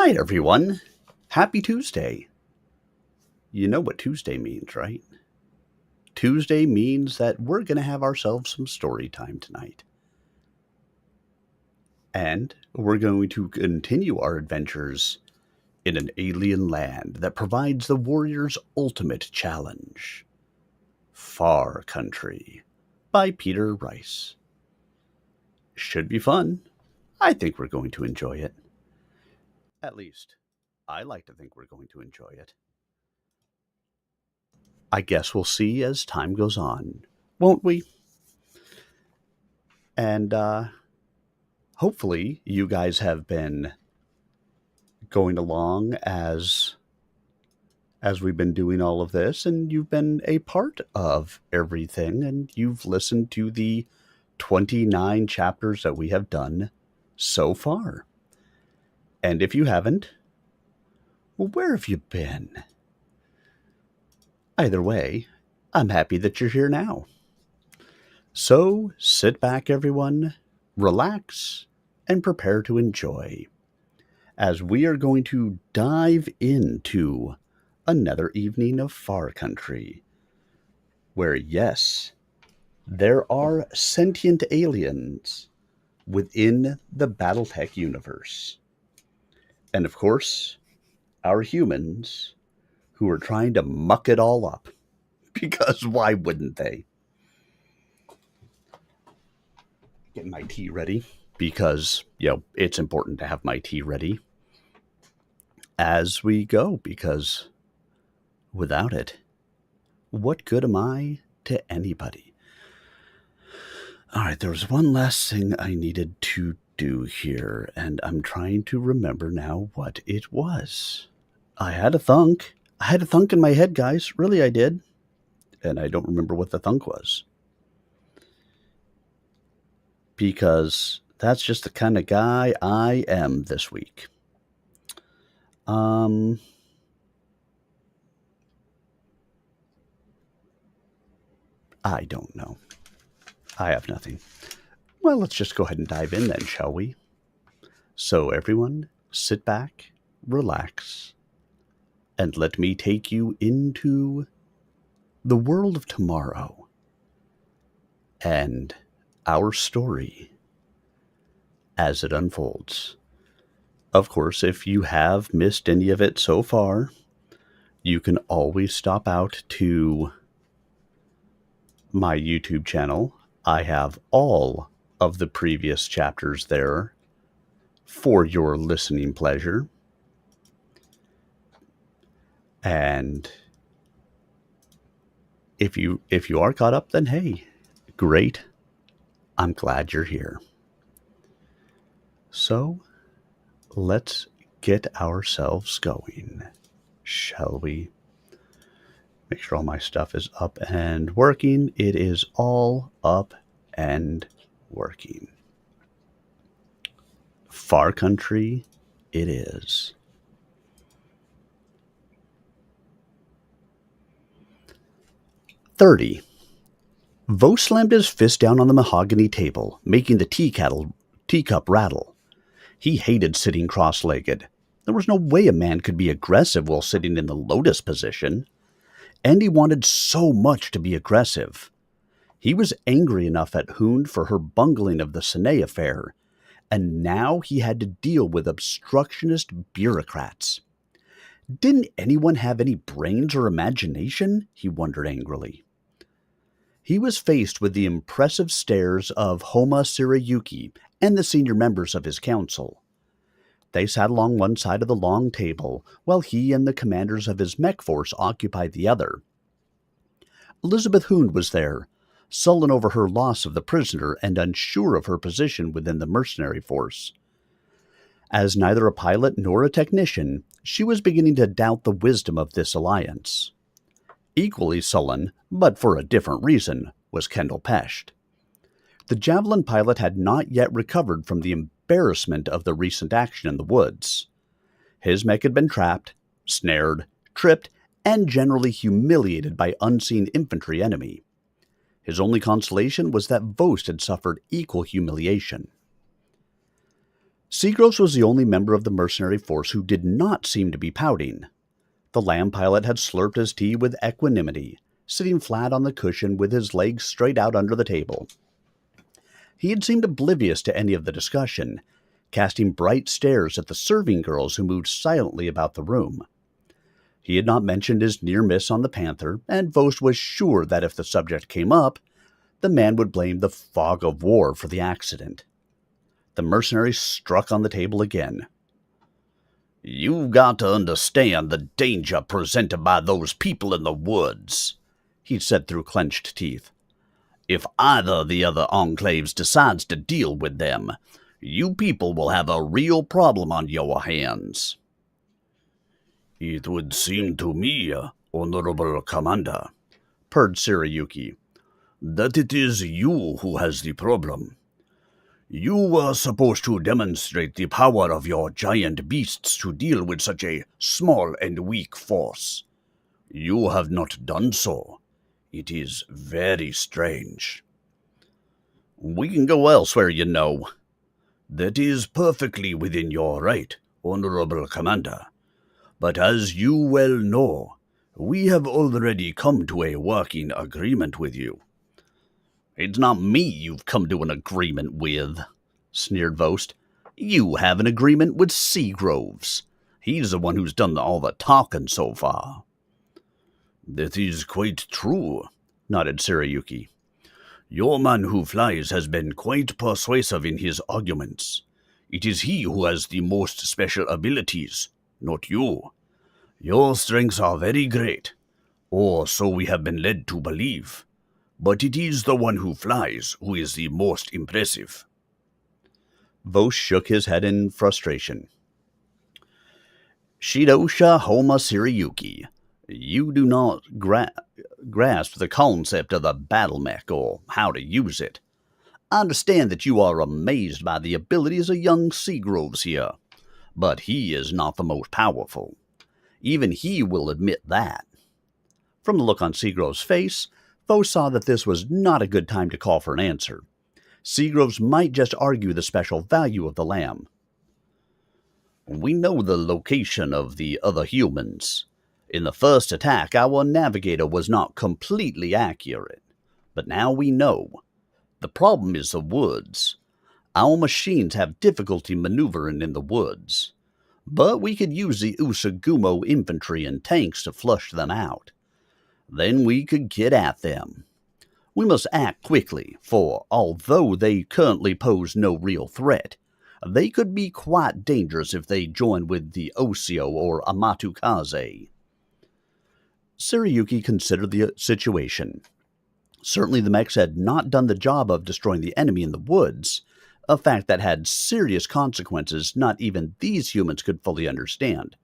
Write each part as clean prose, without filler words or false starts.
Hi, everyone. Happy Tuesday. You know what Tuesday means, right? Tuesday means that we're going to have ourselves some story time tonight. And we're going to continue our adventures in an alien land that provides the warrior's ultimate challenge. Far Country by Peter Rice. Should be fun. I think we're going to enjoy it. At least, I like to think we're going to enjoy it. I guess we'll see as time goes on, won't we? And hopefully you guys have been going along as we've been doing all of this, and you've been a part of everything, and you've listened to the 29 chapters that we have done so far. And if you haven't, well, where have you been? Either way, I'm happy that you're here now. So sit back, everyone, relax, and prepare to enjoy, as we are going to dive into another evening of Far Country, where, yes, there are sentient aliens within the Battletech universe. And of course, our humans who are trying to muck it all up. Because why wouldn't they? Getting my tea ready because, it's important to have my tea ready as we go, because without it, what good am I to anybody? All right, there was one last thing I needed to do here, and I'm trying to remember now what it was. I had a thunk. I had a thunk in my head, guys. Really, I did. And I don't remember what the thunk was. Because that's just the kind of guy I am this week. I don't know. I have nothing. Well, let's just go ahead and dive in then, shall we? So everyone, sit back, relax, and let me take you into the world of tomorrow and our story as it unfolds. Of course, if you have missed any of it so far, you can always stop out to my YouTube channel. I have all of the previous chapters there for your listening pleasure. And if you are caught up, then hey, great. I'm glad you're here. So let's get ourselves going, shall we? Make sure all my stuff is up and working. It is all up and working. Far Country it is. "30. Vo slammed his fist down on the mahogany table, making the teacup rattle. He hated sitting cross-legged. There was no way a man could be aggressive while sitting in the lotus position. And he wanted so much to be aggressive. He was angry enough at Hoond for her bungling of the Sine affair, and now he had to deal with obstructionist bureaucrats. Didn't anyone have any brains or imagination? He wondered angrily. He was faced with the impressive stares of Homa Sirayuki and the senior members of his council. They sat along one side of the long table, while he and the commanders of his mech force occupied the other. Elizabeth Hoond was there, sullen over her loss of the prisoner and unsure of her position within the mercenary force. As neither a pilot nor a technician, she was beginning to doubt the wisdom of this alliance. Equally sullen, but for a different reason, was Kendall Pesht. The Javelin pilot had not yet recovered from the embarrassment of the recent action in the woods. His mech had been trapped, snared, tripped, and generally humiliated by unseen infantry enemy. His only consolation was that Vost had suffered equal humiliation. Seagroves was the only member of the mercenary force who did not seem to be pouting. The lamb pilot had slurped his tea with equanimity, sitting flat on the cushion with his legs straight out under the table. He had seemed oblivious to any of the discussion, casting bright stares at the serving girls who moved silently about the room. He had not mentioned his near miss on the Panther, and Vost was sure that if the subject came up, the man would blame the fog of war for the accident. The mercenary struck on the table again. "You've got to understand the danger presented by those people in the woods," he said through clenched teeth. "If either of the other enclaves decides to deal with them, you people will have a real problem on your hands." "It would seem to me, Honorable Commander," purred Tsurayuki, "that it is you who has the problem. You were supposed to demonstrate the power of your giant beasts to deal with such a small and weak force. You have not done so. It is very strange." "We can go elsewhere, you know." "That is perfectly within your right, Honorable Commander. But as you well know, we have already come to a working agreement with you." "It's not me you've come to an agreement with," sneered Vost. "You have an agreement with Seagroves. He's the one who's done all the talking so far." "That is quite true," nodded Tsurayuki. "Your man who flies has been quite persuasive in his arguments. It is he who has the most special abilities, not you. Your strengths are very great, or so we have been led to believe, but it is the one who flies who is the most impressive." Vost shook his head in frustration. "Shidosha Homa Tsurayuki, you do not grasp the concept of the battle mech or how to use it. I understand that you are amazed by the abilities of young Seagroves here, but he is not the most powerful. Even he will admit that." From the look on Seagroves' face, Vost saw that this was not a good time to call for an answer. Seagroves might just argue the special value of the lamb. "We know the location of the other humans. In the first attack, our navigator was not completely accurate, but now we know. The problem is the woods. Our machines have difficulty maneuvering in the woods, but we could use the Usagumo infantry and tanks to flush them out. Then we could get at them. We must act quickly, for although they currently pose no real threat, they could be quite dangerous if they join with the Osio or Amatukaze." Tsurayuki considered the situation. Certainly the mechs had not done the job of destroying the enemy in the woods, a fact that had serious consequences not even these humans could fully understand.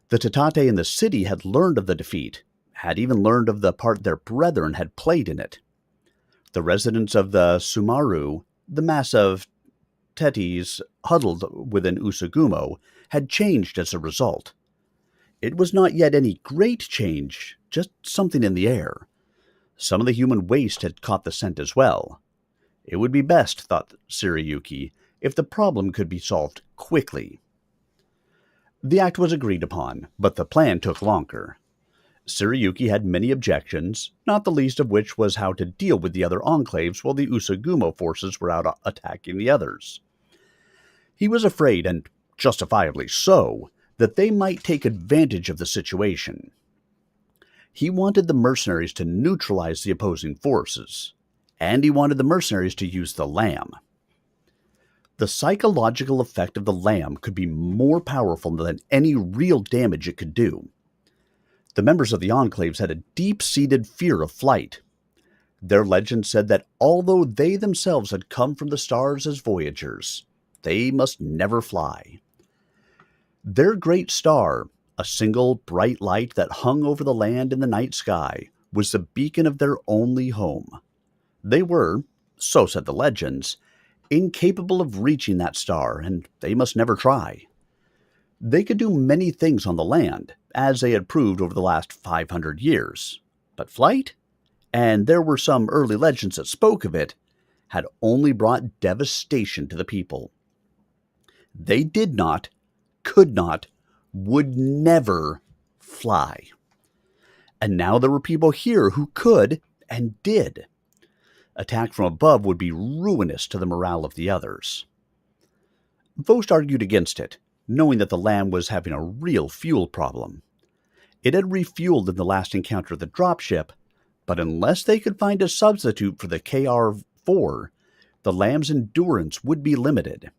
The Tatate in the city had learned of the defeat, had even learned of the part their brethren had played in it. The residents of the Sumaru, the mass of Tetis huddled within Usagumo, had changed as a result. It was not yet any great change, just something in the air. Some of the human waste had caught the scent as well. It would be best, thought Tsurayuki, if the problem could be solved quickly. The act was agreed upon, but the plan took longer. Tsurayuki had many objections, not the least of which was how to deal with the other enclaves while the Usagumo forces were out attacking the others. He was afraid, and justifiably so, that they might take advantage of the situation. He wanted the mercenaries to neutralize the opposing forces, and he wanted the mercenaries to use the lamb. The psychological effect of the lamb could be more powerful than any real damage it could do. The members of the enclaves had a deep-seated fear of flight. Their legend said that although they themselves had come from the stars as voyagers, they must never fly. Their great star, a single bright light that hung over the land in the night sky, was the beacon of their only home. They were, so said the legends, incapable of reaching that star, and they must never try. They could do many things on the land, as they had proved over the last 500 years, but flight, and there were some early legends that spoke of it, had only brought devastation to the people. They did not, could not, would never fly. And now there were people here who could and did. Attack from above would be ruinous to the morale of the others. Vost argued against it, knowing that the Lamb was having a real fuel problem. It had refueled in the last encounter of the dropship, but unless they could find a substitute for the KR-4, the Lamb's endurance would be limited.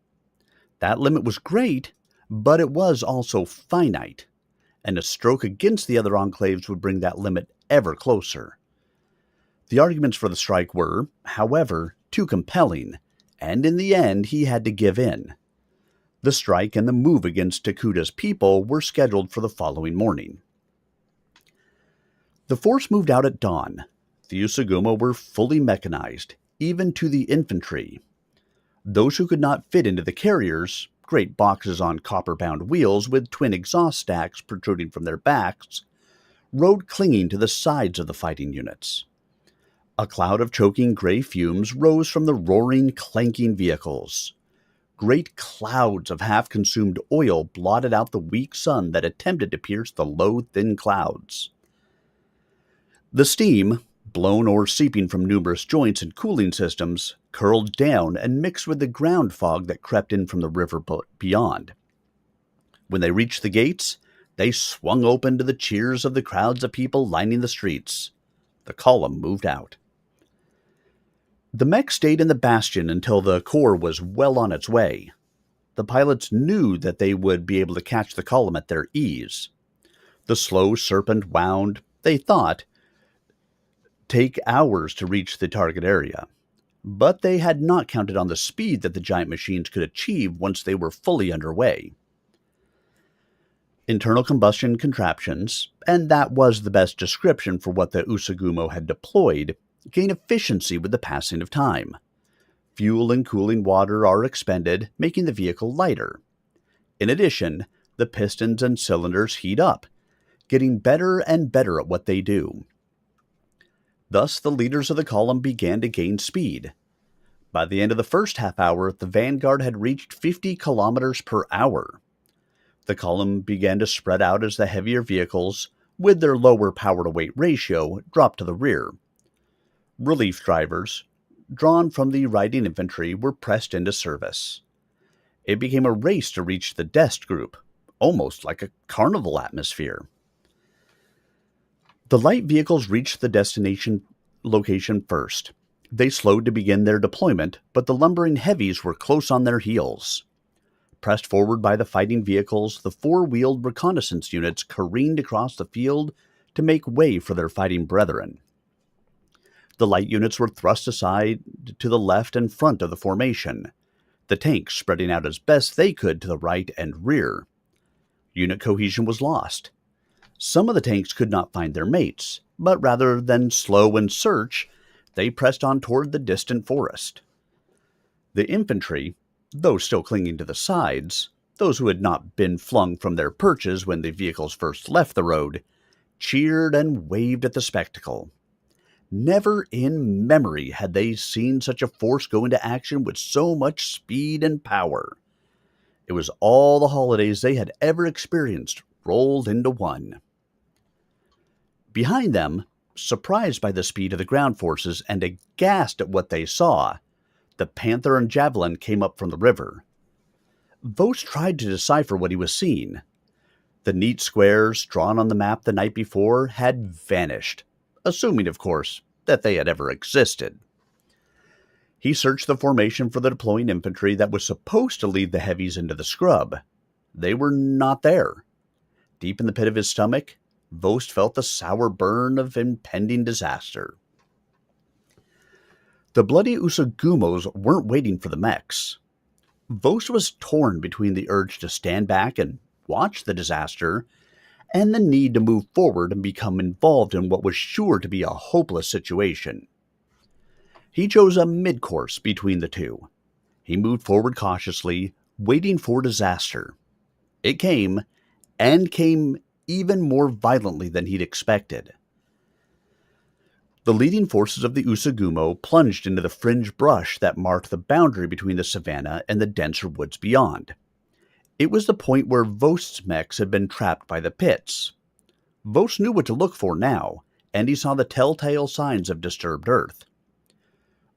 That limit was great, but it was also finite, and a stroke against the other enclaves would bring that limit ever closer. The arguments for the strike were, however, too compelling, and in the end he had to give in. The strike and the move against Takuta's people were scheduled for the following morning. The force moved out at dawn. The Usagumo were fully mechanized, even to the infantry. Those who could not fit into the carriers, great boxes on copper-bound wheels with twin exhaust stacks protruding from their backs, rode clinging to the sides of the fighting units. A cloud of choking gray fumes rose from the roaring, clanking vehicles. Great clouds of half-consumed oil blotted out the weak sun that attempted to pierce the low, thin clouds. The steam, blown or seeping from numerous joints and cooling systems, curled down and mixed with the ground fog that crept in from the river beyond. When they reached the gates, they swung open to the cheers of the crowds of people lining the streets. The column moved out. The mech stayed in the bastion until the Corps was well on its way. The pilots knew that they would be able to catch the column at their ease. The slow serpent wound, they thought, take hours to reach the target area. But they had not counted on the speed that the giant machines could achieve once they were fully underway. Internal combustion contraptions, and that was the best description for what the Usagumo had deployed, gain efficiency with the passing of time. Fuel and cooling water are expended, making the vehicle lighter. In addition, the pistons and cylinders heat up, getting better and better at what they do. Thus, the leaders of the column began to gain speed. By the end of the first half hour, the vanguard had reached 50 kilometers per hour. The column began to spread out as the heavier vehicles, with their lower power-to-weight ratio, dropped to the rear. Relief drivers, drawn from the riding infantry, were pressed into service. It became a race to reach the Dest group, almost like a carnival atmosphere. The light vehicles reached the destination location first. They slowed to begin their deployment, but the lumbering heavies were close on their heels. Pressed forward by the fighting vehicles, the four-wheeled reconnaissance units careened across the field to make way for their fighting brethren. The light units were thrust aside to the left and front of the formation, the tanks spreading out as best they could to the right and rear. Unit cohesion was lost. Some of the tanks could not find their mates, but rather than slow and search, they pressed on toward the distant forest. The infantry, though still clinging to the sides, those who had not been flung from their perches when the vehicles first left the road, cheered and waved at the spectacle. Never in memory had they seen such a force go into action with so much speed and power. It was all the holidays they had ever experienced rolled into one. Behind them, surprised by the speed of the ground forces and aghast at what they saw, the Panther and Javelin came up from the river. Vost tried to decipher what he was seeing. The neat squares drawn on the map the night before had vanished, assuming, of course, that they had ever existed. He searched the formation for the deploying infantry that was supposed to lead the heavies into the scrub. They were not there. Deep in the pit of his stomach, Vost felt the sour burn of impending disaster. The bloody Usagumos weren't waiting for the mechs. Vost was torn between the urge to stand back and watch the disaster and the need to move forward and become involved in what was sure to be a hopeless situation. He chose a mid-course between the two. He moved forward cautiously, waiting for disaster. It came, and came even more violently than he'd expected. The leading forces of the Usagumo plunged into the fringe brush that marked the boundary between the savanna and the denser woods beyond. It was the point where Vost's mechs had been trapped by the pits. Vost knew what to look for now, and he saw the telltale signs of disturbed Earth.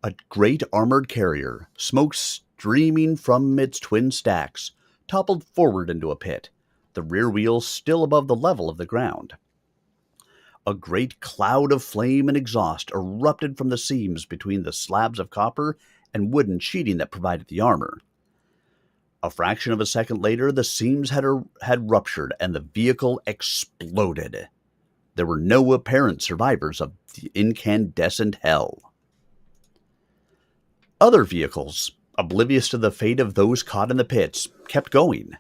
A great armored carrier, smoke streaming from its twin stacks, toppled forward into a pit, the rear wheels still above the level of the ground. A great cloud of flame and exhaust erupted from the seams between the slabs of copper and wooden sheeting that provided the armor. A fraction of a second later, the seams had ruptured and the vehicle exploded. There were no apparent survivors of the incandescent hell. Other vehicles, oblivious to the fate of those caught in the pits, kept going.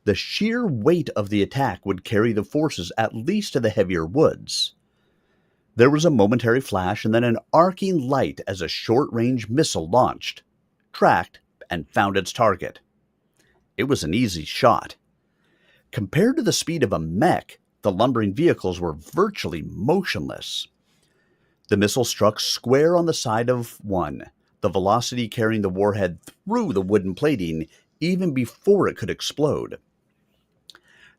The sheer weight of the attack would carry the forces at least to the heavier woods. There was a momentary flash and then an arcing light as a short-range missile launched, tracked, and found its target. It was an easy shot. Compared to the speed of a mech, the lumbering vehicles were virtually motionless. The missile struck square on the side of one, the velocity carrying the warhead through the wooden plating even before it could explode.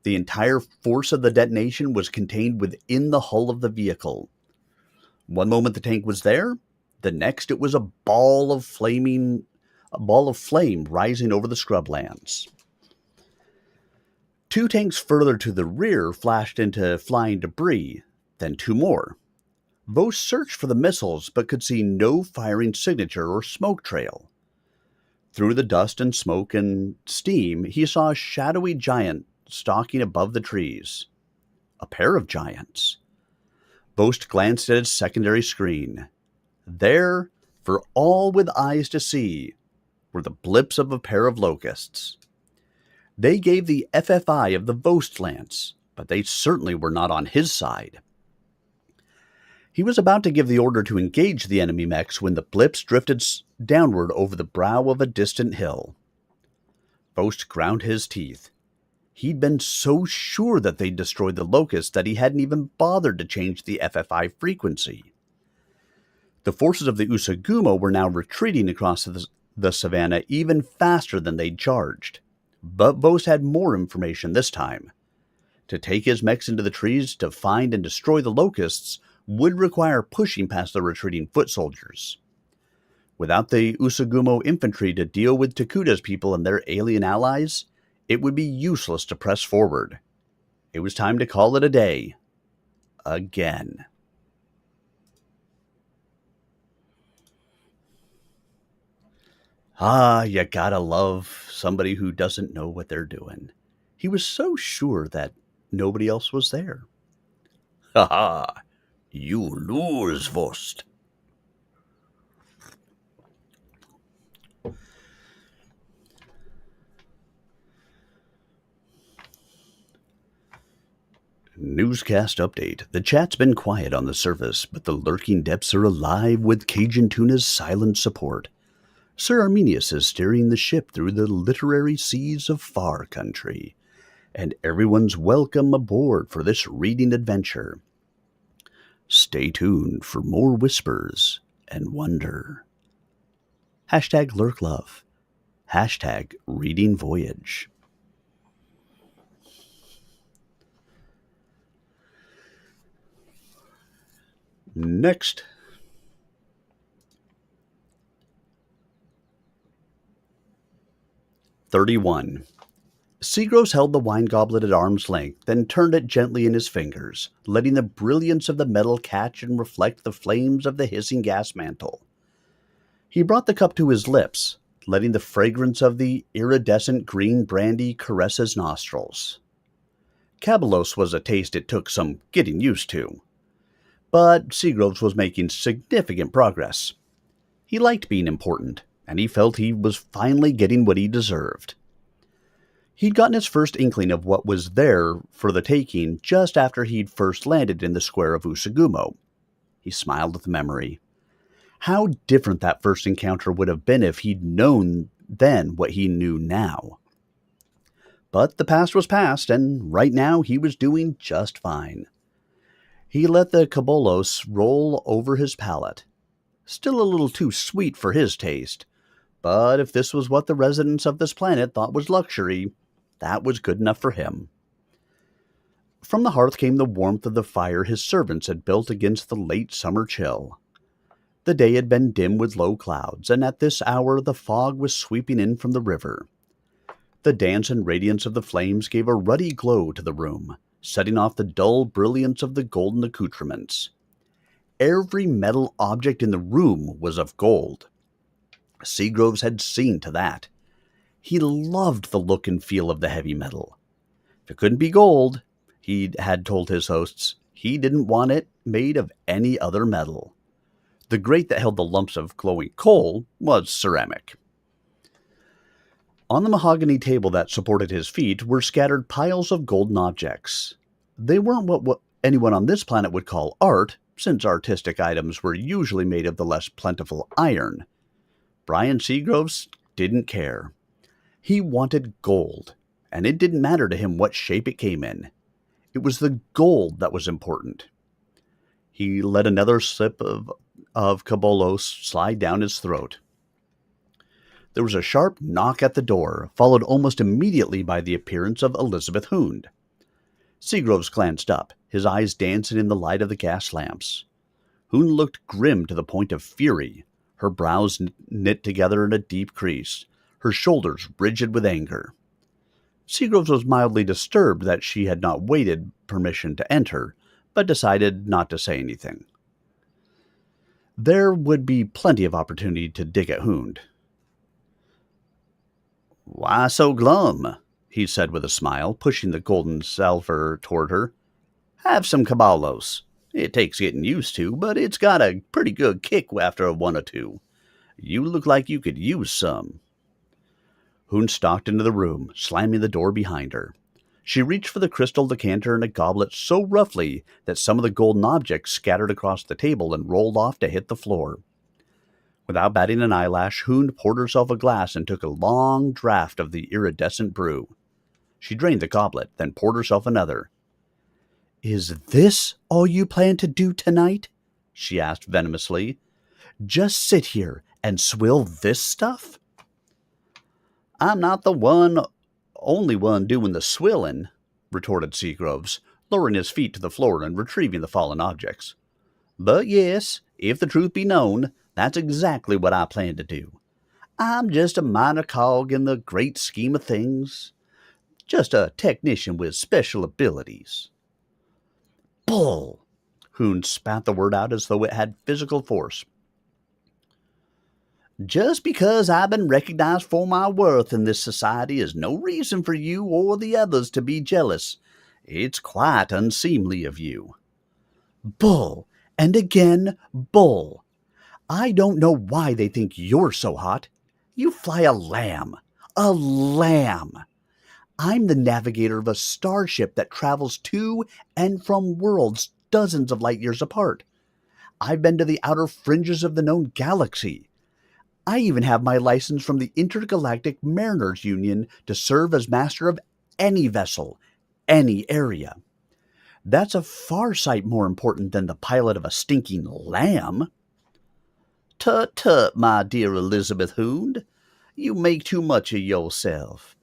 The entire force of the detonation was contained within the hull of the vehicle. One moment the tank was there, the next it was a ball of flame rising over the scrublands. Two tanks further to the rear flashed into flying debris, then two more. Vost searched for the missiles but could see no firing signature or smoke trail. Through the dust and smoke and steam, he saw a shadowy giant stalking above the trees. A pair of giants. Vost glanced at its secondary screen. There, for all with eyes to see, were the blips of a pair of locusts. They gave the FFI of the Vost lance, but they certainly were not on his side. He was about to give the order to engage the enemy mechs when the blips drifted downward over the brow of a distant hill. Vost ground his teeth. He'd been so sure that they'd destroyed the locusts that he hadn't even bothered to change the FFI frequency. The forces of the Usagumo were now retreating across the savannah even faster than they'd charged. But Vost had more information this time. To take his mechs into the trees to find and destroy the locusts would require pushing past the retreating foot soldiers. Without the Usagumo infantry to deal with Takuta's people and their alien allies, it would be useless to press forward. It was time to call it a day. Again. You gotta love somebody who doesn't know what they're doing. He was so sure that nobody else was there. Ha ha! You lose, Vost. Newscast update. The chat's been quiet on the surface, but the lurking depths are alive with Cajun Tuna's silent support. Sir Arminius is steering the ship through the literary seas of far country, and everyone's welcome aboard for this reading adventure. Stay tuned for more whispers and wonder. Hashtag lurklove. Hashtag reading voyage. Next. "31. Seagroves held the wine goblet at arm's length, then turned it gently in his fingers, letting the brilliance of the metal catch and reflect the flames of the hissing gas mantle. He brought the cup to his lips, letting the fragrance of the iridescent green brandy caress his nostrils. Cabalos was a taste it took some getting used to. But Seagroves was making significant progress. He liked being important, and he felt he was finally getting what he deserved. He'd gotten his first inkling of what was there for the taking just after he'd first landed in the square of Usagumo. He smiled at the memory. How different that first encounter would have been if he'd known then what he knew now. But the past was past, and right now he was doing just fine. He let the Cabalos roll over his palate. Still a little too sweet for his taste, but if this was what the residents of this planet thought was luxury, That was good enough for him. From the hearth came the warmth of the fire his servants had built against the late summer chill. The day had been dim with low clouds, and at this hour the fog was sweeping in from the river. The dance and radiance of the flames gave a ruddy glow to the room, setting off the dull brilliance of the golden accoutrements. Every metal object in the room was of gold. Seagroves had seen to that. He loved the look and feel of the heavy metal. If it couldn't be gold, he had told his hosts, he didn't want it made of any other metal. The grate that held the lumps of glowing coal was ceramic. On the mahogany table that supported his feet were scattered piles of golden objects. They weren't what anyone on this planet would call art, since artistic items were usually made of the less plentiful iron. Brian Seagroves didn't care. He wanted gold, and it didn't matter to him what shape it came in. It was the gold that was important. He let another sip of Cabolos slide down his throat. There was a sharp knock at the door, followed almost immediately by the appearance of Elizabeth Hoond. Seagroves glanced up, his eyes dancing in the light of the gas lamps. Hoond looked grim to the point of fury, her brows knit together in a deep crease, her shoulders rigid with anger. Seagroves was mildly disturbed that she had not waited permission to enter, but decided not to say anything. There would be plenty of opportunity to dig at Hoond. "Why so glum?" he said with a smile, pushing the golden salver toward her. "Have some Caballos. It takes getting used to, but it's got a pretty good kick after a one or two. You look like you could use some." Hoond stalked into the room, slamming the door behind her. She reached for the crystal decanter and a goblet so roughly that some of the golden objects scattered across the table and rolled off to hit the floor. Without batting an eyelash, Hoond poured herself a glass and took a long draught of the iridescent brew. She drained the goblet, then poured herself another. "Is this all you plan to do tonight?" she asked venomously. "Just sit here and swill this stuff?" "I'm not the only one doing the swilling," retorted Seagroves, lowering his feet to the floor and retrieving the fallen objects. "But yes, if the truth be known, that's exactly what I plan to do. I'm just a minor cog in the great scheme of things. Just a technician with special abilities." "Bull!" Hoond spat the word out as though it had physical force. "Just because I've been recognized for my worth in this society is no reason for you or the others to be jealous. It's quite unseemly of you." "Bull! And again, bull! I don't know why they think you're so hot. You fly a lamb. A lamb! I'm the navigator of a starship that travels to and from worlds dozens of light years apart. I've been to the outer fringes of the known galaxy. I even have my license from the Intergalactic Mariners Union to serve as master of any vessel, any area. That's a far sight more important than the pilot of a stinking lamb." "Tut, tut, my dear Elizabeth Hoond. You make too much of yourself.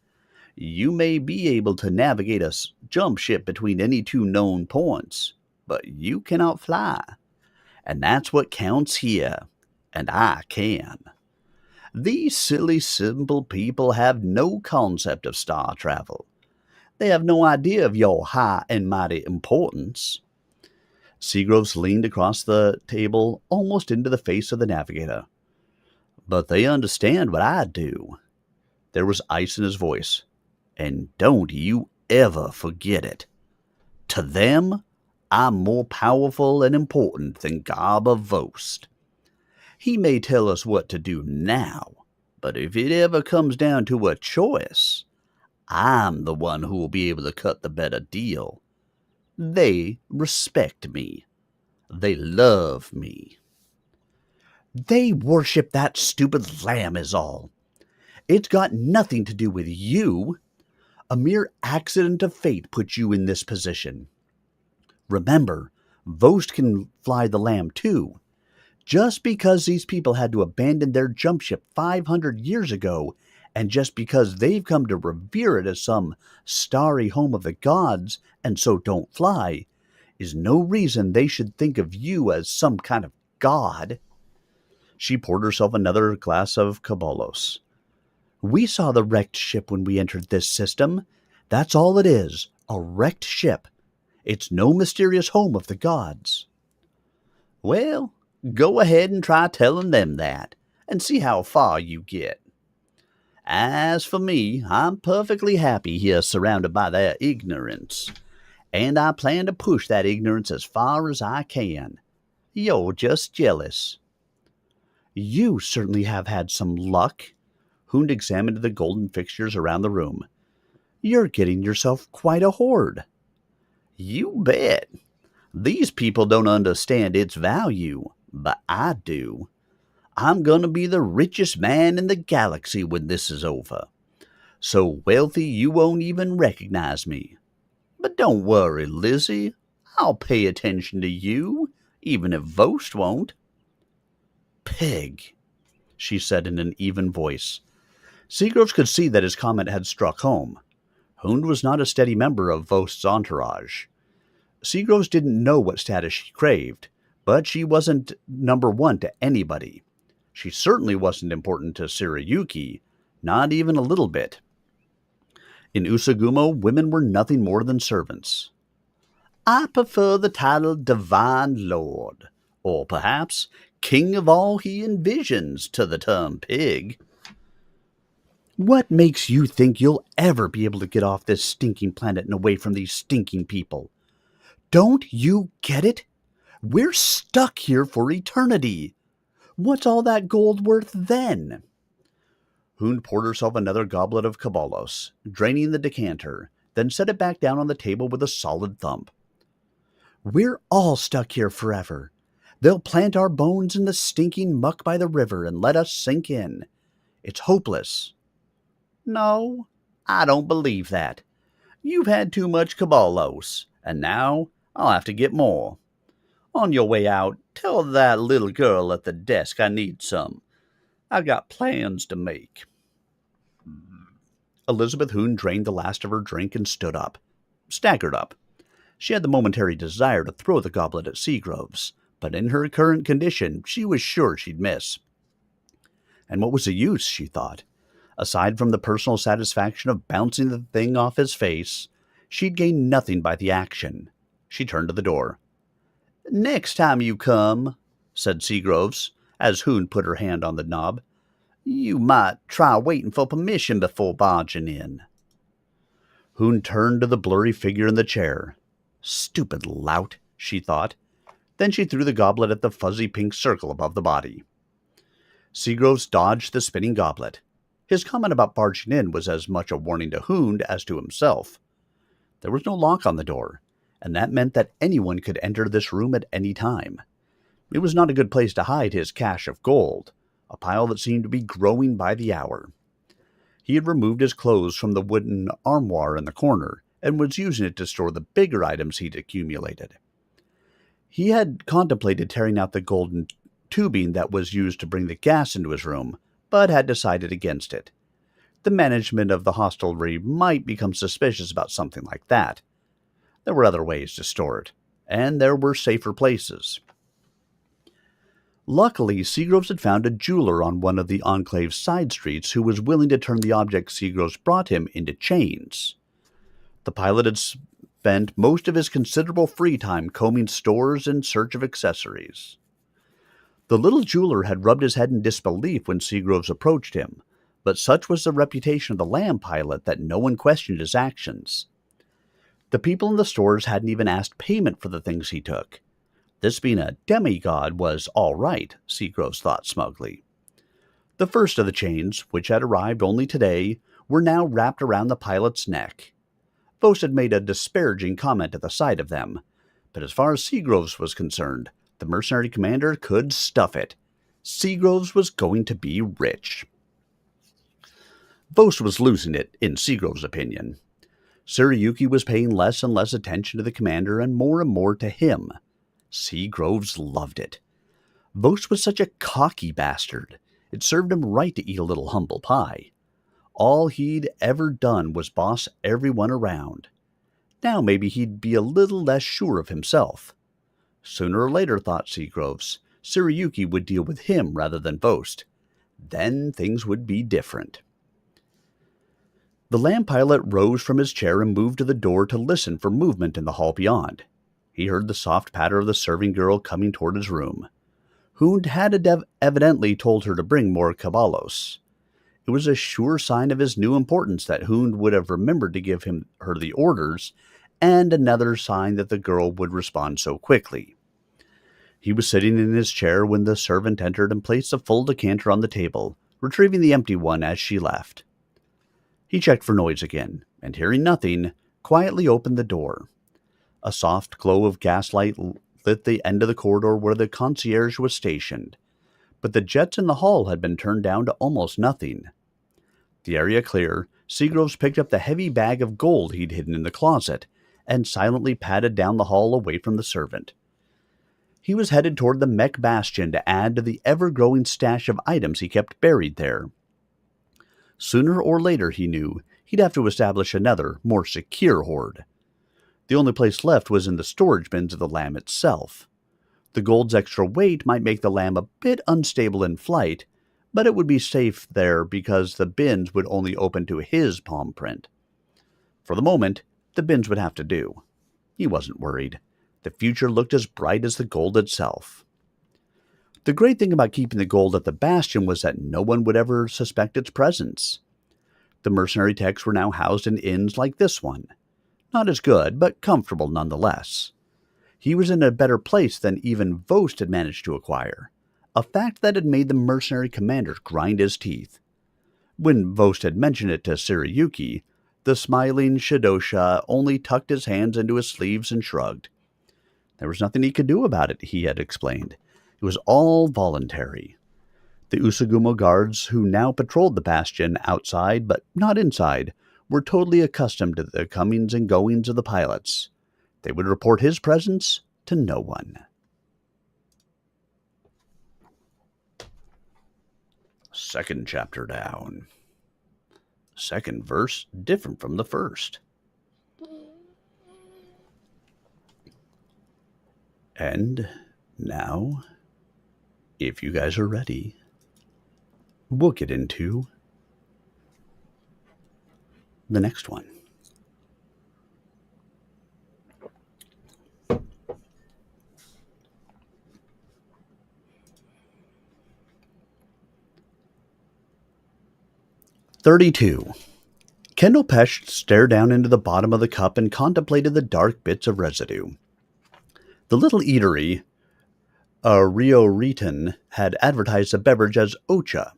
You may be able to navigate a jump ship between any two known points, but you cannot fly. And that's what counts here. And I can. These silly, simple people have no concept of star travel. They have no idea of your high and mighty importance." Seagroves leaned across the table almost into the face of the navigator. "But they understand what I do." There was ice in his voice. "And don't you ever forget it. To them, I'm more powerful and important than Garba Vost. He may tell us what to do now, but if it ever comes down to a choice, I'm the one who will be able to cut the better deal. They respect me. They love me." "They worship that stupid lamb is all. It's got nothing to do with you. A mere accident of fate put you in this position. Remember, Vost can fly the lamb too. Just because these people had to abandon their jump ship 500 years ago And just because they've come to revere it as some starry home of the gods and so don't fly, is no reason they should think of you as some kind of god. She poured herself another glass of Caballos. We saw the wrecked ship when we entered this system. That's all it is, a wrecked ship. It's no mysterious home of the gods. Well, go ahead and try telling them that, and see how far you get. As for me, I'm perfectly happy here surrounded by their ignorance, and I plan to push that ignorance as far as I can. You're just jealous. You certainly have had some luck. Hund examined the golden fixtures around the room. You're getting yourself quite a hoard. You bet. These people don't understand its value, but I do. I'm going to be the richest man in the galaxy when this is over. So wealthy you won't even recognize me. But don't worry, Lizzie. I'll pay attention to you, even if Vost won't. Pig, she said in an even voice. Seagroves could see that his comment had struck home. Hund was not a steady member of Vost's entourage. Seagroves didn't know what status she craved, but she wasn't number one to anybody. She certainly wasn't important to Tsurayuki, not even a little bit. In Usagumo, women were nothing more than servants. I prefer the title Divine Lord, or perhaps King of all he envisions, to the term pig. What makes you think you'll ever be able to get off this stinking planet and away from these stinking people? Don't you get it? We're stuck here for eternity. What's all that gold worth then? Hund poured herself another goblet of Caballos, draining the decanter, then set it back down on the table with a solid thump. We're all stuck here forever. They'll plant our bones in the stinking muck by the river and let us sink in. It's hopeless. No, I don't believe that. You've had too much Caballos, and now I'll have to get more. On your way out, tell that little girl at the desk I need some. I got plans to make. Elizabeth Hund drained the last of her drink and stood up. Staggered up. She had the momentary desire to throw the goblet at Seagroves, but in her current condition, she was sure she'd miss. And what was the use, she thought? Aside from the personal satisfaction of bouncing the thing off his face, she'd gained nothing by the action. She turned to the door. Next time you come, said Seagroves, as Hund put her hand on the knob, you might try waiting for permission before barging in. Hund turned to the blurry figure in the chair. Stupid lout, she thought. Then she threw the goblet at the fuzzy pink circle above the body. Seagroves dodged the spinning goblet. His comment about barging in was as much a warning to Hund as to himself. There was no lock on the door, and that meant that anyone could enter this room at any time. It was not a good place to hide his cache of gold, a pile that seemed to be growing by the hour. He had removed his clothes from the wooden armoire in the corner and was using it to store the bigger items he'd accumulated. He had contemplated tearing out the golden tubing that was used to bring the gas into his room, but had decided against it. The management of the hostelry might become suspicious about something like that. There were other ways to store it, and there were safer places. Luckily, Seagroves had found a jeweler on one of the Enclave's side streets who was willing to turn the objects Seagroves brought him into chains. The pilot had spent most of his considerable free time combing stores in search of accessories. The little jeweler had rubbed his head in disbelief when Seagroves approached him, but such was the reputation of the Lamb pilot that no one questioned his actions. The people in the stores hadn't even asked payment for the things he took. This being a demigod was all right, Seagroves thought smugly. The first of the chains, which had arrived only today, were now wrapped around the pilot's neck. Vost had made a disparaging comment at the sight of them, but as far as Seagroves was concerned, the mercenary commander could stuff it. Seagroves was going to be rich. Vost was losing it, in Seagroves' opinion. Tsurayuki was paying less and less attention to the commander and more to him. Seagroves loved it. Vost was such a cocky bastard. It served him right to eat a little humble pie. All he'd ever done was boss everyone around. Now maybe he'd be a little less sure of himself. Sooner or later, thought Seagroves, Tsurayuki would deal with him rather than Vost. Then things would be different. The Lamb pilot rose from his chair and moved to the door to listen for movement in the hall beyond. He heard the soft patter of the serving girl coming toward his room. Hund had evidently told her to bring more caballos. It was a sure sign of his new importance that Hund would have remembered to give her the orders, and another sign that the girl would respond so quickly. He was sitting in his chair when the servant entered and placed a full decanter on the table, retrieving the empty one as she left. He checked for noise again, and hearing nothing, quietly opened the door. A soft glow of gaslight lit the end of the corridor where the concierge was stationed, but the jets in the hall had been turned down to almost nothing. The area clear, Seagroves picked up the heavy bag of gold he'd hidden in the closet and silently padded down the hall away from the servant. He was headed toward the mech bastion to add to the ever-growing stash of items he kept buried there. Sooner or later, he knew, he'd have to establish another, more secure hoard. The only place left was in the storage bins of the Lamb itself. The gold's extra weight might make the Lamb a bit unstable in flight, but it would be safe there because the bins would only open to his palm print. For the moment, the bins would have to do. He wasn't worried. The future looked as bright as the gold itself. The great thing about keeping the gold at the bastion was that no one would ever suspect its presence. The mercenary techs were now housed in inns like this one. Not as good, but comfortable nonetheless. He was in a better place than even Vost had managed to acquire, a fact that had made the mercenary commanders grind his teeth. When Vost had mentioned it to Tsurayuki, the smiling Shidosha only tucked his hands into his sleeves and shrugged. There was nothing he could do about it, he had explained. It was all voluntary. The Usagumo guards, who now patrolled the bastion outside but not inside, were totally accustomed to the comings and goings of the pilots. They would report his presence to no one. Second chapter down. Second verse different from the first. And now, if you guys are ready, we'll get into the next one. "32. Kendall Pesht stared down into the bottom of the cup and contemplated the dark bits of residue. The little eatery, Rio Riton, had advertised the beverage as Ocha,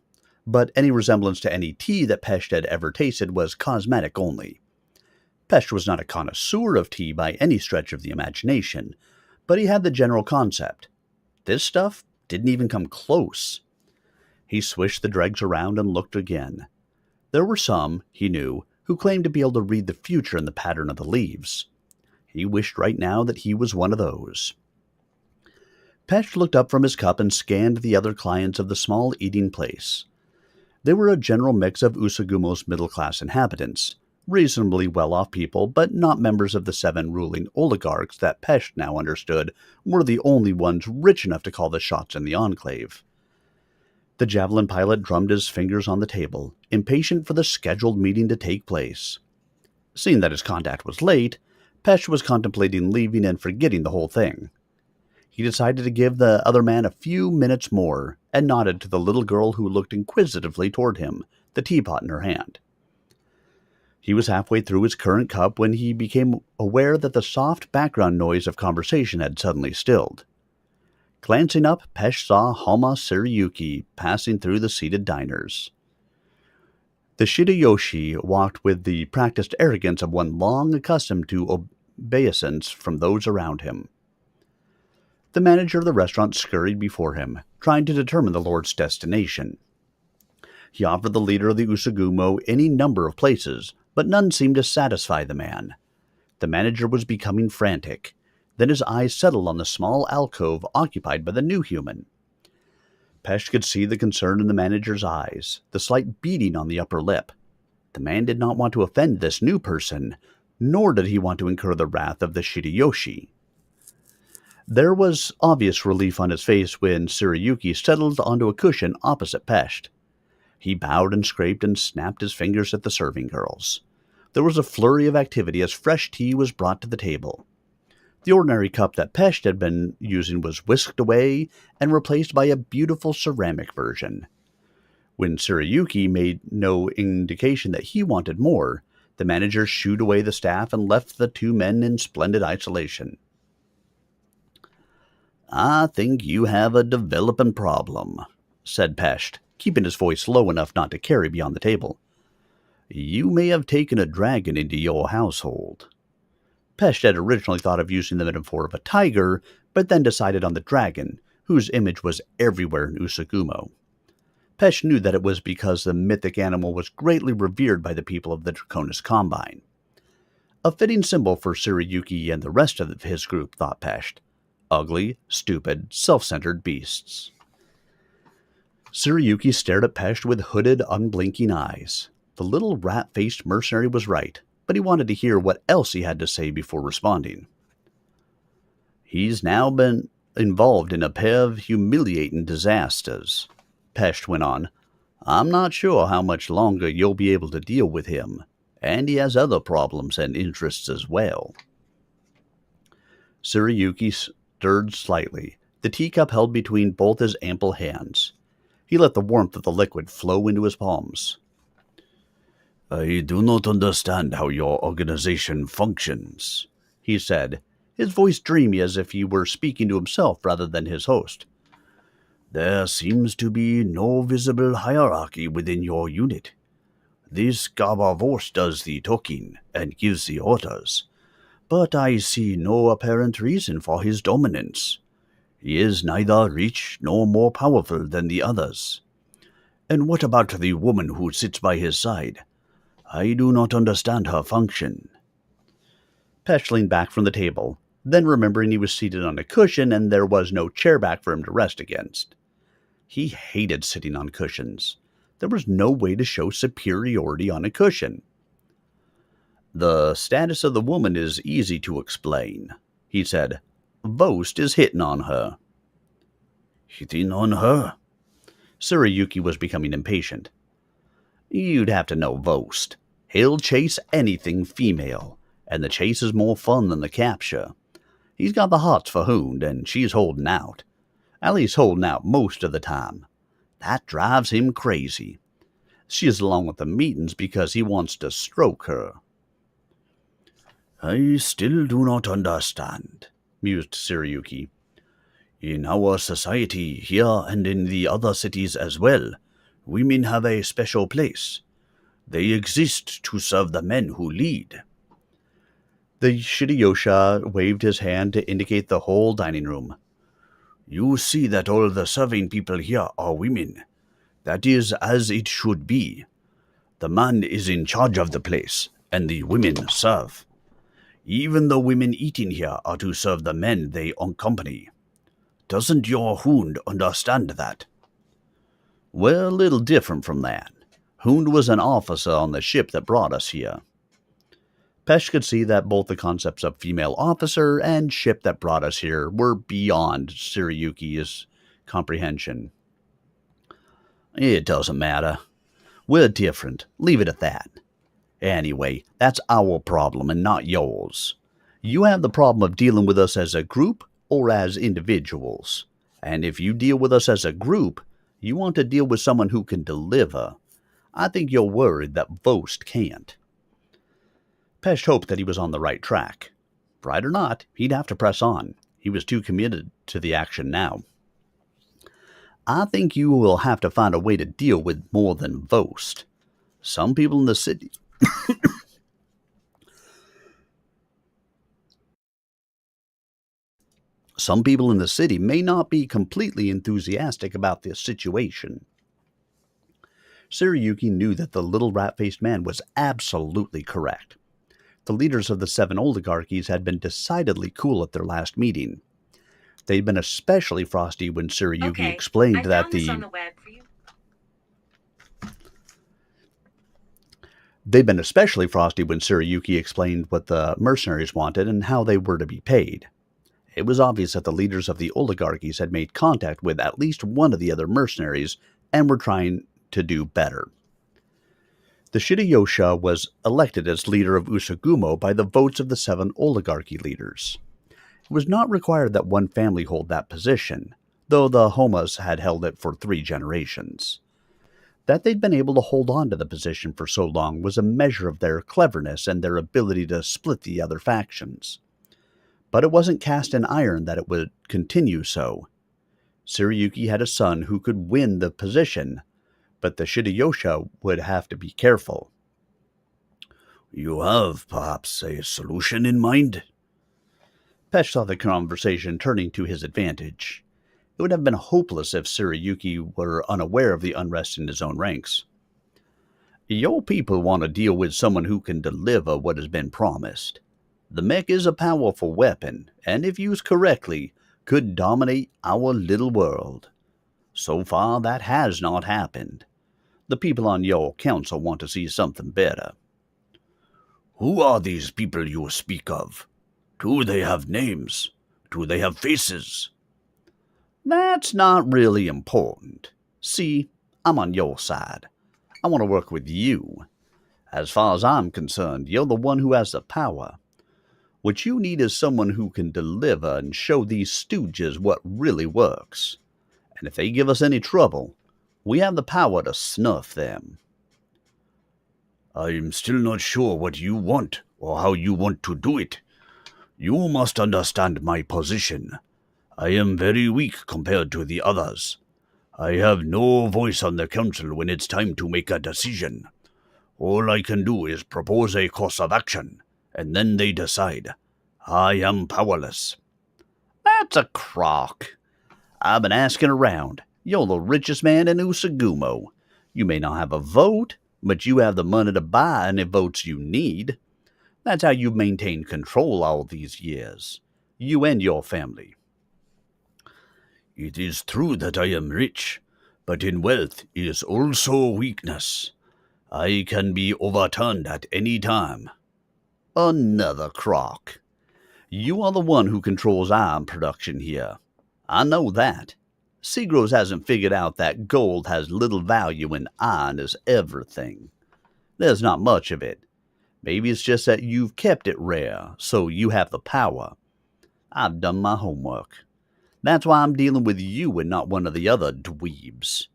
but any resemblance to any tea that Pesht had ever tasted was cosmetic only. Pesht was not a connoisseur of tea by any stretch of the imagination, but he had the general concept. This stuff didn't even come close. He swished the dregs around and looked again. There were some, he knew, who claimed to be able to read the future in the pattern of the leaves. He wished right now that he was one of those. Pesht looked up from his cup and scanned the other clients of the small eating place. They were a general mix of Usagumo's middle-class inhabitants, reasonably well-off people, but not members of the 7 ruling oligarchs that Pesht now understood were the only ones rich enough to call the shots in the Enclave. The Javelin pilot drummed his fingers on the table, impatient for the scheduled meeting to take place. Seeing that his contact was late, Pesht was contemplating leaving and forgetting the whole thing. He decided to give the other man a few minutes more, and nodded to the little girl who looked inquisitively toward him, the teapot in her hand. He was halfway through his current cup when he became aware that the soft background noise of conversation had suddenly stilled. Glancing up, Pesht saw Hama Tsurayuki passing through the seated diners. The Shidoyoshi walked with the practiced arrogance of one long accustomed to obeisance from those around him. The manager of the restaurant scurried before him, trying to determine the lord's destination. He offered the leader of the Usagumo any number of places, but none seemed to satisfy the man. The manager was becoming frantic. Then his eyes settled on the small alcove occupied by the new human. Pesht could see the concern in the manager's eyes, the slight beating on the upper lip. The man did not want to offend this new person, nor did he want to incur the wrath of the Shideyoshi. There was obvious relief on his face when Tsurayuki settled onto a cushion opposite Pesht. He bowed and scraped and snapped his fingers at the serving girls. There was a flurry of activity as fresh tea was brought to the table. The ordinary cup that Pesht had been using was whisked away and replaced by a beautiful ceramic version. When Tsurayuki made no indication that he wanted more, the manager shooed away the staff and left the two men in splendid isolation. "I think you have a developing problem," said Pesht, keeping his voice low enough not to carry beyond the table. "You may have taken a dragon into your household." Pesht had originally thought of using the metaphor of a tiger, but then decided on the dragon, whose image was everywhere in Usagumo. Pesht knew that it was because the mythic animal was greatly revered by the people of the Draconis Combine. A fitting symbol for Tsurayuki and the rest of his group, thought Pesht. Ugly, stupid, self-centered beasts. Tsurayuki stared at Pesht with hooded, unblinking eyes. The little rat-faced mercenary was right, but he wanted to hear what else he had to say before responding. "He's now been involved in a pair of humiliating disasters," Pesht went on. "I'm not sure how much longer you'll be able to deal with him, and he has other problems and interests as well." Tsurayuki stirred slightly, the teacup held between both his ample hands. He let the warmth of the liquid flow into his palms. "I do not understand how your organization functions," he said, his voice dreamy as if he were speaking to himself rather than his host. "There seems to be no visible hierarchy within your unit. This Garba does the talking and gives the orders, but I see no apparent reason for his dominance. He is neither rich nor more powerful than the others. And what about the woman who sits by his side? I do not understand her function." Pesht leaned back from the table, then remembering he was seated on a cushion and there was no chair back for him to rest against. He hated sitting on cushions. There was no way to show superiority on a cushion. "The status of the woman is easy to explain," he said. "Vost is hitting on her." "Hitting on her?" Tsurayuki was becoming impatient. "You'd have to know Vost. He'll chase anything female, and the chase is more fun than the capture. He's got the hots for Hund, and she's holding out. At least holding out most of the time. That drives him crazy. She is along with the meetings because he wants to stroke her." "I still do not understand," mused Tsurayuki. "In our society here and in the other cities as well, women have a special place. They exist to serve the men who lead." The Shideyosha waved his hand to indicate the whole dining room. "You see that all the serving people here are women. That is as it should be. The man is in charge of the place, and the women serve. Even the women eating here are to serve the men they accompany. Doesn't your Hund understand that?" "Well, a little different from that. Hund was an officer on the ship that brought us here." Pesht could see that both the concepts of female officer and ship that brought us here were beyond Tsurayuki's comprehension. "It doesn't matter. We're different. Leave it at that. Anyway, that's our problem and not yours. You have the problem of dealing with us as a group or as individuals. And if you deal with us as a group, you want to deal with someone who can deliver. I think you're worried that Vost can't." Pesht hoped that he was on the right track. Right or not, he'd have to press on. He was too committed to the action now. "I think you will have to find a way to deal with more than Vost. Some people in the city..." "Some people in the city may not be completely enthusiastic about this situation." Tsurayuki knew that the little rat-faced man was absolutely correct. The leaders of the 7 oligarchies had been decidedly cool at their last meeting. They'd been especially frosty when Tsurayuki explained that They'd been especially frosty when Tsurayuki explained what the mercenaries wanted and how they were to be paid. It was obvious that the leaders of the oligarchies had made contact with at least one of the other mercenaries and were trying to do better. The Shirayosha was elected as leader of Usagumo by the votes of the 7 oligarchy leaders. It was not required that one family hold that position, though the Homas had held it for 3 generations. That they'd been able to hold on to the position for so long was a measure of their cleverness and their ability to split the other factions. But it wasn't cast in iron that it would continue so. Tsurayuki had a son who could win the position, but the Shirayosha would have to be careful. You have, perhaps, a solution in mind? Pesh saw the conversation turning to his advantage. It would have been hopeless if Tsurayuki were unaware of the unrest in his own ranks. Your people want to deal with someone who can deliver what has been promised. The mech is a powerful weapon, and if used correctly, could dominate our little world. So far, that has not happened. The people on your council want to see something better. Who are these people you speak of? Do they have names? Do they have faces? That's not really important. See, I'm on your side. I want to work with you. As far as I'm concerned, you're the one who has the power. What you need is someone who can deliver and show these stooges what really works. And if they give us any trouble, we have the power to snuff them. I'm still not sure what you want or how you want to do it. You must understand my position. I am very weak compared to the others. I have no voice on the council when it's time to make a decision. All I can do is propose a course of action, and then they decide. I am powerless. That's a crock. I've been asking around. You're the richest man in Usagumo. You may not have a vote, but you have the money to buy any votes you need. That's how you've maintained control all these years. You and your family. It is true that I am rich, but in wealth is also weakness. I can be overturned at any time. Another crock. You are the one who controls iron production here. I know that. Seagroves hasn't figured out that gold has little value and iron is everything. There's not much of it. Maybe it's just that you've kept it rare, so you have the power. I've done my homework. That's why I'm dealing with you and not one of the other dweebs.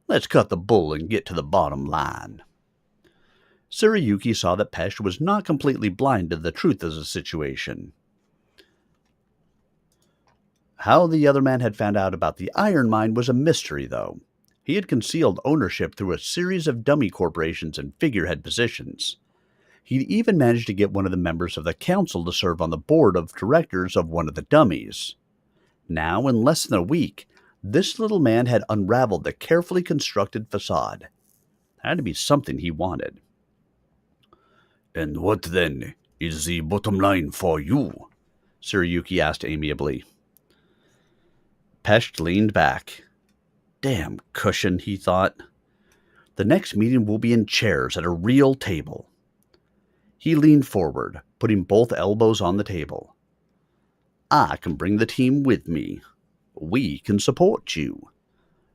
Let's cut the bull and get to the bottom line. Tsurayuki saw that Pesh was not completely blind to the truth of the situation. How the other man had found out about the iron mine was a mystery, though. He had concealed ownership through a series of dummy corporations and figurehead positions. He'd even managed to get one of the members of the council to serve on the board of directors of one of the dummies. Now, in less than a week, this little man had unraveled the carefully constructed facade. It had to be something he wanted. And what, then, is the bottom line for you? Tsurayuki asked amiably. Pesh leaned back. Damn cushion, he thought. The next meeting will be in chairs at a real table. He leaned forward, putting both elbows on the table. I can bring the team with me. We can support you.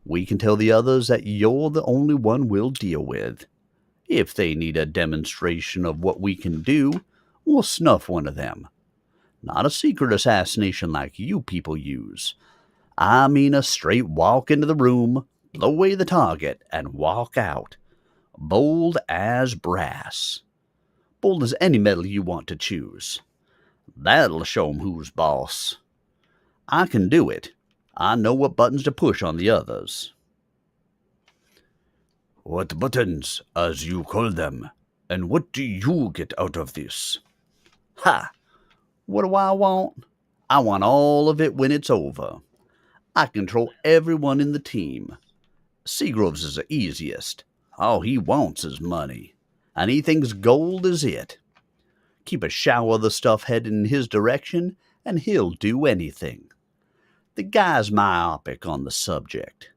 We can tell the others that you're the only one we'll deal with. If they need a demonstration of what we can do, we'll snuff one of them. Not a secret assassination like you people use. I mean a straight walk into the room, blow away the target, and walk out. Bold as brass. Bold as any metal you want to choose. That'll show 'em who's boss. I can do it. I know what buttons to push on the others. What buttons, as you call them, and what do you get out of this? Ha! What do I want? I want all of it when it's over. I control everyone in the team. Seagroves is the easiest. All he wants is money, and he thinks gold is it. Keep a shower of the stuff headed in his direction, and he'll do anything. The guy's myopic on the subject.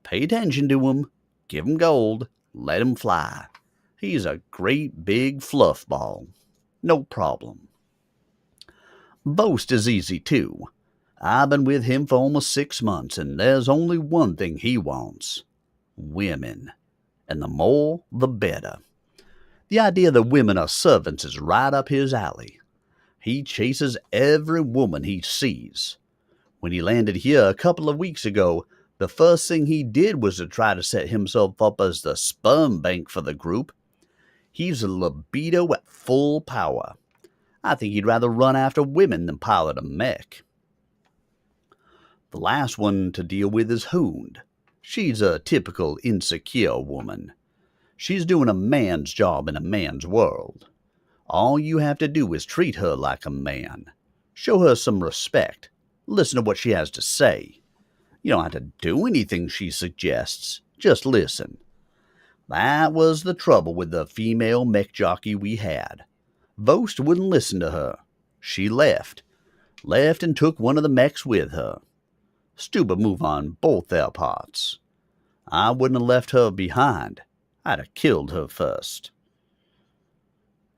Pay attention to him, give him gold, let him fly. He's a great big fluff ball. No problem. Boast is easy, too. I've been with him for almost 6 months, and there's only one thing he wants. Women. And the more, the better. The idea that women are servants is right up his alley. He chases every woman he sees. When he landed here a couple of weeks ago, the first thing he did was to try to set himself up as the sperm bank for the group. He's a libido at full power. I think he'd rather run after women than pilot a mech. The last one to deal with is Hoond. She's a typical insecure woman. She's doing a man's job in a man's world. All you have to do is treat her like a man. Show her some respect. Listen to what she has to say. You don't have to do anything she suggests. Just listen. That was the trouble with the female mech jockey we had. Vost wouldn't listen to her. She left. Left and took one of the mechs with her. Stupid move on both their parts. I wouldn't have left her behind. I'd have killed her first.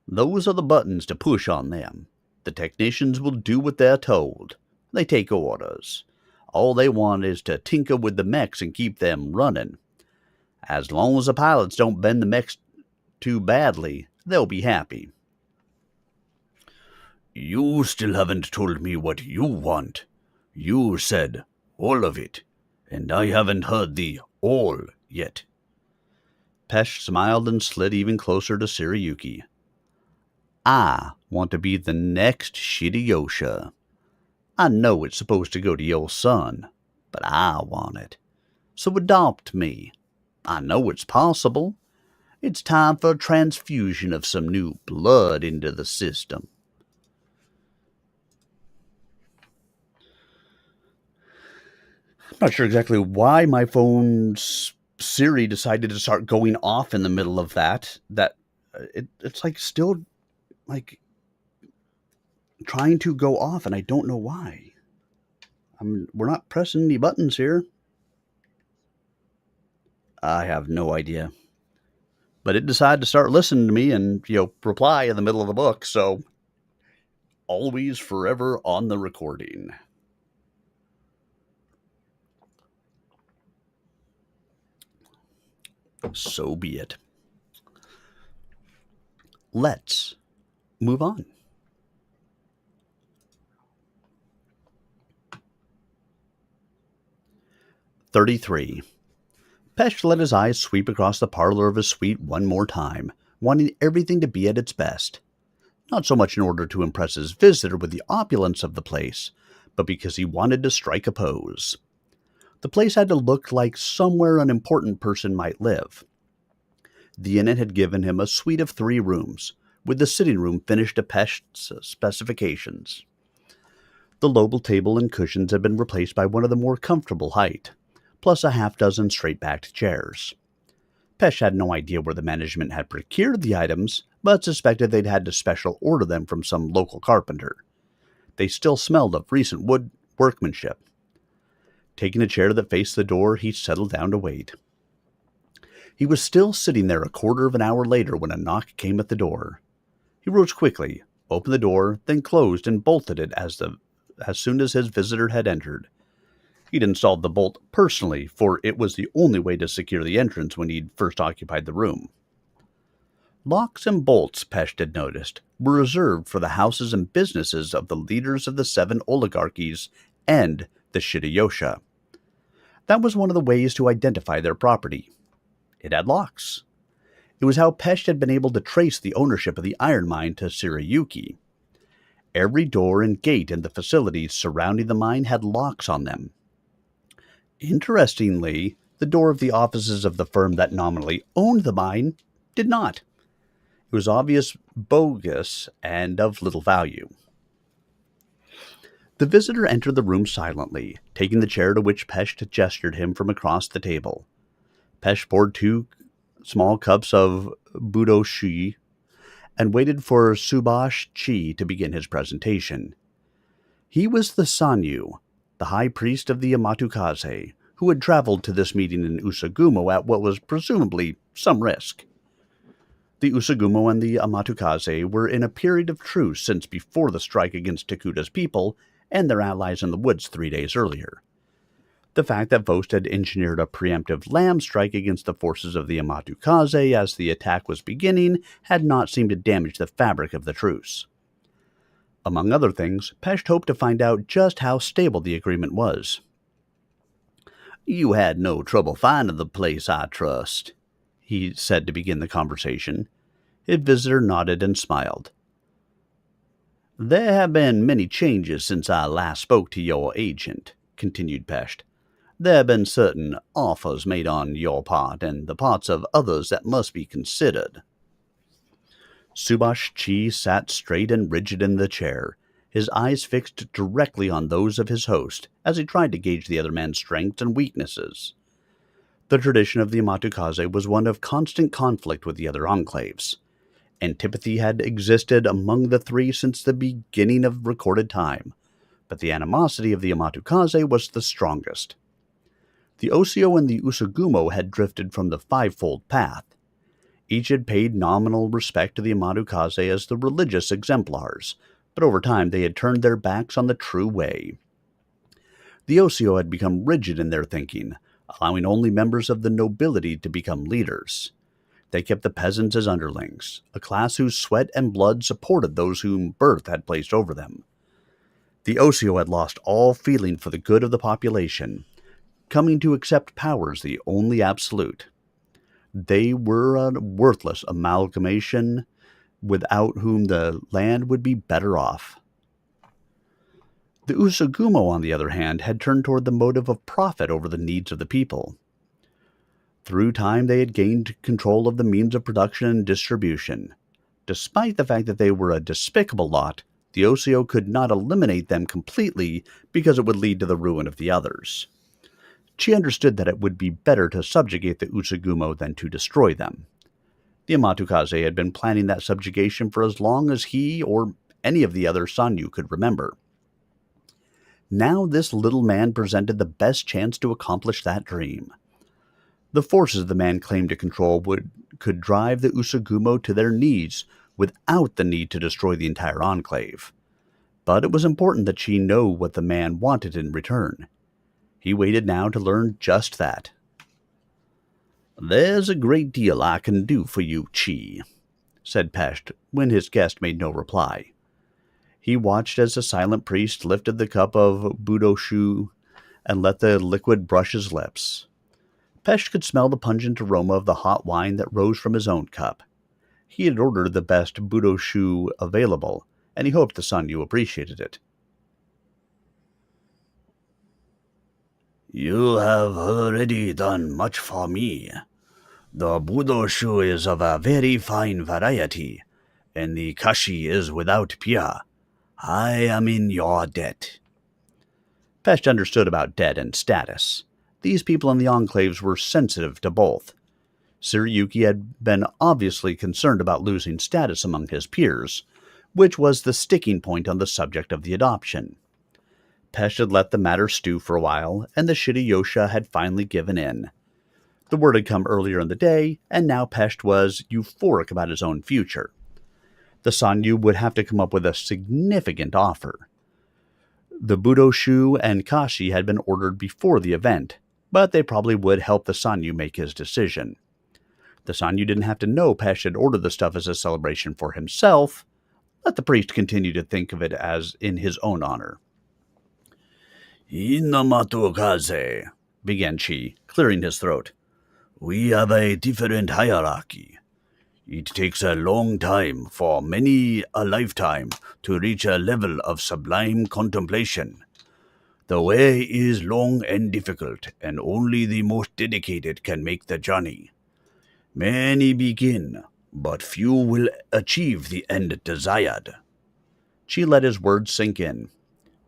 Those are the buttons to push on them. The technicians will do what they're told. They take orders. All they want is to tinker with the mechs and keep them running. As long as the pilots don't bend the mechs too badly, they'll be happy. You still haven't told me what you want. You said all of it, and I haven't heard the all yet. Pesh smiled and slid even closer to Siriyuki. I want to be the next Shirayosha. I know it's supposed to go to your son, but I want it. So adopt me. I know it's possible. It's time for a transfusion of some new blood into the system. I'm not sure exactly why my phone's Siri decided to start going off in the middle of that. It's like still like trying to go off, and I don't know why. We're not pressing any buttons here. I have no idea. But it decided to start listening to me and, reply in the middle of the book, so always forever on the recording. So be it. Let's move on. "33. Pesh let his eyes sweep across the parlor of his suite one more time, wanting everything to be at its best. Not so much in order to impress his visitor with the opulence of the place, but because he wanted to strike a pose. The place had to look like somewhere an important person might live. The inn had given him a suite of 3 rooms, with the sitting room finished to Pesh's specifications. The Lobel table and cushions had been replaced by one of the more comfortable height, plus a half-dozen straight-backed chairs. Pesh had no idea where the management had procured the items, but suspected they'd had to special order them from some local carpenter. They still smelled of recent wood workmanship. Taking a chair that faced the door, he settled down to wait. He was still sitting there a quarter of an hour later when a knock came at the door. He rose quickly, opened the door, then closed and bolted it as soon as his visitor had entered. He'd installed the bolt personally, for it was the only way to secure the entrance when he'd first occupied the room. Locks and bolts, Pesh had noticed, were reserved for the houses and businesses of the leaders of the 7 oligarchies and the Shirayosha. That was one of the ways to identify their property. It had locks. It was how Pesh had been able to trace the ownership of the iron mine to Siriyuki. Every door and gate in the facilities surrounding the mine had locks on them. Interestingly, the door of the offices of the firm that nominally owned the mine did not. It was obvious bogus and of little value. The visitor entered the room silently, taking the chair to which Pesh gestured him from across the table. Pesh poured 2 small cups of budoshi and waited for Subash Chi to begin his presentation. He was the Sanyu, the high priest of the Yamatukaze, who had traveled to this meeting in Usagumo at what was presumably some risk. The Usagumo and the Amatukaze were in a period of truce since before the strike against Takuta's people and their allies in the woods 3 days earlier. The fact that Vost had engineered a preemptive land strike against the forces of the Amatukaze as the attack was beginning had not seemed to damage the fabric of the truce. Among other things, Pesht hoped to find out just how stable the agreement was. "You had no trouble finding the place, I trust," he said to begin the conversation. His visitor nodded and smiled. "There have been many changes since I last spoke to your agent," continued Pesht. "There have been certain offers made on your part and the parts of others that must be considered." Subash Chi sat straight and rigid in the chair, his eyes fixed directly on those of his host as he tried to gauge the other man's strengths and weaknesses. The tradition of the Amatukaze was one of constant conflict with the other enclaves. Antipathy had existed among the three since the beginning of recorded time, but the animosity of the Amatukaze was the strongest. The Osio and the Usagumo had drifted from the fivefold path. Each had paid nominal respect to the Amatukaze as the religious exemplars, but over time they had turned their backs on the true way. The Osio had become rigid in their thinking, allowing only members of the nobility to become leaders. They kept the peasants as underlings, a class whose sweat and blood supported those whom birth had placed over them. The Osio had lost all feeling for the good of the population, coming to accept power as the only absolute. They were a worthless amalgamation without whom the land would be better off. The Usagumo, on the other hand, had turned toward the motive of profit over the needs of the people. Through time, they had gained control of the means of production and distribution. Despite the fact that they were a despicable lot, the Osio could not eliminate them completely because it would lead to the ruin of the others. She understood that it would be better to subjugate the Usagumo than to destroy them. The Amatukaze had been planning that subjugation for as long as he or any of the other Sanyu could remember. Now this little man presented the best chance to accomplish that dream. The forces the man claimed to control could drive the Usagumo to their knees without the need to destroy the entire enclave. But it was important that she know what the man wanted in return. He waited now to learn just that. "There's a great deal I can do for you, Chi," said Pesht, when his guest made no reply. He watched as the silent priest lifted the cup of Budoshu and let the liquid brush his lips. Pesht could smell the pungent aroma of the hot wine that rose from his own cup. He had ordered the best Budoshu available, and he hoped the Sanyu appreciated it. "You have already done much for me. The Budoshu is of a very fine variety, and the Kashi is without peer. I am in your debt." Pesht understood about debt and status. These people in the enclaves were sensitive to both. Tsuruyuki had been obviously concerned about losing status among his peers, which was the sticking point on the subject of the adoption. Pesht had let the matter stew for a while, and the Shirayosha had finally given in. The word had come earlier in the day, and now Pesht was euphoric about his own future. The Sanyu would have to come up with a significant offer. The Budoshu and Kashi had been ordered before the event, but they probably would help the Sanyu make his decision. The Sanyu didn't have to know Pesht had ordered the stuff as a celebration for himself. Let the priest continue to think of it as in his own honor. "In Amatukaze," began Chi, clearing his throat, "we have a different hierarchy. It takes a long time, for many a lifetime, to reach a level of sublime contemplation. The way is long and difficult, and only the most dedicated can make the journey. Many begin, but few will achieve the end desired." Chi let his words sink in.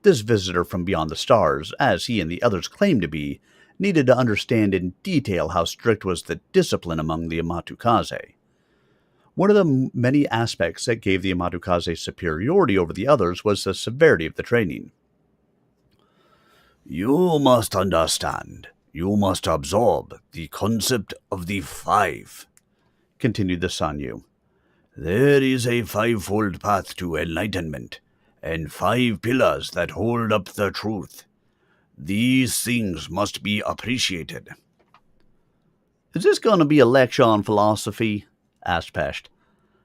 This visitor from beyond the stars, as he and the others claimed to be, needed to understand in detail how strict was the discipline among the Amatukaze. One of the many aspects that gave the Amatukaze superiority over the others was the severity of the training. "You must understand. You must absorb the concept of the five," continued the Sanyu. There is a fivefold path to enlightenment, and 5 pillars that hold up the truth. These things must be appreciated. Is this going to be a lecture on philosophy? Asked Pesht.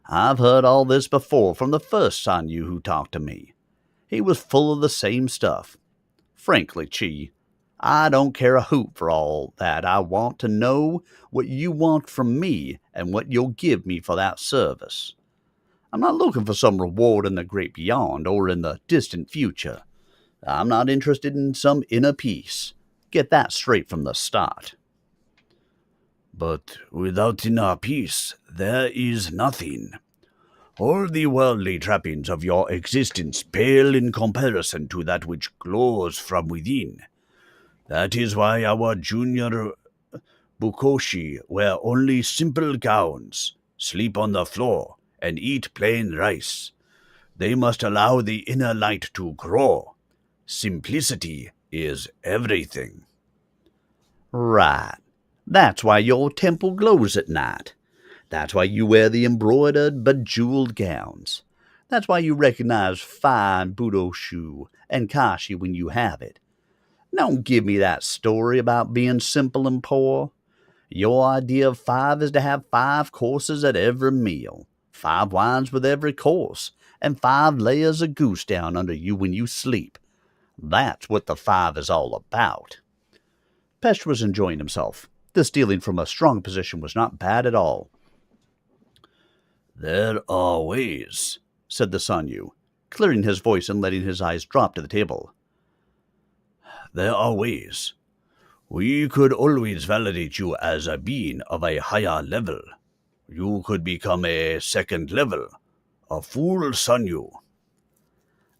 I've heard all this before from the first Sanyu who talked to me. He was full of the same stuff. Frankly, Chi, I don't care a hoot for all that. I want to know what you want from me and what you'll give me for that service. I'm not looking for some reward in the great beyond or in the distant future. I'm not interested in some inner peace. Get that straight from the start. But without inner peace, there is nothing. All the worldly trappings of your existence pale in comparison to that which glows from within. That is why our junior Bukoshi wear only simple gowns, sleep on the floor, and eat plain rice. They must allow the inner light to grow. Simplicity is everything. Right. That's why your temple glows at night. That's why you wear the embroidered, bejeweled gowns. That's why you recognize fine Budoshu and Kashi when you have it. Don't give me that story about being simple and poor. Your idea of 5 is to have 5 courses at every meal, 5 wines with every course, and 5 layers of goose down under you when you sleep. That's what the 5 is all about. Pesht was enjoying himself. This dealing from a strong position was not bad at all. There are ways, said the Sanyu, clearing his voice and letting his eyes drop to the table. There are ways. We could always validate you as a being of a higher level. You could become a second level, a full Sanyu.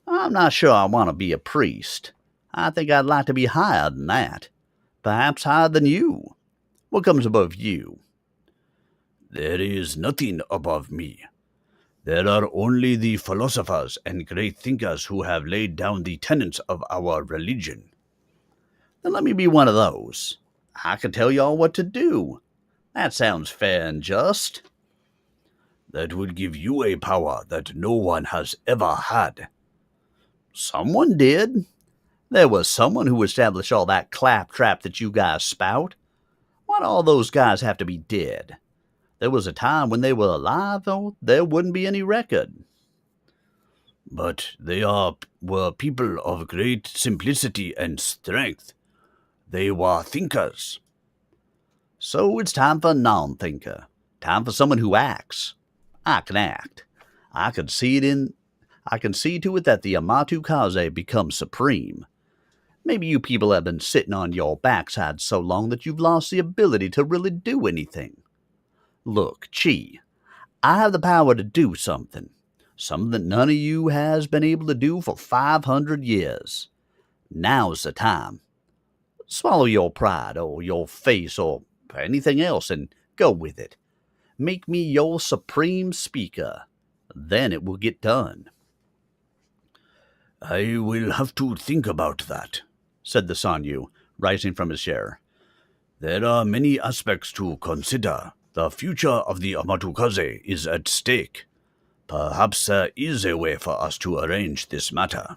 I'm not sure I want to be a priest. I think I'd like to be higher than that. Perhaps higher than you. What comes above you? There is nothing above me. There are only the philosophers and great thinkers who have laid down the tenets of our religion. Then let me be one of those. I can tell y'all what to do. That sounds fair and just. That would give you a power that no one has ever had. Someone did. There was someone who established all that claptrap that you guys spout. Why'd all those guys have to be dead? There was a time when they were alive, though, there wouldn't be any record. But they were people of great simplicity and strength. They were thinkers. So it's time for a non-thinker. Time for someone who acts. I can act. I can see to it that the Amatu Kaze becomes supreme. Maybe you people have been sitting on your backside so long that you've lost the ability to really do anything. Look, Chi, I have the power to do something that none of you has been able to do for 500 years. Now's the time. Swallow your pride or your face or anything else and go with it. Make me your supreme speaker. Then it will get done. I will have to think about that, said the Sanyu, rising from his chair. There are many aspects to consider. The future of the Amatukaze is at stake. Perhaps there is a way for us to arrange this matter.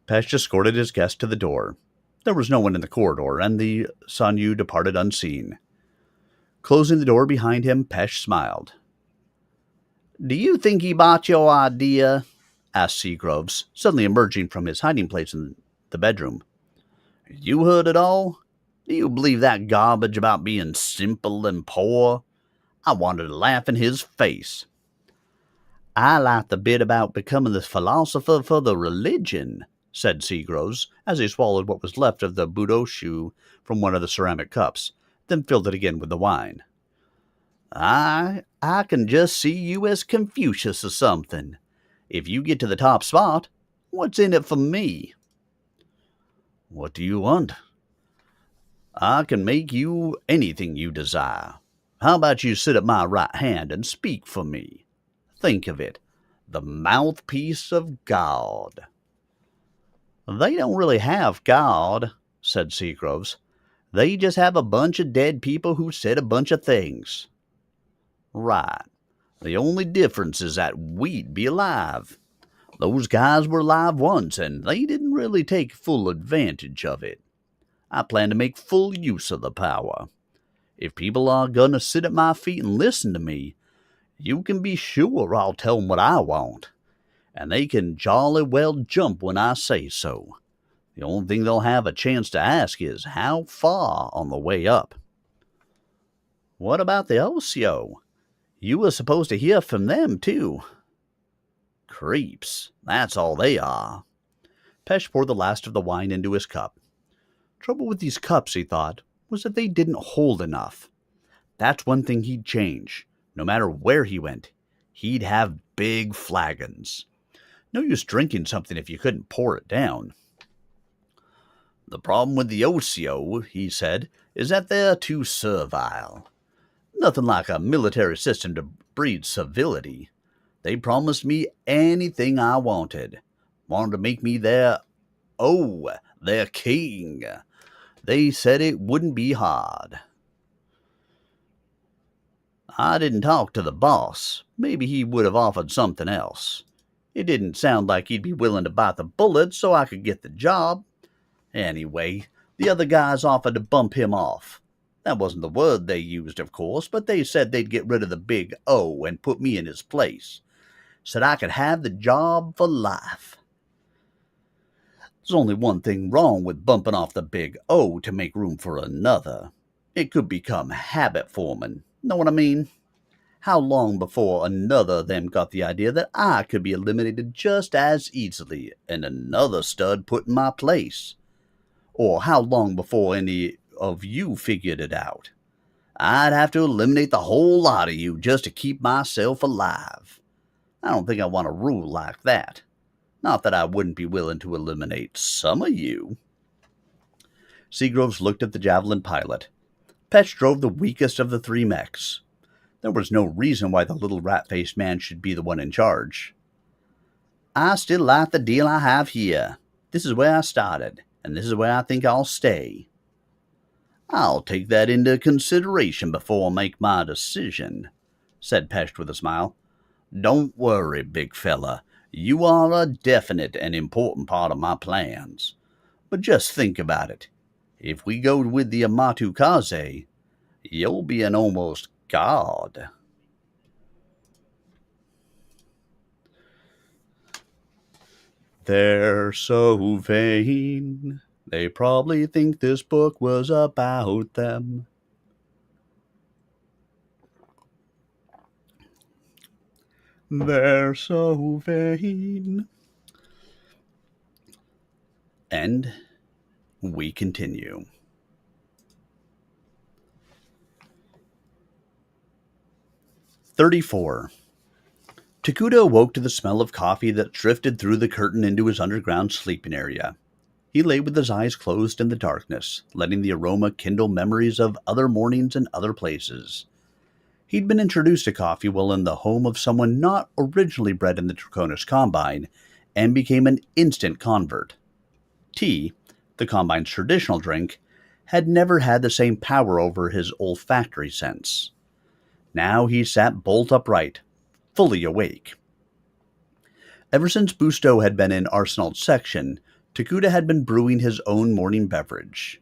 Pesht escorted his guest to the door. There was no one in the corridor, and the Sanyu departed unseen. Closing the door behind him, Pesht smiled. Do you think he bought your idea? Asked Seagroves, suddenly emerging from his hiding place in the bedroom. You heard it all? Do you believe that garbage about being simple and poor? I wanted to laugh in his face. I like the bit about becoming the philosopher for the religion, said Seagroves, as he swallowed what was left of the budoshu from one of the ceramic cups, then filled it again with the wine. I can just see you as Confucius or something. If you get to the top spot, what's in it for me? What do you want? I can make you anything you desire. How about you sit at my right hand and speak for me? Think of it, the mouthpiece of God. They don't really have God, said Seagroves. They just have a bunch of dead people who said a bunch of things. Right. The only difference is that we'd be alive. Those guys were alive once, and they didn't really take full advantage of it. I plan to make full use of the power. If people are gonna sit at my feet and listen to me, you can be sure I'll tell them what I want, and they can jolly well jump when I say so. The only thing they'll have a chance to ask is how far on the way up. What about the Osio? You were supposed to hear from them, too. Creeps, that's all they are. Pesh poured the last of the wine into his cup. Trouble with these cups, he thought, was that they didn't hold enough. That's one thing he'd change. No matter where he went, he'd have big flagons. No use drinking something if you couldn't pour it down. The problem with the Osio, he said, is that they're too servile. Nothing like a military system to breed civility. They promised me anything I wanted. Wanted to make me their king. They said it wouldn't be hard. I didn't talk to the boss. Maybe he would have offered something else. It didn't sound like he'd be willing to bite the bullet so I could get the job. Anyway, the other guys offered to bump him off. That wasn't the word they used, of course, but they said they'd get rid of the big O and put me in his place. Said I could have the job for life. There's only one thing wrong with bumping off the big O to make room for another. It could become habit forming. Know what I mean? How long before another of them got the idea that I could be eliminated just as easily and another stud put in my place? Or how long before any of you figured it out? I'd have to eliminate the whole lot of you just to keep myself alive. I don't think I want a rule like that. Not that I wouldn't be willing to eliminate some of you. Seagroves looked at the Javelin pilot. Pesh drove the weakest of the three mechs. There was no reason why the little rat-faced man should be the one in charge. I still like the deal I have here. This is where I started, and this is where I think I'll stay. I'll take that into consideration before I make my decision, said Pesh with a smile. Don't worry, big fella. You are a definite and important part of my plans. But just think about it. If we go with the Amatu Kaze, you'll be an almost god. They're so vain. They probably think this book was about them. They're so vain. And we continue. "34. Takuda awoke to the smell of coffee that drifted through the curtain into his underground sleeping area. He lay with his eyes closed in the darkness, letting the aroma kindle memories of other mornings and other places. He'd been introduced to coffee while in the home of someone not originally bred in the Draconis Combine, and became an instant convert. Tea, the Combine's traditional drink, had never had the same power over his olfactory sense. Now he sat bolt upright, fully awake. Ever since Busto had been in Arsenal's section, Takuda had been brewing his own morning beverage.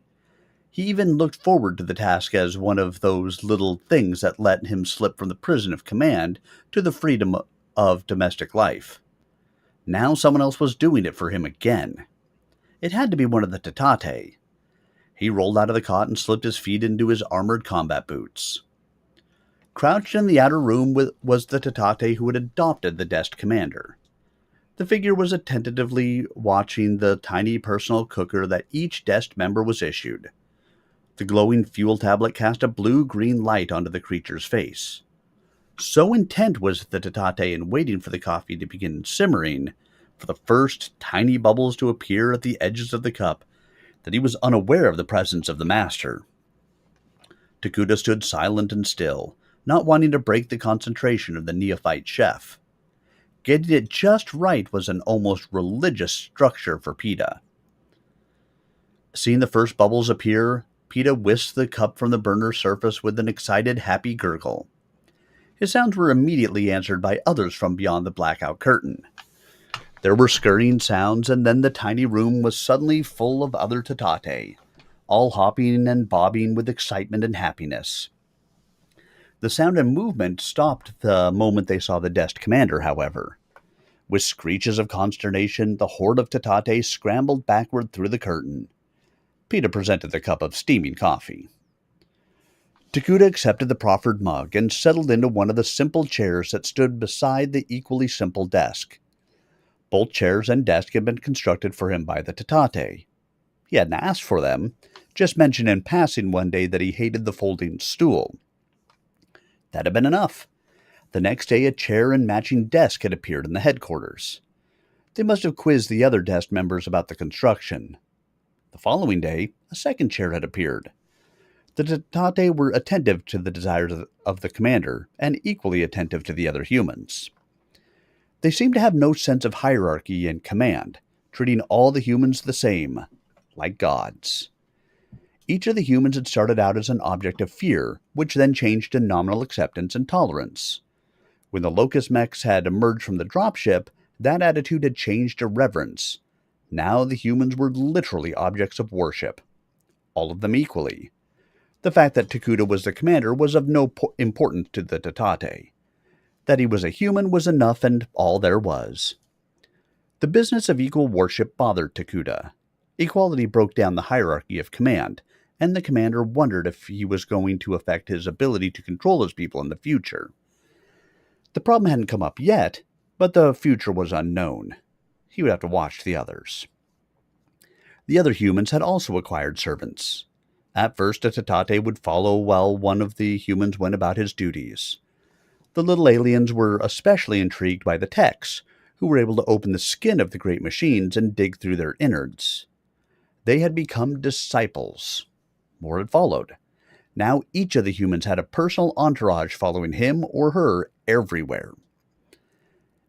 He even looked forward to the task as one of those little things that let him slip from the prison of command to the freedom of domestic life. Now someone else was doing it for him again. It had to be one of the Tatate. He rolled out of the cot and slipped his feet into his armored combat boots. Crouched in the outer room was the Tatate who had adopted the Dest commander. The figure was attentively watching the tiny personal cooker that each Dest member was issued. The glowing fuel tablet cast a blue-green light onto the creature's face. So intent was the Tatate in waiting for the coffee to begin simmering, for the first tiny bubbles to appear at the edges of the cup, that he was unaware of the presence of the master. Takuda stood silent and still, not wanting to break the concentration of the neophyte chef. Getting it just right was an almost religious structure for Pita. Seeing the first bubbles appear, Pita whisked the cup from the burner surface with an excited, happy gurgle. His sounds were immediately answered by others from beyond the blackout curtain. There were scurrying sounds, and then the tiny room was suddenly full of other Tatate, all hopping and bobbing with excitement and happiness. The sound and movement stopped the moment they saw the desk commander, however. With screeches of consternation, the horde of Tatate scrambled backward through the curtain. Peter presented the cup of steaming coffee. Takuda accepted the proffered mug and settled into one of the simple chairs that stood beside the equally simple desk. Both chairs and desk had been constructed for him by the Tatate. He hadn't asked for them, just mentioned in passing one day that he hated the folding stool. That had been enough. The next day, a chair and matching desk had appeared in the headquarters. They must have quizzed the other desk members about the construction. The following day, a second chair had appeared. The Tatate were attentive to the desires of the commander, and equally attentive to the other humans. They seemed to have no sense of hierarchy and command, treating all the humans the same, like gods. Each of the humans had started out as an object of fear, which then changed to nominal acceptance and tolerance. When the Locust mechs had emerged from the dropship, that attitude had changed to reverence. Now the humans were literally objects of worship. All of them equally. The fact that Takuda was the commander was of no importance to the Tatate. That he was a human was enough and all there was. The business of equal worship bothered Takuda. Equality broke down the hierarchy of command, and the commander wondered if he was going to affect his ability to control his people in the future. The problem hadn't come up yet, but the future was unknown. He would have to watch the others. The other humans had also acquired servants. At first, a Tatate would follow while one of the humans went about his duties. The little aliens were especially intrigued by the techs, who were able to open the skin of the great machines and dig through their innards. They had become disciples. More had followed. Now each of the humans had a personal entourage following him or her everywhere.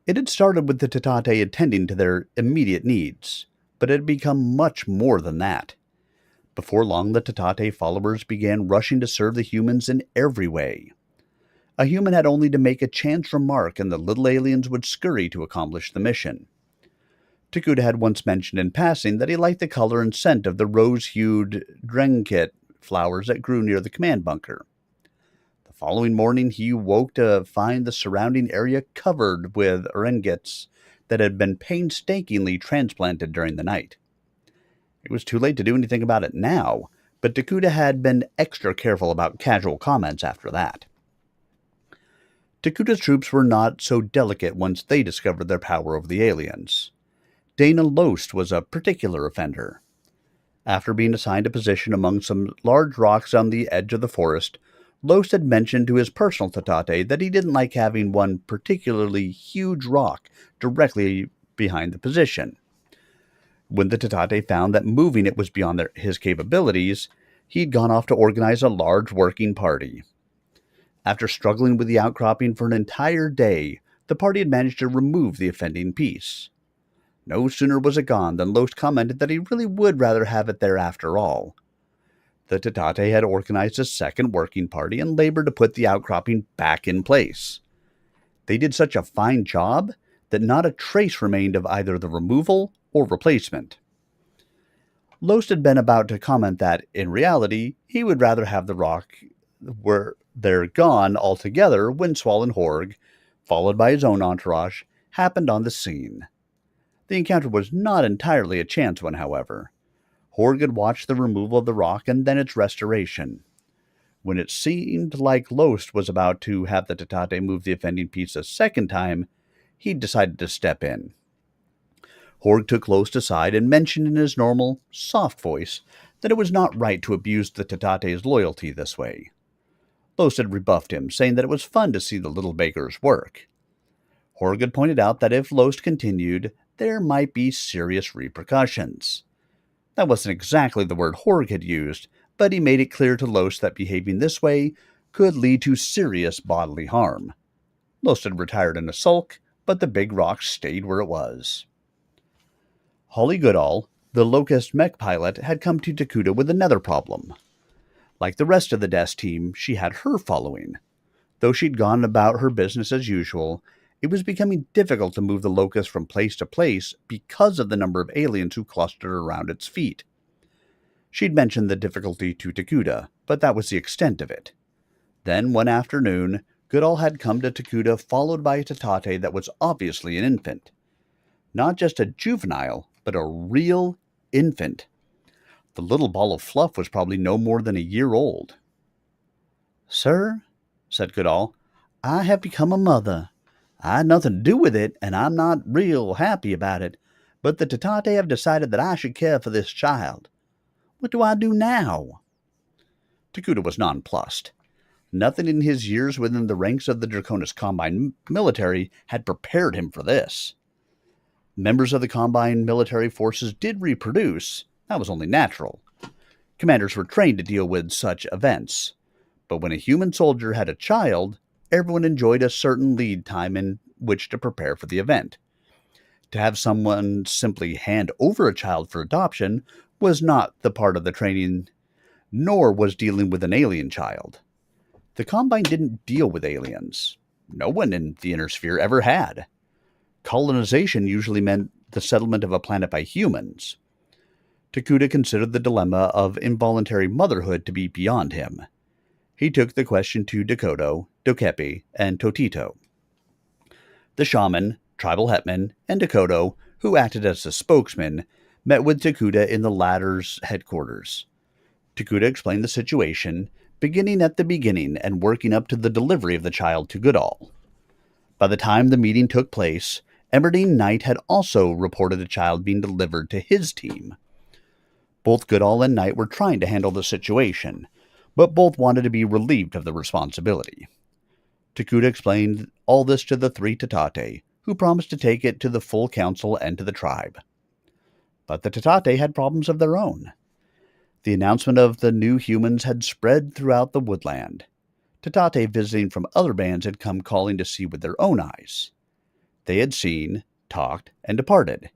It had started with the Tatate attending to their immediate needs, but it had become much more than that. Before long, the Tatate followers began rushing to serve the humans in every way. A human had only to make a chance remark and the little aliens would scurry to accomplish the mission. Takuda had once mentioned in passing that he liked the color and scent of the rose-hued drenket flowers that grew near the command bunker. The following morning, he woke to find the surrounding area covered with erengets that had been painstakingly transplanted during the night. It was too late to do anything about it now, but Takuda had been extra careful about casual comments after that. Takuda's troops were not so delicate once they discovered their power over the aliens. Dana Lost was a particular offender. After being assigned a position among some large rocks on the edge of the forest, Lost had mentioned to his personal Tatate that he didn't like having one particularly huge rock directly behind the position. When the Tatate found that moving it was beyond his capabilities, he'd gone off to organize a large working party. After struggling with the outcropping for an entire day, the party had managed to remove the offending piece. No sooner was it gone than Lost commented that he really would rather have it there after all. The Tatate had organized a second working party and labored to put the outcropping back in place. They did such a fine job that not a trace remained of either the removal or replacement. Lost had been about to comment that, in reality, he would rather have the rock where they're gone altogether when Swollen Horg, followed by his own entourage, happened on the scene. The encounter was not entirely a chance one, however. Horg had watched the removal of the rock and then its restoration. When it seemed like Lost was about to have the Tatate move the offending piece a second time, he decided to step in. Horg took Lost aside and mentioned in his normal, soft voice that it was not right to abuse the Tatate's loyalty this way. Lost had rebuffed him, saying that it was fun to see the little bakers work. Horg had pointed out that if Lost continued, there might be serious repercussions. That wasn't exactly the word Horg had used, but he made it clear to Lost that behaving this way could lead to serious bodily harm. Lost had retired in a sulk, but the big rock stayed where it was. Holly Goodall, the Locust mech pilot, had come to Takuda with another problem. Like the rest of the desk team, she had her following. Though she'd gone about her business as usual, it was becoming difficult to move the locust from place to place because of the number of aliens who clustered around its feet. She'd mentioned the difficulty to Takuda, but that was the extent of it. Then, one afternoon, Goodall had come to Takuda followed by a Tatate that was obviously an infant. Not just a juvenile, but a real infant. The little ball of fluff was probably no more than a year old. "Sir," said Goodall, "I have become a mother. I had nothing to do with it, and I'm not real happy about it, but the Tatate have decided that I should care for this child. What do I do now?" Takuda was nonplussed. Nothing in his years within the ranks of the Draconis Combine military had prepared him for this. Members of the Combine military forces did reproduce. That was only natural. Commanders were trained to deal with such events. But when a human soldier had a child, everyone enjoyed a certain lead time in which to prepare for the event. To have someone simply hand over a child for adoption was not the part of the training, nor was dealing with an alien child. The Combine didn't deal with aliens. No one in the Inner Sphere ever had. Colonization usually meant the settlement of a planet by humans. Takuda considered the dilemma of involuntary motherhood to be beyond him. He took the question to Dakoto, Dokepi, and Totito. The shaman, tribal hetman, and Dakoto, who acted as the spokesman, met with Takuda in the latter's headquarters. Takuda explained the situation, beginning at the beginning and working up to the delivery of the child to Goodall. By the time the meeting took place, Emmerdine Knight had also reported a child being delivered to his team. Both Goodall and Knight were trying to handle the situation, but both wanted to be relieved of the responsibility. Takuda explained all this to the three Tatate, who promised to take it to the full council and to the tribe. But the Tatate had problems of their own. The announcement of the new humans had spread throughout the woodland. Tatate visiting from other bands had come calling to see with their own eyes. They had seen, talked, and departed. It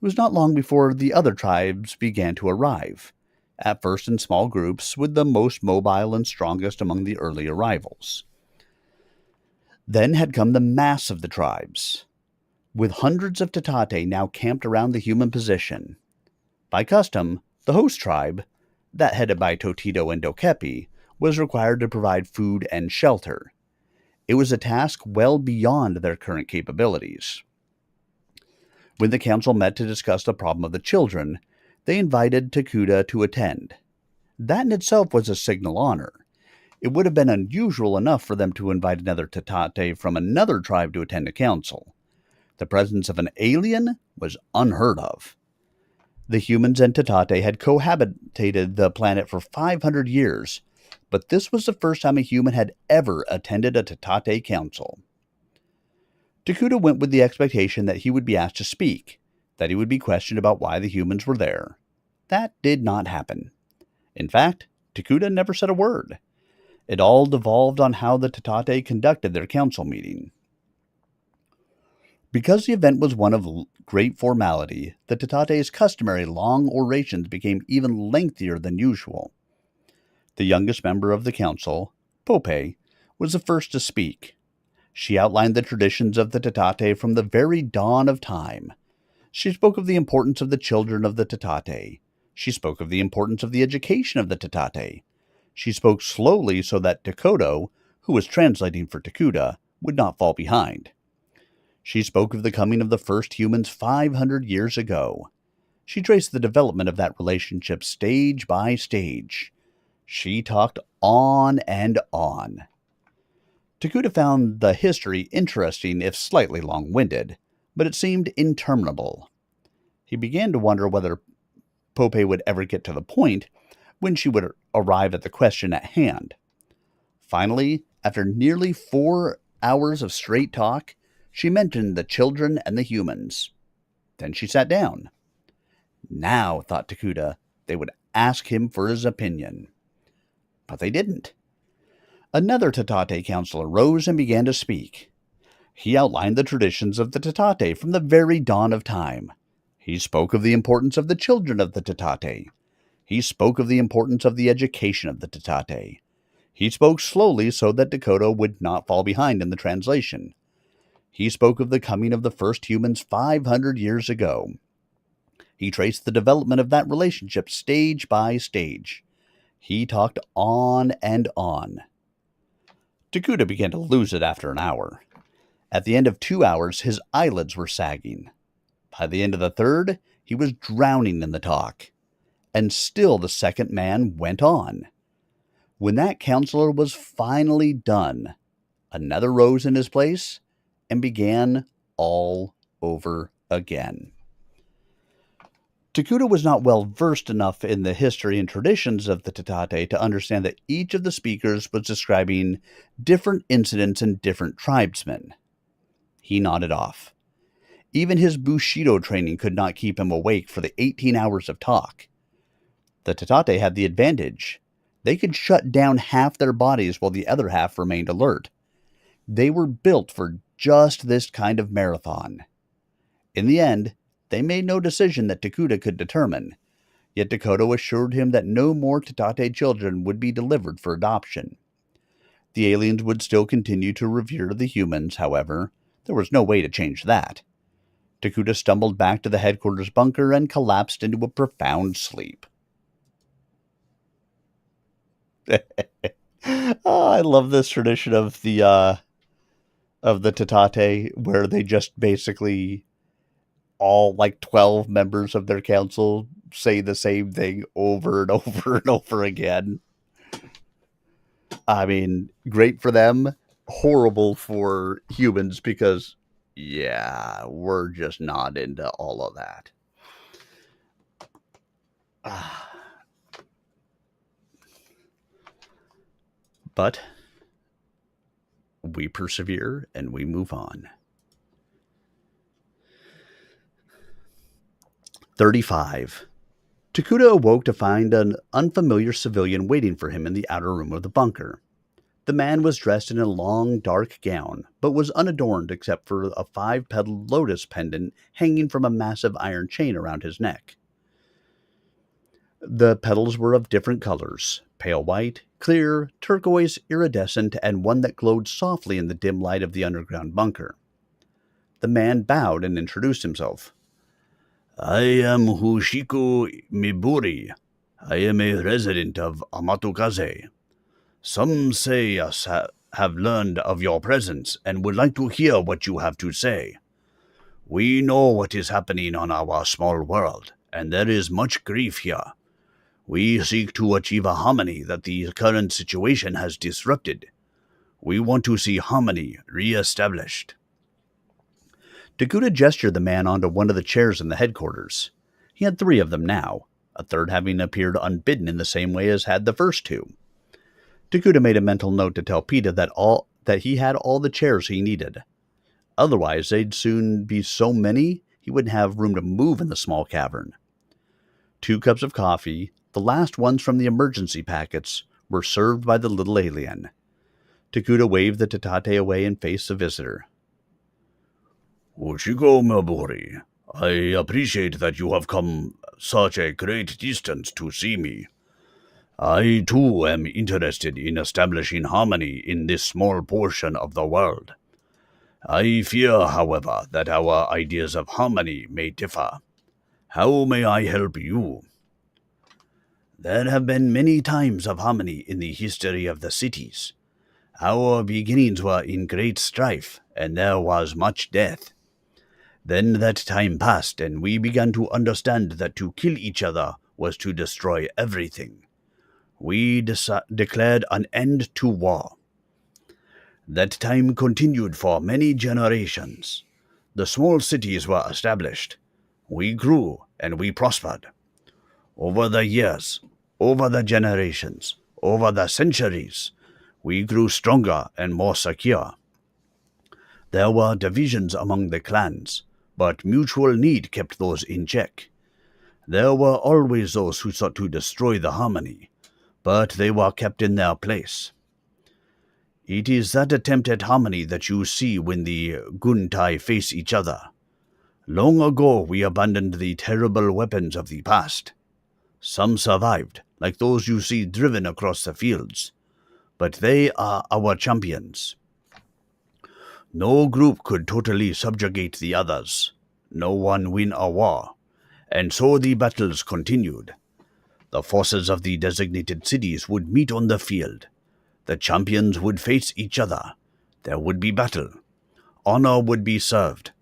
was not long before the other tribes began to arrive, at first in small groups, with the most mobile and strongest among the early arrivals. Then had come the mass of the tribes, with hundreds of Tatate now camped around the human position. By custom, the host tribe, that headed by Totito and Dokepi, was required to provide food and shelter. It was a task well beyond their current capabilities. When the council met to discuss the problem of the children, they invited Takuda to attend. That in itself was a signal honor. It would have been unusual enough for them to invite another Tatate from another tribe to attend a council. The presence of an alien was unheard of. The humans and Tatate had cohabitated the planet for 500 years, but this was the first time a human had ever attended a Tatate council. Takuda went with the expectation that he would be asked to speak, that he would be questioned about why the humans were there. That did not happen. In fact, Takuda never said a word. It all devolved on how the Tatate conducted their council meeting. Because the event was one of great formality, the Tatate's customary long orations became even lengthier than usual. The youngest member of the council, Pope, was the first to speak. She outlined the traditions of the Tatate from the very dawn of time. She spoke of the importance of the children of the Tatate. She spoke of the importance of the education of the Tatate. She spoke slowly so that Dakoto, who was translating for Takuda, would not fall behind. She spoke of the coming of the first humans 500 years ago. She traced the development of that relationship stage by stage. She talked on and on. Takuda found the history interesting if slightly long-winded, but it seemed interminable. He began to wonder whether Pope would ever get to the point when she would arrive at the question at hand. Finally, after nearly 4 hours of straight talk, she mentioned the children and the humans. Then she sat down. Now, thought Takuda, they would ask him for his opinion. But they didn't. Another Tatate counselor rose and began to speak. He outlined the traditions of the Tatate from the very dawn of time. He spoke of the importance of the children of the Tatate. He spoke of the importance of the education of the Tatate. He spoke slowly so that Dakota would not fall behind in the translation. He spoke of the coming of the first humans 500 years ago. He traced the development of that relationship stage by stage. He talked on and on. Takuta began to lose it after an hour. At the end of 2 hours, his eyelids were sagging. By the end of the third, he was drowning in the talk. And still the second man went on. When that counselor was finally done, another rose in his place and began all over again. Takuta was not well versed enough in the history and traditions of the Tatate to understand that each of the speakers was describing different incidents and different tribesmen. He nodded off. Even his Bushido training could not keep him awake for the 18 hours of talk. The Tatate had the advantage. They could shut down half their bodies while the other half remained alert. They were built for just this kind of marathon. In the end, they made no decision that Takuta could determine, yet Dakota assured him that no more Tatate children would be delivered for adoption. The aliens would still continue to revere the humans, however. There was no way to change that. Takuta stumbled back to the headquarters bunker and collapsed into a profound sleep. I love this tradition of the Tatate, where they just basically all 12 members of their council say the same thing over and over and over again. I mean, great for them, horrible for humans because, yeah, we're just not into all of that. But we persevere and we move on. 35. Takuta awoke to find an unfamiliar civilian waiting for him in the outer room of the bunker. The man was dressed in a long, dark gown, but was unadorned except for a 5-petaled lotus pendant hanging from a massive iron chain around his neck. The petals were of different colors: pale white, clear, turquoise, iridescent, and one that glowed softly in the dim light of the underground bunker. The man bowed and introduced himself. I am Hushiku Miburi. I am a resident of Amatokaze. Some say us have learned of your presence and would like to hear what you have to say. We know what is happening on our small world, and there is much grief here. We seek to achieve a harmony that the current situation has disrupted. We want to see harmony re-established. Takuta gestured the man onto one of the chairs in the headquarters. He had 3 of them now, a third having appeared unbidden in the same way as had the first 2. Takuta made a mental note to tell Pita that he had all the chairs he needed. Otherwise, they'd soon be so many he wouldn't have room to move in the small cavern. 2 cups of coffee, the last ones from the emergency packets, were served by the little alien. Takuta waved the Tatate away and faced the visitor. Ushiko Miburi, I appreciate that you have come such a great distance to see me. I too am interested in establishing harmony in this small portion of the world. I fear, however, that our ideas of harmony may differ. How may I help you? There have been many times of harmony in the history of the cities. Our beginnings were in great strife, and there was much death. Then that time passed, and we began to understand that to kill each other was to destroy everything. We declared an end to war. That time continued for many generations. The small cities were established. We grew and we prospered. Over the years, over the generations, over the centuries, we grew stronger and more secure. There were divisions among the clans, but mutual need kept those in check. There were always those who sought to destroy the harmony, but they were kept in their place. It is that attempt at harmony that you see when the Guntai face each other. Long ago we abandoned the terrible weapons of the past. Some survived, like those you see driven across the fields. but they are our champions. No group could totally subjugate the others. No one win a war. And so the battles continued. The forces of the designated cities would meet on the field. The champions would face each other. There would be battle. Honor would be served.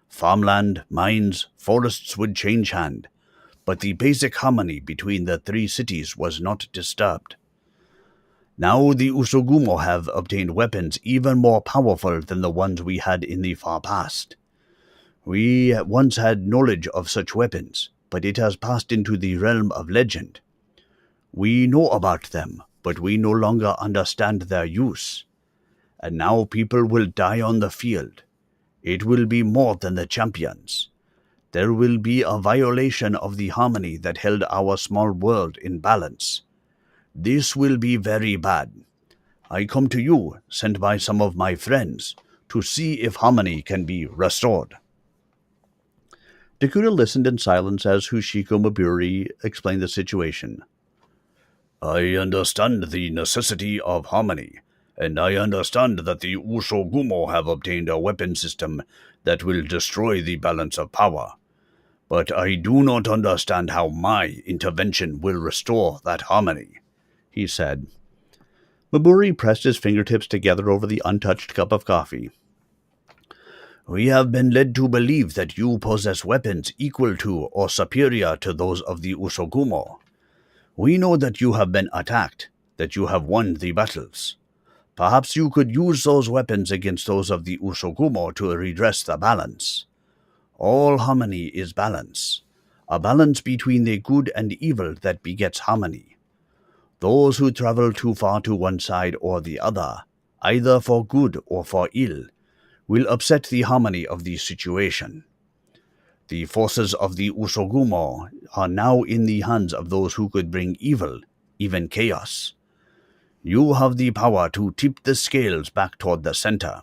Farmland, mines, forests would change hand. But the basic harmony between the three cities was not disturbed. Now the Usogumo have obtained weapons even more powerful than the ones we had in the far past. We once had knowledge of such weapons, but it has passed into the realm of legend. We know about them, but we no longer understand their use. And now people will die on the field. It will be more than the champions. There will be a violation of the harmony that held our small world in balance. This will be very bad. I come to you, sent by some of my friends, to see if harmony can be restored. Takuda listened in silence as Hushiko Maburi explained the situation. I understand the necessity of harmony, and I understand that the Usogumo have obtained a weapon system that will destroy the balance of power. But I do not understand how my intervention will restore that harmony, he said. Maburi pressed his fingertips together over the untouched cup of coffee. We have been led to believe that you possess weapons equal to or superior to those of the Usogumo. We know that you have been attacked, that you have won the battles. Perhaps you could use those weapons against those of the Usogumo to redress the balance. All harmony is balance, a balance between the good and evil that begets harmony. Those who travel too far to one side or the other, either for good or for ill, will upset the harmony of the situation. The forces of the Usogumo are now in the hands of those who could bring evil, even chaos. You have the power to tip the scales back toward the center.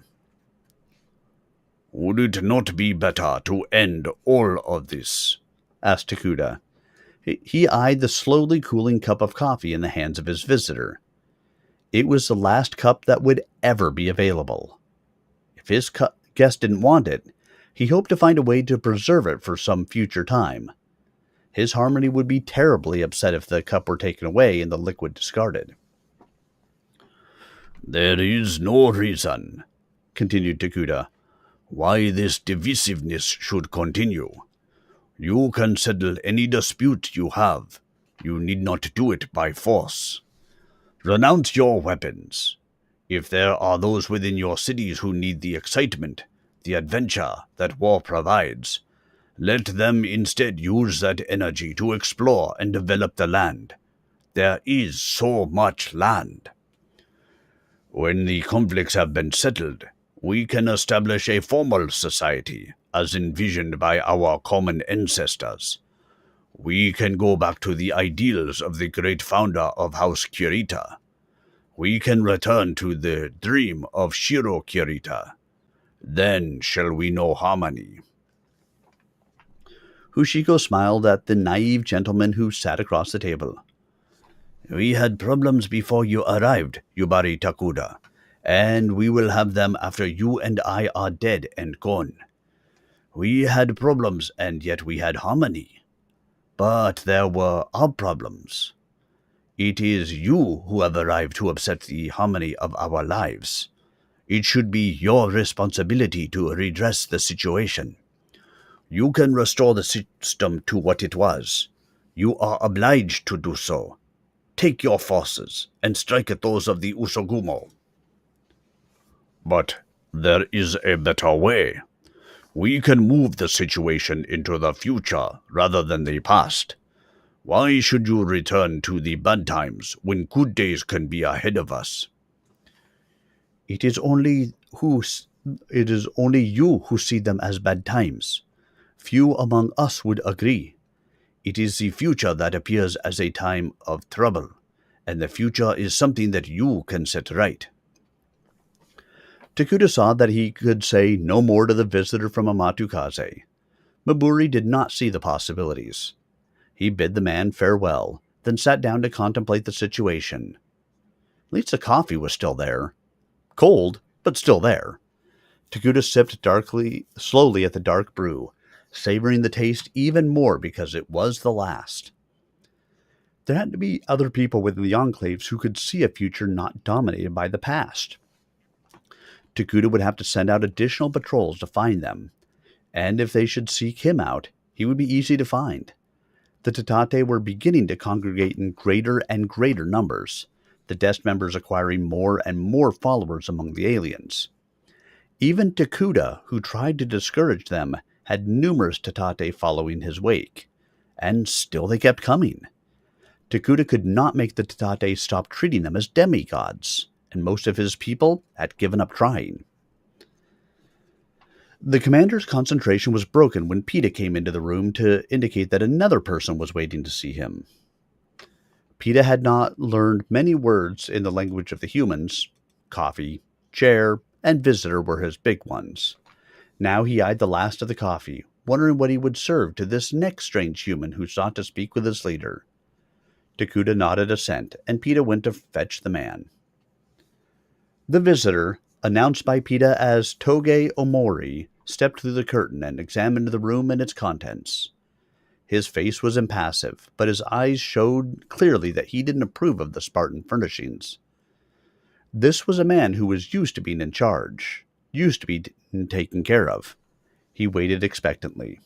Would it not be better to end all of this? Asked Takuda. He eyed the slowly cooling cup of coffee in the hands of his visitor. It was the last cup that would ever be available. If his guest didn't want it, he hoped to find a way to preserve it for some future time. His harmony would be terribly upset if the cup were taken away and the liquid discarded. There is no reason, continued Takuda, why this divisiveness should continue. You can settle any dispute you have. You need not do it by force. Renounce your weapons. If there are those within your cities who need the excitement, the adventure that war provides, let them instead use that energy to explore and develop the land. There is so much land. When the conflicts have been settled, we can establish a formal society, as envisioned by our common ancestors. We can go back to the ideals of the great founder of House Kirita. We can return to the dream of Shiro Kirita. Then shall we know harmony. Hushiko smiled at the naive gentleman who sat across the table. We had problems before you arrived, Yubari Takuda, and we will have them after you and I are dead and gone. We had problems, and yet we had harmony. But there were our problems. It is you who have arrived to upset the harmony of our lives. It should be your responsibility to redress the situation. You can restore the system to what it was. You are obliged to do so. Take your forces and strike at those of the Usogumo. But there is a better way. We can move the situation into the future rather than the past. Why should you return to the bad times when good days can be ahead of us? It is only you who see them as bad times. Few among us would agree. It is the future that appears as a time of trouble, and the future is something that you can set right. Takuda saw that he could say no more to the visitor from Amatukaze. Maburi did not see the possibilities. He bid the man farewell, then sat down to contemplate the situation. least the coffee was still there. Cold, but still there. Takuta sipped slowly at the dark brew, savoring the taste even more because it was the last. There had to be other people within the enclaves who could see a future not dominated by the past. Takuta would have to send out additional patrols to find them, and if they should seek him out, he would be easy to find. The Tatate were beginning to congregate in greater and greater numbers, the Dest members acquiring more and more followers among the aliens. Even Takuta, who tried to discourage them, had numerous Tatate following his wake, and still they kept coming. Takuta could not make the Tatate stop treating them as demigods, and most of his people had given up trying. The commander's concentration was broken when Pita came into the room to indicate that another person was waiting to see him. Pita had not learned many words in the language of the humans. Coffee, chair, and visitor were his big ones. Now he eyed the last of the coffee, wondering what he would serve to this next strange human who sought to speak with his leader. Takuta nodded assent, and Pita went to fetch the man. The visitor, announced by Pita as Toge Omori, stepped through the curtain and examined the room and its contents. His face was impassive, but his eyes showed clearly that he didn't approve of the Spartan furnishings. This was a man who was used to being in charge, used to be taken care of. He waited expectantly.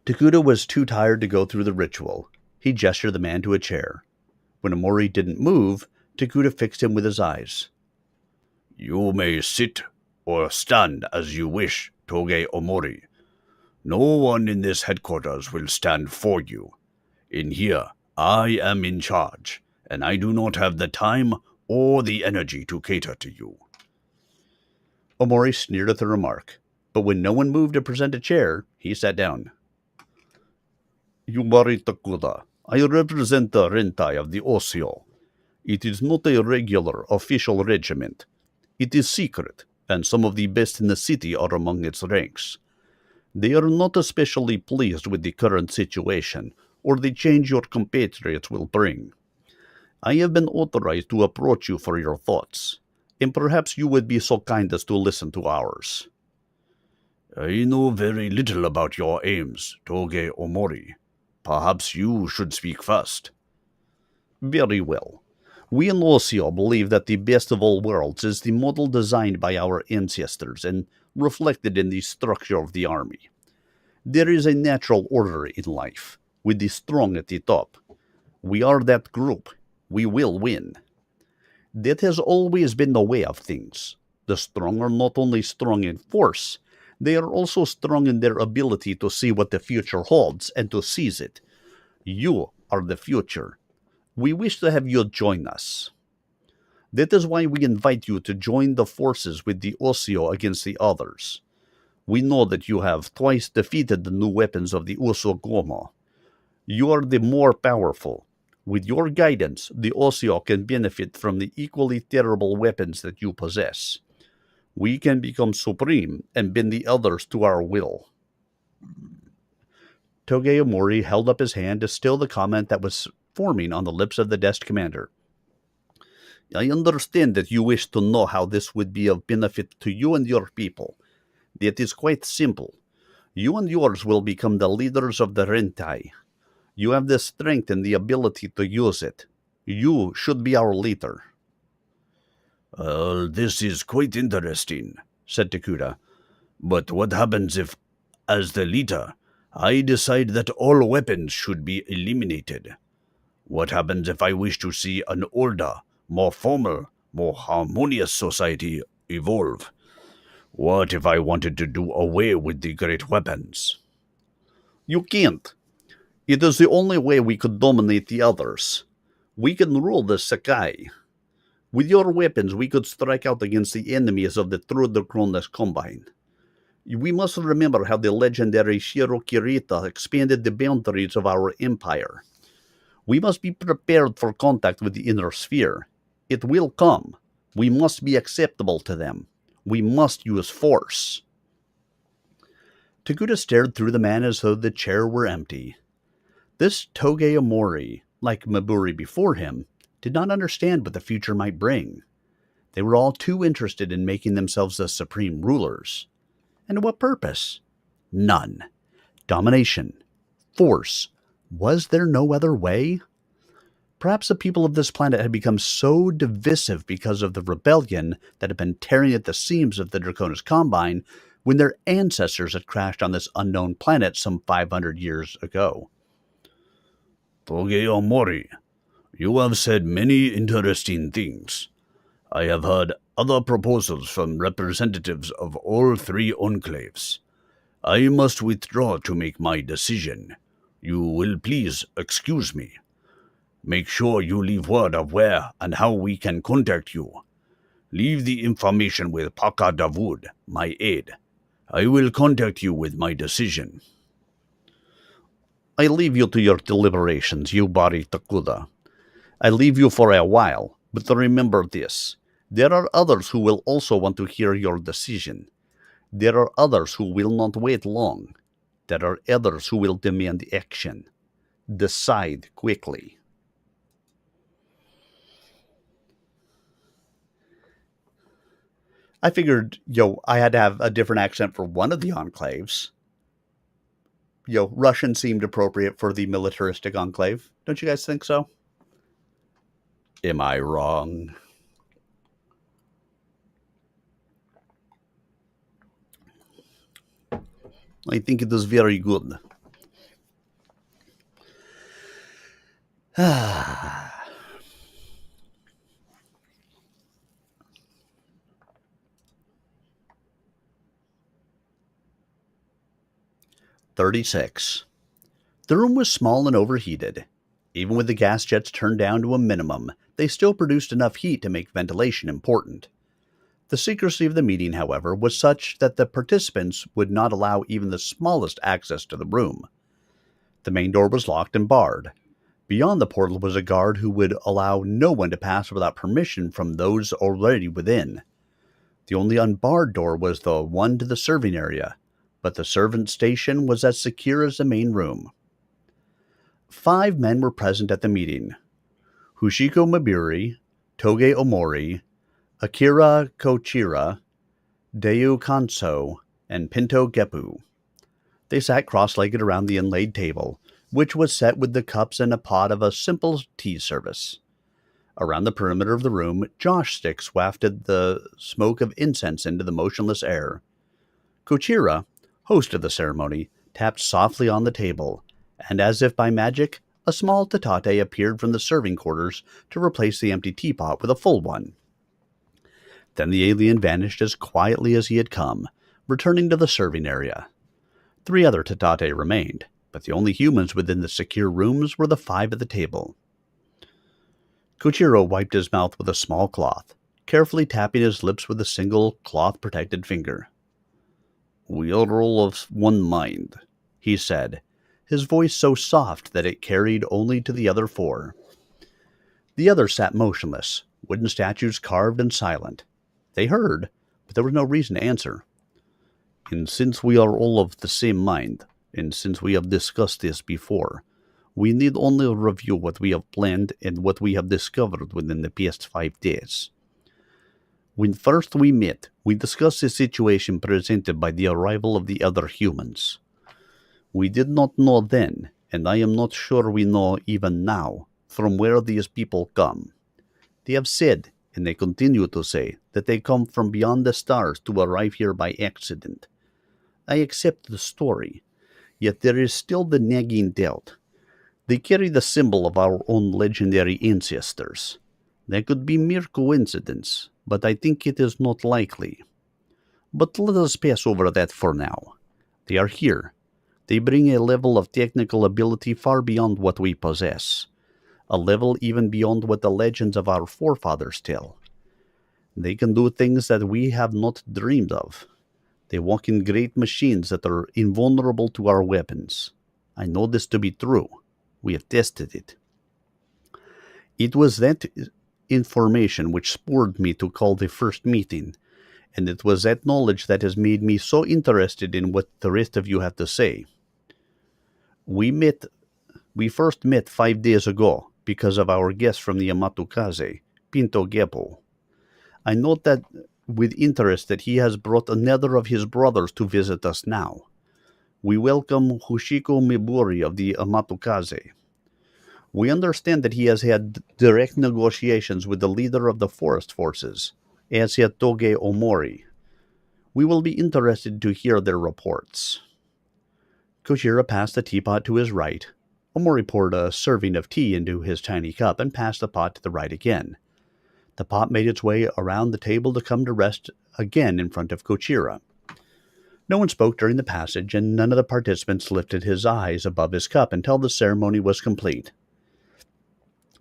Takuta was too tired to go through the ritual. He gestured the man to a chair. When Omori didn't move, Takuta fixed him with his eyes. You may sit or stand as you wish, Toge Omori. No one in this headquarters will stand for you. In here, I am in charge, and I do not have the time or the energy to cater to you. Omori sneered at the remark, but when no one moved to present a chair, he sat down. Yubari Takuta, I represent the Rentai of the Osio. It is not a regular official regiment. It is secret, and some of the best in the city are among its ranks. They are not especially pleased with the current situation, or the change your compatriots will bring. I have been authorized to approach you for your thoughts, and perhaps you would be so kind as to listen to ours. I know very little about your aims, Toge Omori. Perhaps you should speak first. Very well. We in Osio believe that the best of all worlds is the model designed by our ancestors and reflected in the structure of the army. There is a natural order in life, with the strong at the top. We are that group. We will win. That has always been the way of things. The strong are not only strong in force, they are also strong in their ability to see what the future holds and to seize it. You are the future. We wish to have you join us. That is why we invite you to join the forces with the Osio against the others. We know that you have twice defeated the new weapons of the Usogomo. You are the more powerful. With your guidance, the Osio can benefit from the equally terrible weapons that you possess. We can become supreme and bend the others to our will. Toge Omori held up his hand to still the comment that was forming on the lips of the Dest commander. I understand that you wish to know how this would be of benefit to you and your people. It is quite simple. You and yours will become the leaders of the Rentai. You have the strength and the ability to use it. You should be our leader. This is quite interesting, said Takuta. But what happens if, as the leader, I decide that all weapons should be eliminated? What happens if I wish to see an older, more formal, more harmonious society evolve? What if I wanted to do away with the great weapons? You can't. It is the only way we could dominate the others. We can rule the Sakai. With your weapons, we could strike out against the enemies of the Trudokrones Combine. We must remember how the legendary Shiro Kirita expanded the boundaries of our empire. We must be prepared for contact with the inner sphere. It will come. We must be acceptable to them. We must use force. Takuta stared through the man as though the chair were empty. This Toge Omori, like Maburi before him, did not understand what the future might bring. They were all too interested in making themselves the supreme rulers. And to what purpose? None. Domination. Force. Was there no other way? Perhaps the people of this planet had become so divisive because of the rebellion that had been tearing at the seams of the Draconis Combine when their ancestors had crashed on this unknown planet some 500 years ago. Toge Omori, you have said many interesting things. I have heard other proposals from representatives of all three enclaves. I must withdraw to make my decision. You will please excuse me. Make sure you leave word of where and how we can contact you. Leave the information with Paka Davud, my aide. I will contact you with my decision. I leave you to your deliberations, Yubari Takuda. I leave you for a while, but remember this. There are others who will also want to hear your decision. There are others who will not wait long. There are others who will demand action. Decide quickly. I figured, I had to have a different accent for one of the enclaves. Russian seemed appropriate for the militaristic enclave. Don't you guys think so? Am I wrong? I think it is very good. Ah. 36. The room was small and overheated. Even with the gas jets turned down to a minimum, they still produced enough heat to make ventilation important. The secrecy of the meeting, however, was such that the participants would not allow even the smallest access to the room. The main door was locked and barred. Beyond the portal was a guard who would allow no one to pass without permission from those already within. The only unbarred door was the one to the serving area, but the servant station was as secure as the main room. 5 men were present at the meeting: Hushiko Mabiri, Toge Omori, Akira Kochira, Deu Kanso, and Pinto Geppu. They sat cross-legged around the inlaid table, which was set with the cups and a pot of a simple tea service. Around the perimeter of the room, joss sticks wafted the smoke of incense into the motionless air. Kochira, host of the ceremony, tapped softly on the table, and as if by magic, a small tatate appeared from the serving quarters to replace the empty teapot with a full one. Then the alien vanished as quietly as he had come, returning to the serving area. 3 other tatate remained, but the only humans within the secure rooms were the 5 at the table. Kochiro wiped his mouth with a small cloth, carefully tapping his lips with a single cloth-protected finger. "We are all of one mind," he said, his voice so soft that it carried only to the other 4. The others sat motionless, wooden statues carved and silent. They heard, but there was no reason to answer. "And since we are all of the same mind, and since we have discussed this before, we need only review what we have planned and what we have discovered within the past 5 days. When first we met, we discussed the situation presented by the arrival of the other humans. We did not know then, and I am not sure we know even now, from where these people come. They have said, and they continue to say, that they come from beyond the stars to arrive here by accident. I accept the story, yet there is still the nagging doubt. They carry the symbol of our own legendary ancestors. That could be mere coincidence, but I think it is not likely. But let us pass over that for now. They are here. They bring a level of technical ability far beyond what we possess, a level even beyond what the legends of our forefathers tell. They can do things that we have not dreamed of. They walk in great machines that are invulnerable to our weapons. I know this to be true. We have tested it. It was that information which spurred me to call the first meeting, and it was that knowledge that has made me so interested in what the rest of you have to say. We first met 5 days ago, because of our guest from the Amatokaze, Pinto Gepo. I note that with interest that he has brought another of his brothers to visit us now. We welcome Hushiko Miburi of the Amatokaze. We understand that he has had direct negotiations with the leader of the forest forces, Asia Toge Omori. We will be interested to hear their reports. Koshira passed the teapot to his right. Omori poured a serving of tea into his tiny cup and passed the pot to the right again. The pot made its way around the table to come to rest again in front of Kochira. No one spoke during the passage, and none of the participants lifted his eyes above his cup until the ceremony was complete.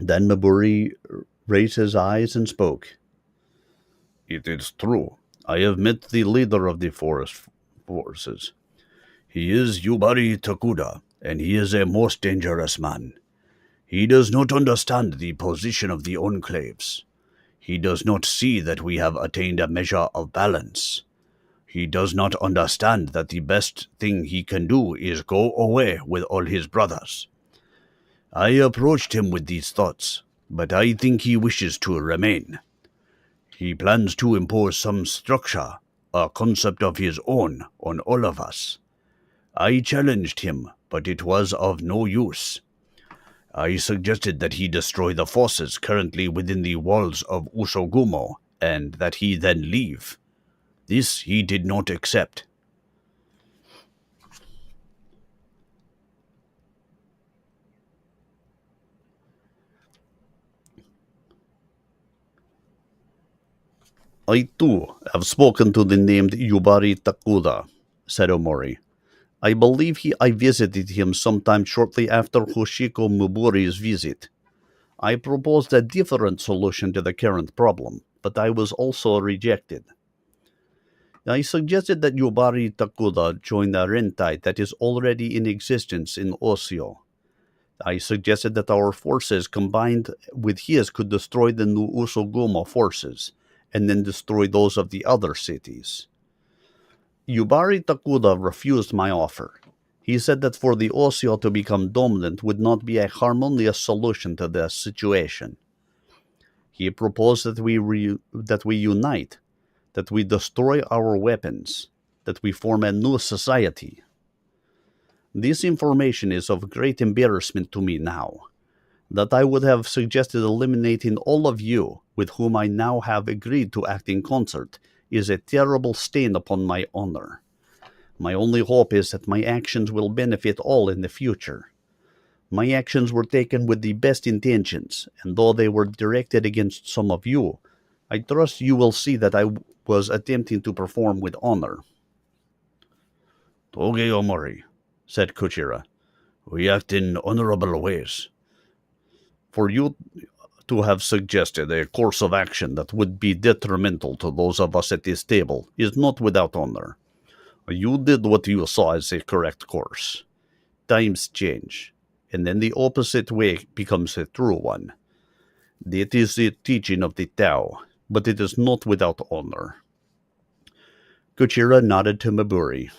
Then Miburi raised his eyes and spoke. It is true. I have met the leader of the forest forces. He is Yubari Takuda, and he is a most dangerous man. He does not understand the position of the enclaves. He does not see that we have attained a measure of balance. He does not understand that the best thing he can do is go away with all his brothers. I approached him with these thoughts, but I think he wishes to remain. He plans to impose some structure, a concept of his own, on all of us. I challenged him, but it was of no use. I suggested that he destroy the forces currently within the walls of Usogumo, and that he then leave. This he did not accept. I too have spoken to the named Yubari Takuda, said Omori. I believe I visited him sometime shortly after Hoshiko Miburi's visit. I proposed a different solution to the current problem, but I was also rejected. I suggested that Yubari Takuda join the Rentai that is already in existence in Osio. I suggested that our forces combined with his could destroy the new Usogumo forces, and then destroy those of the other cities. Yubari Takuda refused my offer. He said that for the Osio to become dominant would not be a harmonious solution to the situation. He proposed that we unite, that we destroy our weapons, that we form a new society. This information is of great embarrassment to me now. That I would have suggested eliminating all of you, with whom I now have agreed to act in concert, is a terrible stain upon my honor. My only hope is that my actions will benefit all in the future. My actions were taken with the best intentions, and though they were directed against some of you, I trust you will see that I was attempting to perform with honor. Toge Omori, said Kochira, we act in honorable ways. For you to have suggested a course of action that would be detrimental to those of us at this table is not without honor. You did what you saw as a correct course. Times change, and then the opposite way becomes a true one. That is the teaching of the Tao, but it is not without honor. Kochira nodded to Miburi.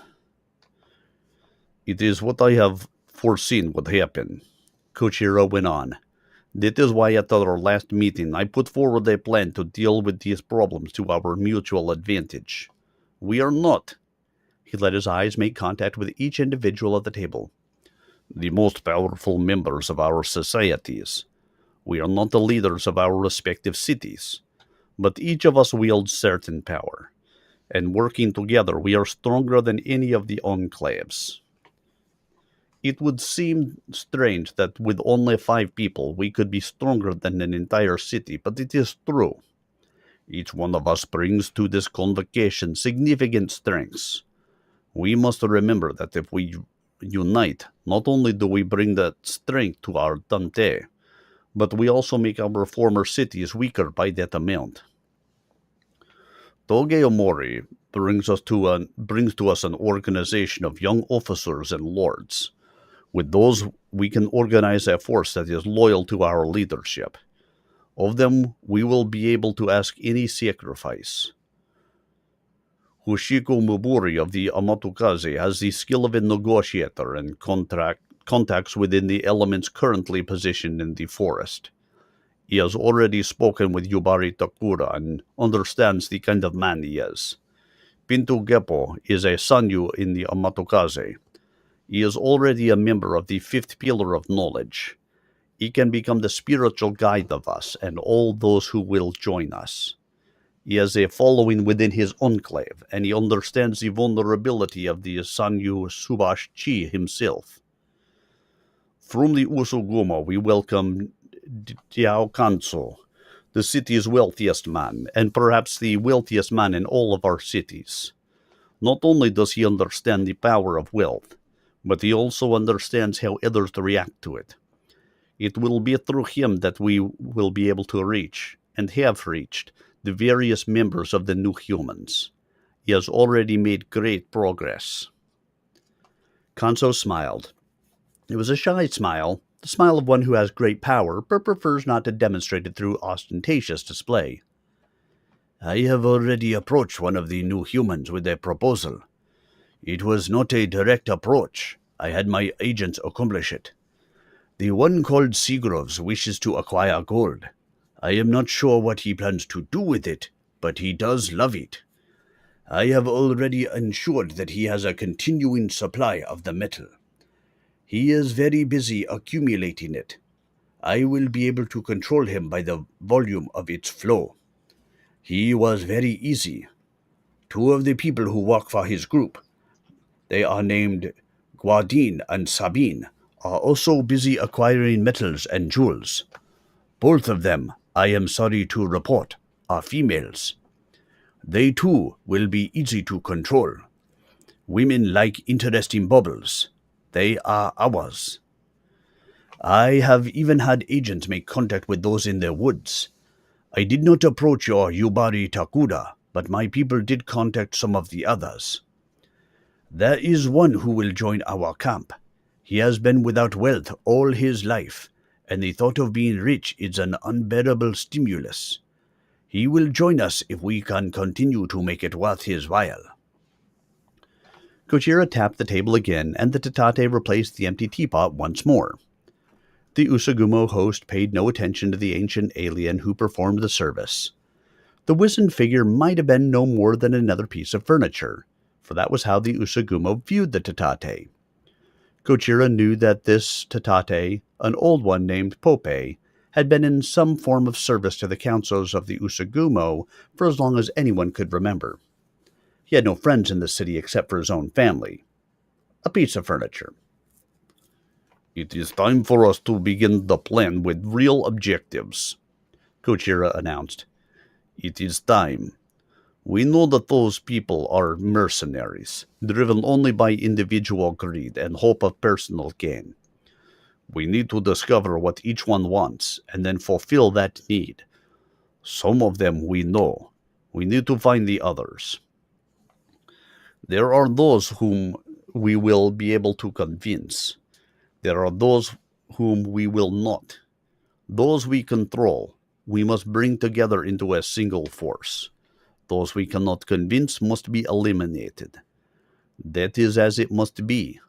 It is what I have foreseen would happen. Kochira went on. That is why at our last meeting I put forward a plan to deal with these problems to our mutual advantage. We are not. He let his eyes make contact with each individual at the table. The most powerful members of our societies. We are not the leaders of our respective cities, but each of us wields certain power, and working together we are stronger than any of the enclaves. It would seem strange that with only 5 people we could be stronger than an entire city, but it is true. Each one of us brings to this convocation significant strengths. We must remember that if we unite, not only do we bring that strength to our Dante, but we also make our former cities weaker by that amount. Toge Omori brings to us an organization of young officers and lords. With those, we can organize a force that is loyal to our leadership. Of them, we will be able to ask any sacrifice. Hoshiko Miburi of the Amatokaze has the skill of a negotiator and contacts within the elements currently positioned in the forest. He has already spoken with Yubari Takura and understands the kind of man he is. Pinto Geppo is a Sanyu in the Amatokaze. He is already a member of the fifth pillar of knowledge. He can become the spiritual guide of us and all those who will join us. He has a following within his enclave, and he understands the vulnerability of the Sanyu Subash Chi himself. From the Usugumo, we welcome Diao Kanso, the city's wealthiest man, and perhaps the wealthiest man in all of our cities. Not only does he understand the power of wealth, but he also understands how others react to it. It will be through him that we will be able to reach, and have reached, the various members of the New Humans. He has already made great progress. Kanso smiled. It was a shy smile, the smile of one who has great power, but prefers not to demonstrate it through ostentatious display. I have already approached one of the New Humans with a proposal. It was not a direct approach. I had my agents accomplish it. The one called Seagroves wishes to acquire gold. I am not sure what he plans to do with it, but he does love it. I have already ensured that he has a continuing supply of the metal. He is very busy accumulating it. I will be able to control him by the volume of its flow. He was very easy. Two of the people who work for his group, they are named Guadin and Sabine, are also busy acquiring metals and jewels. Both of them, I am sorry to report, are females. They too will be easy to control. Women like interesting bubbles. They are ours. I have even had agents make contact with those in the woods. I did not approach your Yubari Takura, but my people did contact some of the others. There is one who will join our camp. He has been without wealth all his life, and the thought of being rich is an unbearable stimulus. He will join us if we can continue to make it worth his while. Kojira tapped the table again, and the Tatate replaced the empty teapot once more. The Usugumo host paid no attention to the ancient alien who performed the service. The wizened figure might have been no more than another piece of furniture, for that was how the Usugumo viewed the Tatate. Kojira knew that this Tatate, an old one named Pope, had been in some form of service to the councils of the Usugumo for as long as anyone could remember. He had no friends in the city except for his own family. A piece of furniture. It is time for us to begin the plan with real objectives, Kojira announced. It is time. We know that those people are mercenaries, driven only by individual greed and hope of personal gain. We need to discover what each one wants, and then fulfill that need. Some of them we know. We need to find the others. There are those whom we will be able to convince. There are those whom we will not. Those we control, we must bring together into a single force. Those we cannot convince must be eliminated. That is as it must be.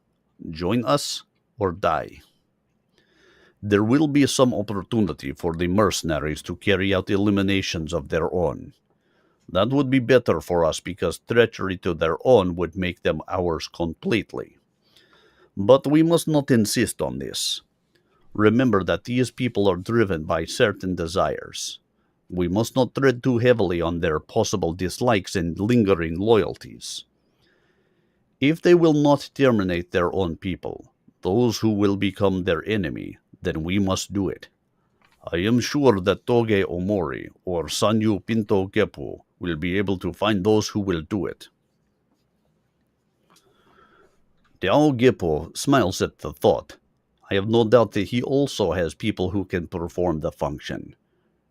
Join us or die. There will be some opportunity for the mercenaries to carry out eliminations of their own. That would be better for us because treachery to their own would make them ours completely. But we must not insist on this. Remember that these people are driven by certain desires. We must not tread too heavily on their possible dislikes and lingering loyalties. If they will not terminate their own people, those who will become their enemy, then we must do it. I am sure that Toge Omori or Sanyu Pinto Geppo will be able to find those who will do it. Diao Geppo smiles at the thought. I have no doubt that he also has people who can perform the function.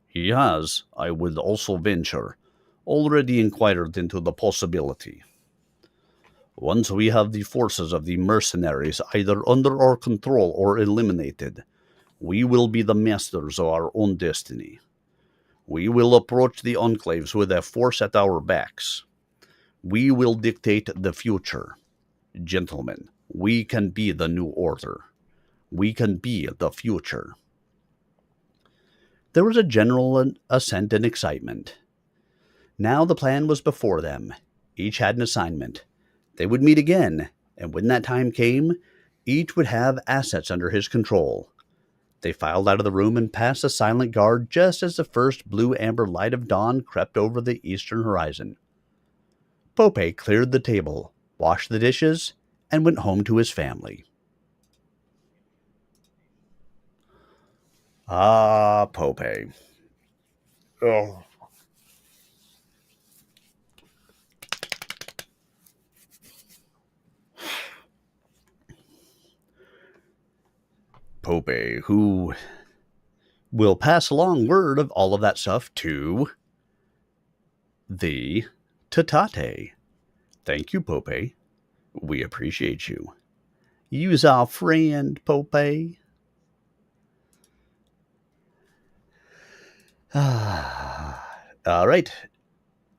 He has, I would also venture, already inquired into the possibility. Once we have the forces of the mercenaries either under our control or eliminated, we will be the masters of our own destiny. We will approach the enclaves with a force at our backs. We will dictate the future. Gentlemen, we can be the new order. We can be the future. There was a general assent and excitement. Now the plan was before them. Each had an assignment. They would meet again, and when that time came, each would have assets under his control. They filed out of the room and passed the silent guard just as the first blue-amber light of dawn crept over the eastern horizon. Pope cleared the table, washed the dishes, and went home to his family. Ah, Pope. Oh. Pope, who will pass along word of all of that stuff to the Tatate. Thank you, Pope. We appreciate you. You's our friend, Pope. All right.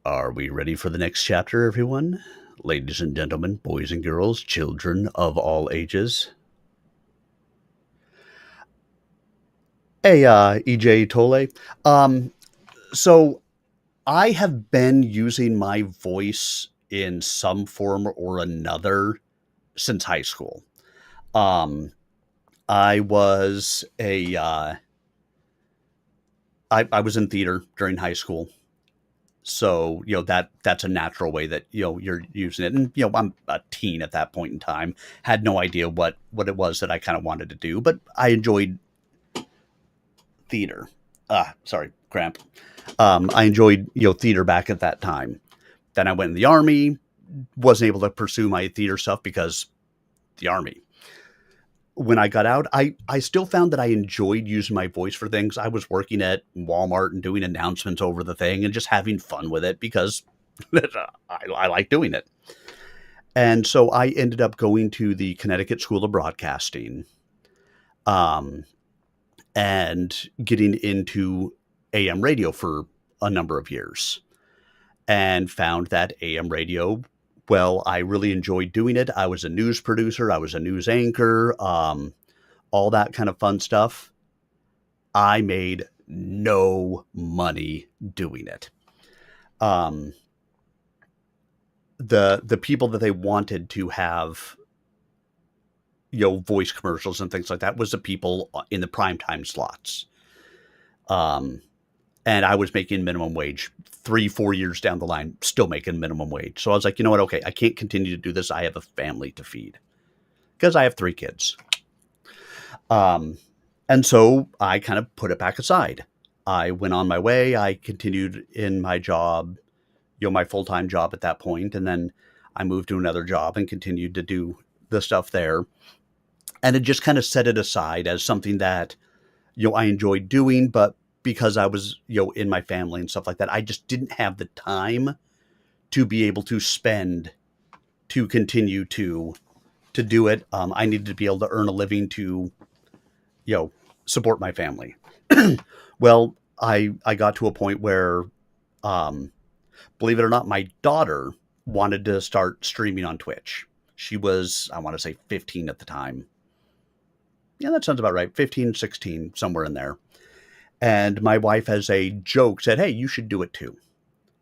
Are we ready for the next chapter, everyone? Ladies and gentlemen, boys and girls, children of all ages. Hey, EJ Tole. So I have been using my voice in some form or another since high school. I was I was in theater during high school. So, that's a natural way that, you're using it. And, I'm a teen at that point in time, had no idea what it was that I kind of wanted to do, but I enjoyed theater. Sorry, cramp. I enjoyed, theater back at that time. Then I went in the Army, wasn't able to pursue my theater stuff because the Army. When I got out, I still found that I enjoyed using my voice for things. I was working at Walmart and doing announcements over the thing and just having fun with it because I like doing it. And so I ended up going to the Connecticut School of Broadcasting and getting into AM radio for a number of years and found that AM radio, well, I really enjoyed doing it. I was a news producer. I was a news anchor, all that kind of fun stuff. I made no money doing it. The people that they wanted to have, voice commercials and things like that was the people in the primetime slots. And I was making minimum wage 3-4 years down the line, still making minimum wage. So I was like, you know what? Okay, I can't continue to do this. I have a family to feed because I have 3 kids. And so I kind of put it back aside. I went on my way. I continued in my job, my full-time job at that point. And then I moved to another job and continued to do the stuff there. And it just kind of set it aside as something that, I enjoyed doing, but because I was, in my family and stuff like that, I just didn't have the time to be able to spend to continue to do it. I needed to be able to earn a living to, support my family. Well, I got to a point where, believe it or not, my daughter wanted to start streaming on Twitch. She was, I want to say 15 at the time. Yeah, that sounds about right. 15, 16, somewhere in there. And my wife, as a joke, said, "Hey, you should do it too."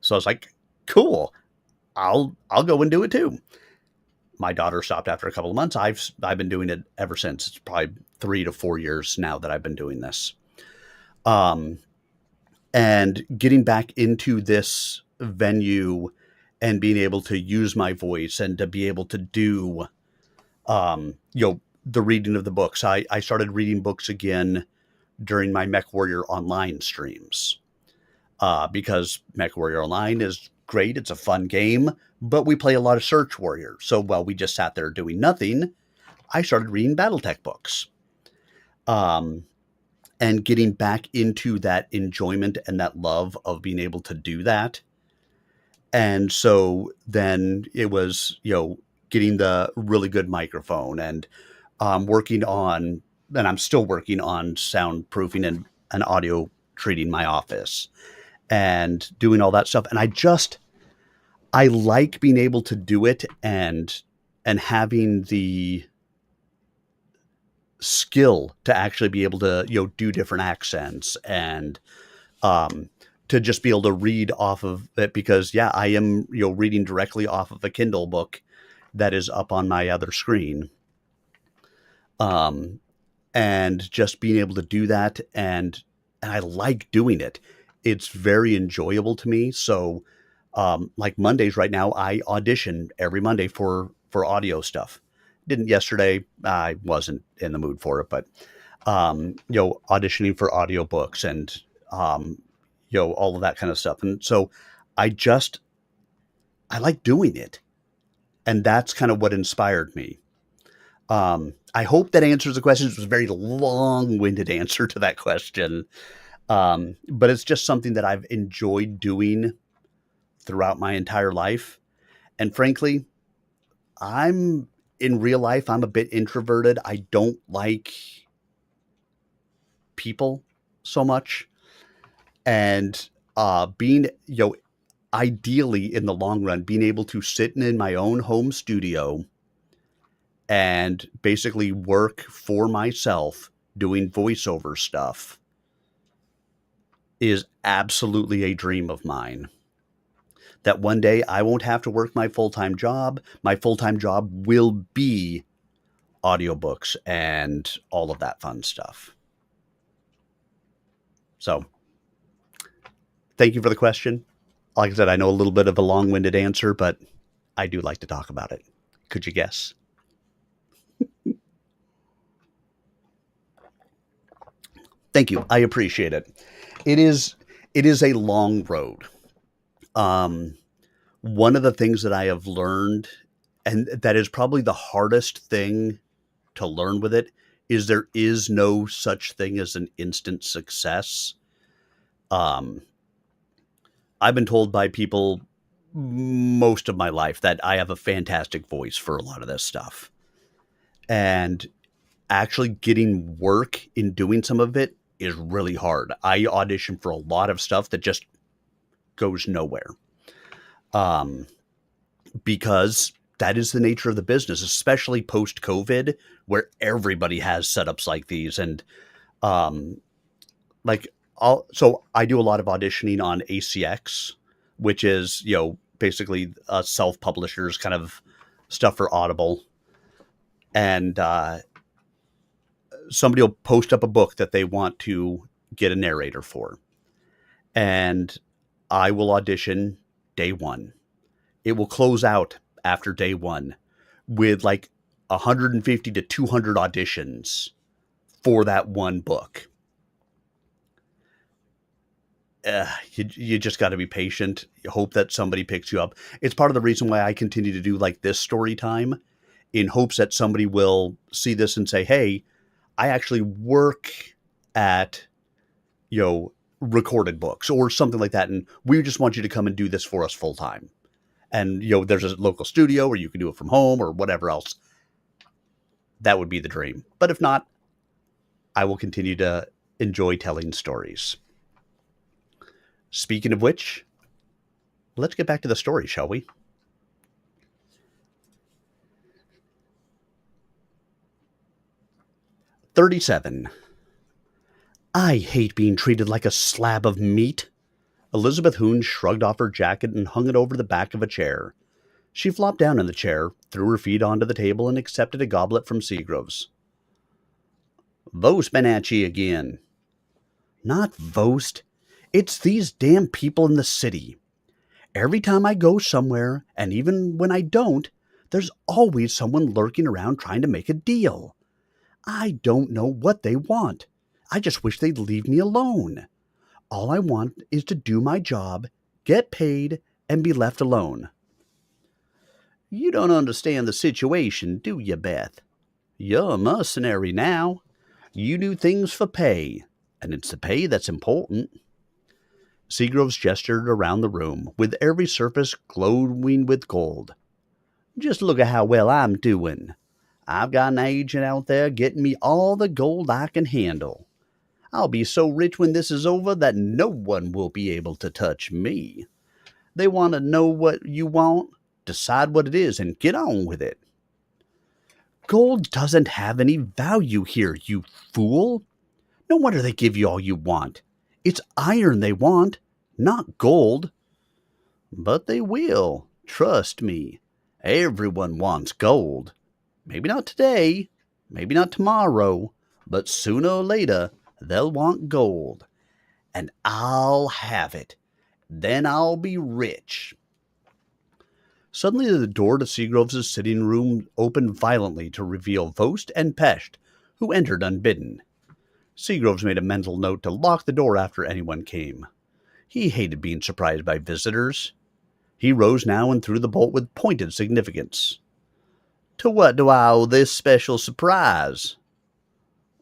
So I was like, "Cool, I'll go and do it too." My daughter stopped after a couple of months. I've been doing it ever since. It's probably 3 to 4 years now that I've been doing this. And getting back into this venue and being able to use my voice and to be able to do, the reading of the books. I started reading books again during my MechWarrior Online streams, because MechWarrior Online is great. It's a fun game, but we play a lot of Search Warrior. So while we just sat there doing nothing, I started reading Battletech books, and getting back into that enjoyment and that love of being able to do that. And so then it was, getting the really good microphone and working on, and I'm still working on soundproofing and audio treating my office and doing all that stuff. And I like being able to do it and having the skill to actually be able to, do different accents and to just be able to read off of it because, yeah, I am, reading directly off of a Kindle book that is up on my other screen. And just being able to do that. And I like doing it. It's very enjoyable to me. So, like Mondays right now, I audition every Monday for audio stuff. Didn't yesterday. I wasn't in the mood for it, but, auditioning for audiobooks and, all of that kind of stuff. And so I like doing it. And that's kind of what inspired me. I hope that answers the question. It was a very long-winded answer to that question. But it's just something that I've enjoyed doing throughout my entire life. And frankly, in real life, I'm a bit introverted. I don't like people so much. And being, ideally in the long run, being able to sit in my own home studio and basically work for myself doing voiceover stuff is absolutely a dream of mine. That one day I won't have to work my full-time job. My full-time job will be audiobooks and all of that fun stuff. So, thank you for the question. Like I said, I know a little bit of a long-winded answer, but I do like to talk about it. Could you guess? Thank you. I appreciate it. It is a long road. One of the things that I have learned, and that is probably the hardest thing to learn with it, is there is no such thing as an instant success. I've been told by people most of my life that I have a fantastic voice for a lot of this stuff. And actually getting work in doing some of it is really hard. I audition for a lot of stuff that just goes nowhere. Because that is the nature of the business, especially post-COVID, where everybody has setups like these. And so I do a lot of auditioning on ACX, which is, basically self-publishers kind of stuff for Audible. And somebody will post up a book that they want to get a narrator for. And I will audition day one. It will close out after day one with like 150 to 200 auditions for that one book. You just got to be patient. You hope that somebody picks you up. It's part of the reason why I continue to do like this story time, in hopes that somebody will see this and say, hey, I actually work at, recorded books or something like that. And we just want you to come and do this for us full time. And, there's a local studio where you can do it from home or whatever else. That would be the dream. But if not, I will continue to enjoy telling stories. Speaking of which, let's get back to the story, shall we? "37. I hate being treated like a slab of meat." Elizabeth Hoon shrugged off her jacket and hung it over the back of a chair. She flopped down in the chair, threw her feet onto the table, and accepted a goblet from Seagroves. "Vost been at ye again." "Not Vost. It's these damn people in the city. Every time I go somewhere, and even when I don't, there's always someone lurking around trying to make a deal. I don't know what they want. I just wish they'd leave me alone. All I want is to do my job, get paid, and be left alone." "You don't understand the situation, do you, Beth? You're a mercenary now. You do things for pay, and it's the pay that's important." Seagroves gestured around the room, with every surface glowing with gold. "Just look at how well I'm doing. I've got an agent out there getting me all the gold I can handle. I'll be so rich when this is over that no one will be able to touch me. They want to know what you want, decide what it is, and get on with it." Gold doesn't have any value here, you fool. No wonder they give you all you want. It's iron they want, not gold. But they will. Trust me. Everyone wants gold. Maybe not today, maybe not tomorrow, but sooner or later they'll want gold. And I'll have it. Then I'll be rich. Suddenly the door to Seagroves' sitting room opened violently to reveal Vost and Pesht, who entered unbidden. Seagroves made a mental note to lock the door after anyone came. He hated being surprised by visitors. He rose now and threw the bolt with pointed significance. To what do I owe this special surprise?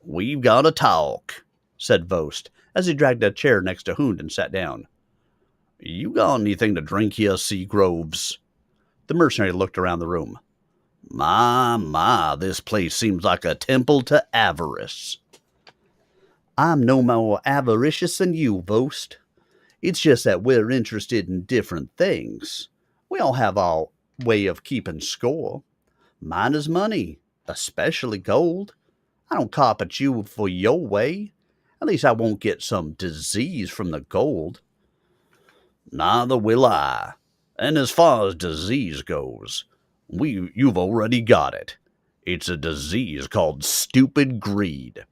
We've got to talk, said Vost, as he dragged a chair next to Hund and sat down. You got anything to drink here, Seagroves? The mercenary looked around the room. My, this place seems like a temple to avarice. I'm no more avaricious than you, Vost. It's just that we're interested in different things. We all have our way of keeping score. Mine is money, especially gold. I don't cop at you for your way. At least I won't get some disease from the gold. Neither will I. And as far as disease goes, you've already got it. It's a disease called stupid greed.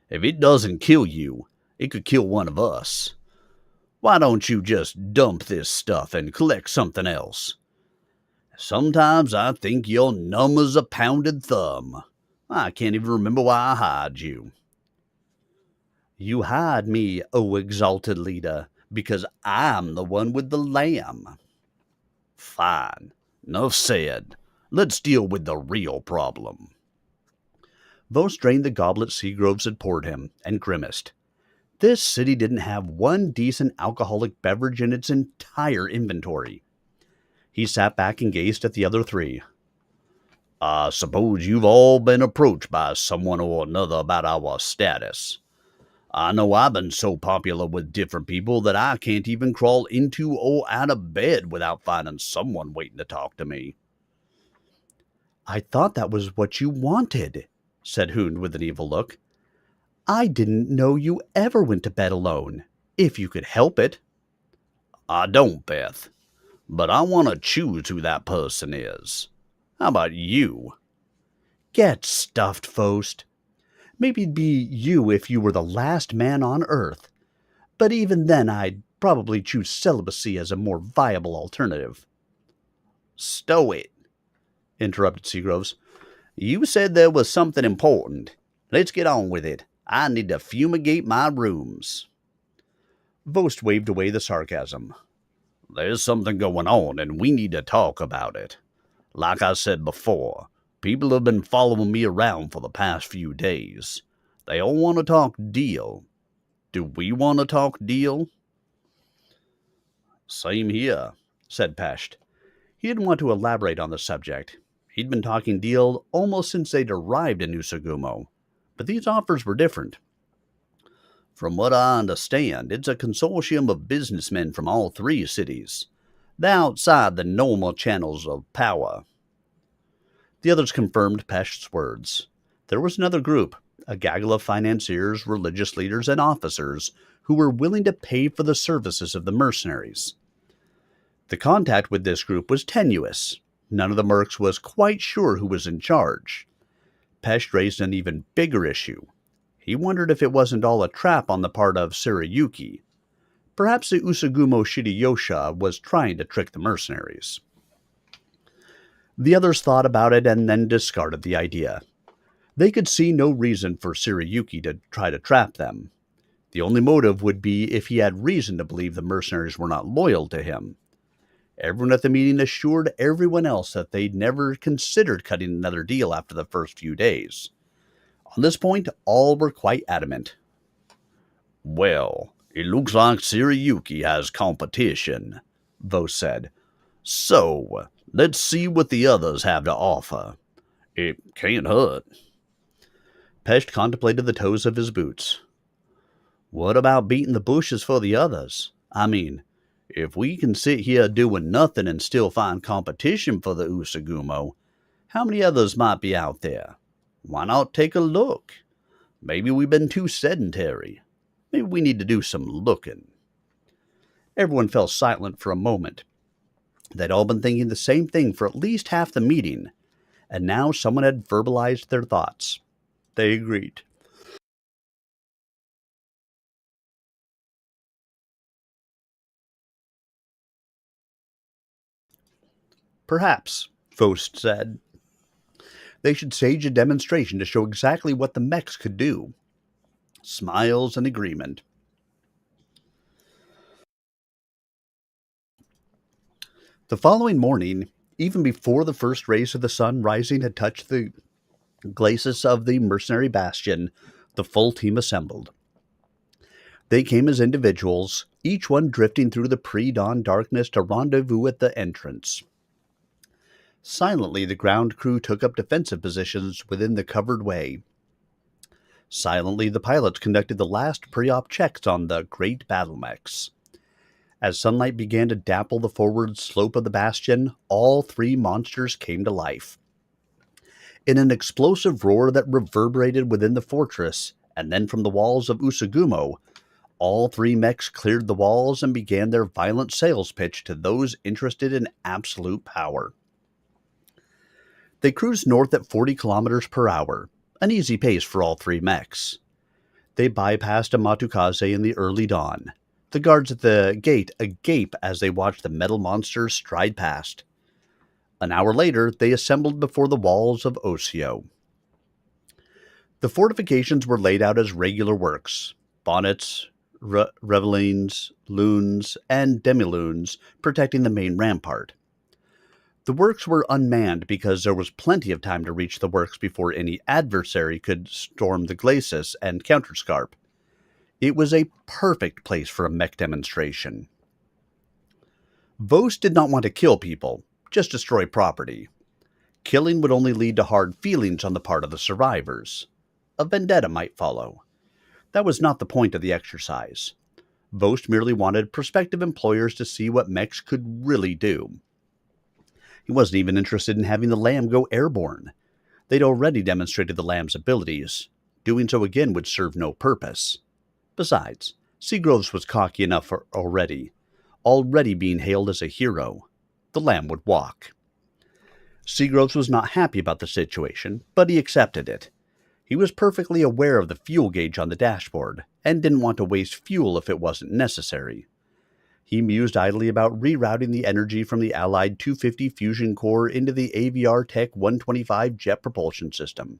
If it doesn't kill you, it could kill one of us. Why don't you just dump this stuff and collect something else? Sometimes I think you're numb as a pounded thumb. I can't even remember why I hired you. You hired me, O exalted leader, because I'm the one with the lamb. Fine. Enough said. Let's deal with the real problem. Vost drained the goblet Seagroves had poured him, and grimaced. This city didn't have one decent alcoholic beverage in its entire inventory. He sat back and gazed at the other three. I suppose you've all been approached by someone or another about our status. I know I've been so popular with different people that I can't even crawl into or out of bed without finding someone waiting to talk to me. I thought that was what you wanted, said Hund with an evil look. I didn't know you ever went to bed alone, if you could help it. I don't, Beth, but I want to choose who that person is. How about you? Get stuffed, Vost. Maybe it'd be you if you were the last man on Earth, but even then I'd probably choose celibacy as a more viable alternative. Stow it, interrupted Seagroves. You said there was something important. Let's get on with it. I need to fumigate my rooms. Vost waved away the sarcasm. There's something going on, and we need to talk about it. Like I said before, people have been following me around for the past few days. They all want to talk deal. Do we want to talk deal? Same here, said Pesht. He didn't want to elaborate on the subject. He'd been talking deal almost since they'd arrived in Usagumo, but these offers were different. From what I understand, it's a consortium of businessmen from all three cities. They're outside the normal channels of power. The others confirmed Pesht's words. There was another group, a gaggle of financiers, religious leaders, and officers who were willing to pay for the services of the mercenaries. The contact with this group was tenuous. None of the mercs was quite sure who was in charge. Pesht raised an even bigger issue. He wondered if it wasn't all a trap on the part of Tsurayuki. Perhaps the Usagumo Shirayosha was trying to trick the mercenaries. The others thought about it and then discarded the idea. They could see no reason for Tsurayuki to try to trap them. The only motive would be if he had reason to believe the mercenaries were not loyal to him. Everyone at the meeting assured everyone else that they'd never considered cutting another deal after the first few days. On this point, all were quite adamant. Well, it looks like Tsurayuki has competition, Vost said. So, let's see what the others have to offer. It can't hurt. Pesht contemplated the toes of his boots. What about beating the bushes for the others? I mean, if we can sit here doing nothing and still find competition for the Usagumo, How many others might be out there? Why not take a look? Maybe we've been too sedentary. Maybe we need to do some looking. Everyone fell silent for a moment. They'd all been thinking the same thing for at least half the meeting, and now someone had verbalized their thoughts. They agreed. Perhaps, Vost said, they should stage a demonstration to show exactly what the mechs could do. Smiles and agreement. The following morning, even before the first rays of the sun rising had touched the glacis of the mercenary bastion, the full team assembled. They came as individuals, each one drifting through the pre-dawn darkness to rendezvous at the entrance. Silently, the ground crew took up defensive positions within the covered way. Silently, the pilots conducted the last pre-op checks on the great battle mechs. As sunlight began to dapple the forward slope of the bastion, all three monsters came to life. In an explosive roar that reverberated within the fortress, and then from the walls of Usagumo, all three mechs cleared the walls and began their violent sales pitch to those interested in absolute power. They cruised north at 40 kilometers per hour, an easy pace for all three mechs. They bypassed Amatukaze in the early dawn, the guards at the gate agape as they watched the metal monsters stride past. An hour later, they assembled before the walls of Osio. The fortifications were laid out as regular works: bonnets, revelines, loons, and demiloons protecting the main rampart. The works were unmanned because there was plenty of time to reach the works before any adversary could storm the glacis and counterscarp. It was a perfect place for a mech demonstration. Vost did not want to kill people, just destroy property. Killing would only lead to hard feelings on the part of the survivors. A vendetta might follow. That was not the point of the exercise. Vost merely wanted prospective employers to see what mechs could really do. He wasn't even interested in having the Lamb go airborne. They'd already demonstrated the Lamb's abilities. Doing so again would serve no purpose. Besides, Seagroves was cocky enough already being hailed as a hero. The Lamb would walk. Seagroves was not happy about the situation, but he accepted it. He was perfectly aware of the fuel gauge on the dashboard, and didn't want to waste fuel if it wasn't necessary. He mused idly about rerouting the energy from the Allied 250 fusion core into the AVR Tech 125 jet propulsion system.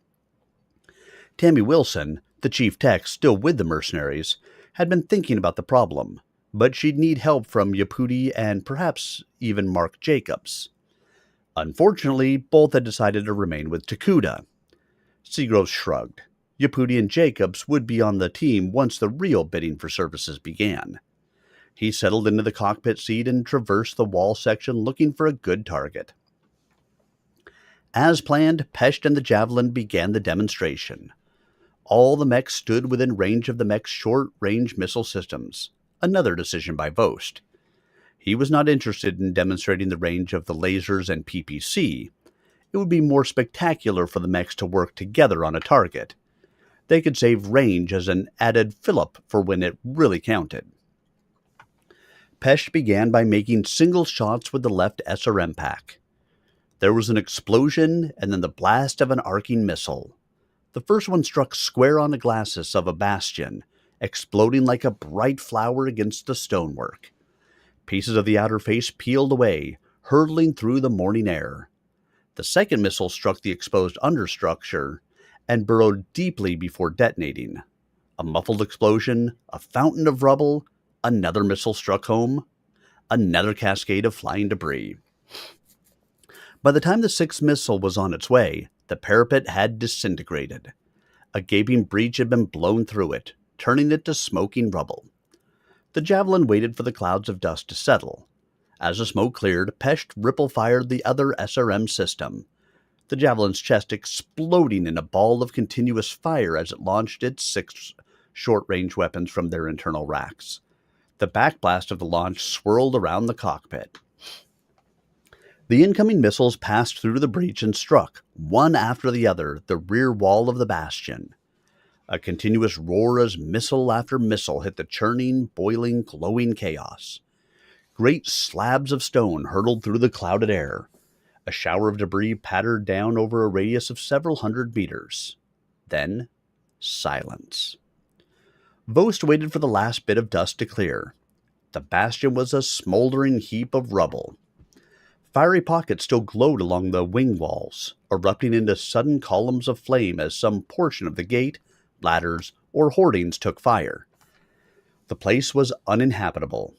Tammy Wilson, the chief tech still with the mercenaries, had been thinking about the problem, but she'd need help from Yapudi and perhaps even Mark Jacobs. Unfortunately, both had decided to remain with Takuda. Seagroves shrugged. Yapudi and Jacobs would be on the team once the real bidding for services began. He settled into the cockpit seat and traversed the wall section looking for a good target. As planned, Pesht and the Javelin began the demonstration. All the mechs stood within range of the mech's short-range missile systems, another decision by Vost. He was not interested in demonstrating the range of the lasers and PPC. It would be more spectacular for the mechs to work together on a target. They could save range as an added fillip for when it really counted. Pesht began by making single shots with the left SRM pack. There was an explosion and then the blast of an arcing missile. The first one struck square on the glacis of a bastion, exploding like a bright flower against the stonework. Pieces of the outer face peeled away, hurtling through the morning air. The second missile struck the exposed understructure and burrowed deeply before detonating. A muffled explosion, a fountain of rubble, another missile struck home, another cascade of flying debris. By the time the sixth missile was on its way, the parapet had disintegrated. A gaping breach had been blown through it, turning it to smoking rubble. The Javelin waited for the clouds of dust to settle. As the smoke cleared, Pesht ripple-fired the other SRM system, the Javelin's chest exploding in a ball of continuous fire as it launched its 6 short-range weapons from their internal racks. The backblast of the launch swirled around the cockpit. The incoming missiles passed through the breach and struck, one after the other, the rear wall of the bastion. A continuous roar as missile after missile hit the churning, boiling, glowing chaos. Great slabs of stone hurtled through the clouded air. A shower of debris pattered down over a radius of several hundred meters. Then, silence. Vost waited for the last bit of dust to clear. The bastion was a smoldering heap of rubble. Fiery pockets still glowed along the wing walls, erupting into sudden columns of flame as some portion of the gate, ladders, or hoardings took fire. The place was uninhabitable,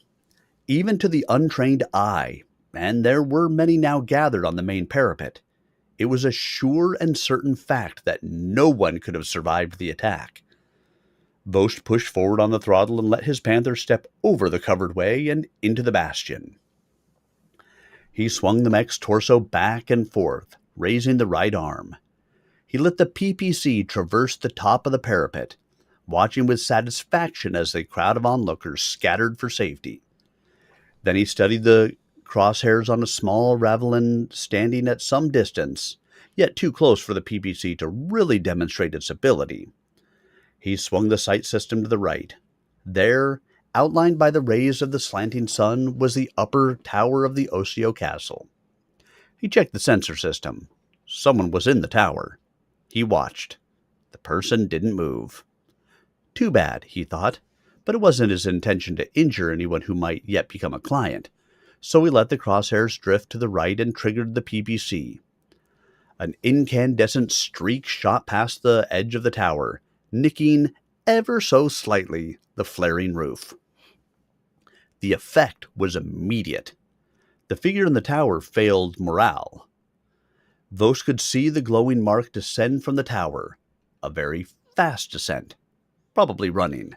even to the untrained eye, and there were many now gathered on the main parapet. It was a sure and certain fact that no one could have survived the attack. Vost pushed forward on the throttle and let his panther step over the covered way and into the bastion. He swung the mech's torso back and forth, raising the right arm. He let the PPC traverse the top of the parapet, watching with satisfaction as the crowd of onlookers scattered for safety. Then he studied the crosshairs on a small Ravelin standing at some distance, yet too close for the PPC to really demonstrate its ability. He swung the sight system to the right. There, outlined by the rays of the slanting sun, was the upper tower of the Osio Castle. He checked the sensor system. Someone was in the tower. He watched. The person didn't move. Too bad, he thought, but it wasn't his intention to injure anyone who might yet become a client, so he let the crosshairs drift to the right and triggered the PPC. An incandescent streak shot past the edge of the tower, nicking ever so slightly the flaring roof. The effect was immediate. The figure in the tower failed morale. Vost could see the glowing mark descend from the tower, a very fast descent, probably running.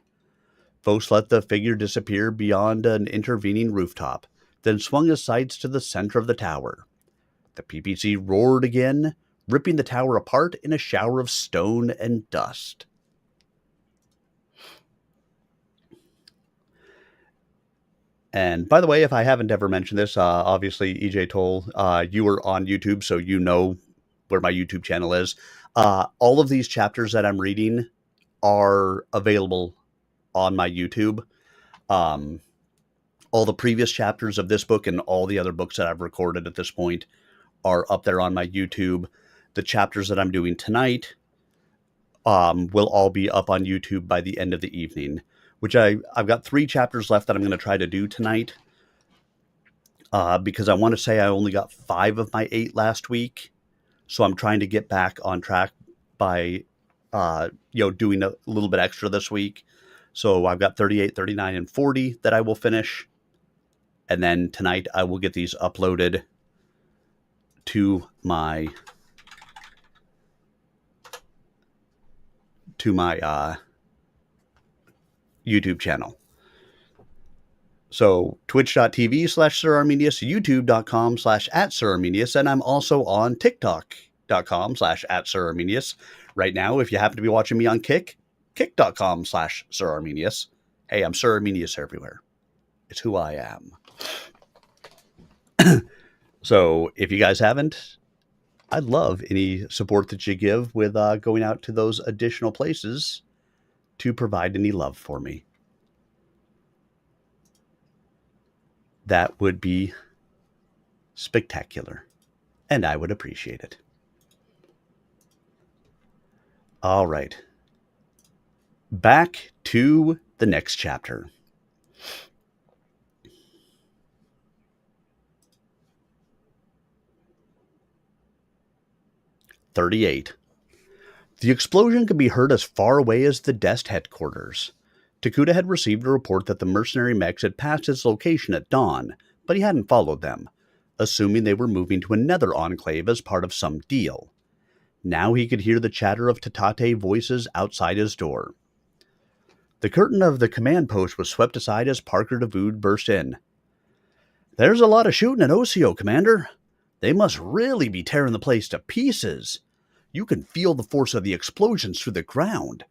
Vost let the figure disappear beyond an intervening rooftop, then swung his sights to the center of the tower. The PPC roared again, ripping the tower apart in a shower of stone and dust. And by the way, if I haven't ever mentioned this, obviously, EJ Toll, you are on YouTube, so you know where my YouTube channel is. All of these chapters that I'm reading are available on my YouTube. All the previous chapters of this book and all the other books that I've recorded at this point are up there on my YouTube. The chapters that I'm doing tonight will all be up on YouTube by the end of the evening, which I've got 3 chapters left that I'm going to try to do tonight, because I want to say I only got 5 of my 8 last week. So I'm trying to get back on track by, doing a little bit extra this week. So I've got 38, 39, and 40 that I will finish. And then tonight I will get these uploaded to my YouTube channel. So twitch.tv/SirArminius, youtube.com/@SirArminius, and I'm also on tiktok.com/@SirArminius. Right now, if you happen to be watching me on Kick, kick.com/SirArminius. Hey, I'm Sir Arminius everywhere. It's who I am. So if you guys haven't, I'd love any support that you give with going out to those additional places to provide any love for me. That would be spectacular, and I would appreciate it. All right. Back to the next chapter. "38. The explosion could be heard as far away as the Dest headquarters. Takuda had received a report that the mercenary mechs had passed his location at dawn, but he hadn't followed them, assuming they were moving to another enclave as part of some deal. Now he could hear the chatter of Tatate voices outside his door. The curtain of the command post was swept aside as Parker Davoud burst in. "There's a lot of shooting at Osio, Commander. They must really be tearing the place to pieces. You can feel the force of the explosions through the ground.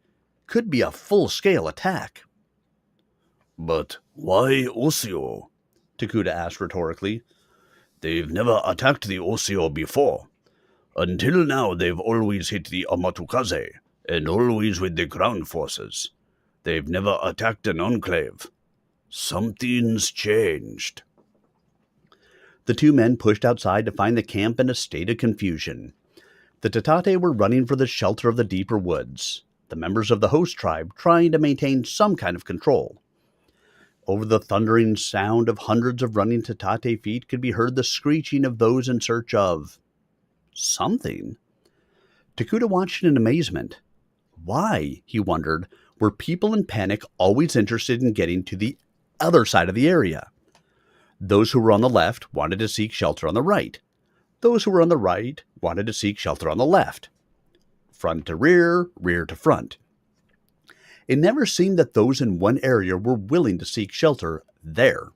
Could be a full-scale attack." "But why Osio?" Takuda asked rhetorically. They've never attacked the Osio before. Until now, they've always hit the Amatukaze, and always with the ground forces. They've never attacked an enclave. Something's changed. The two men pushed outside to find the camp in a state of confusion. The Tatate were running for the shelter of the deeper woods, the members of the host tribe trying to maintain some kind of control. Over the thundering sound of hundreds of running Tatate feet could be heard the screeching of those in search of something. Takuta watched in amazement. Why, he wondered, were people in panic always interested in getting to the other side of the area? Those who were on the left wanted to seek shelter on the right. Those who were on the right wanted to seek shelter on the left. Front to rear, rear to front. It never seemed that those in one area were willing to seek shelter there.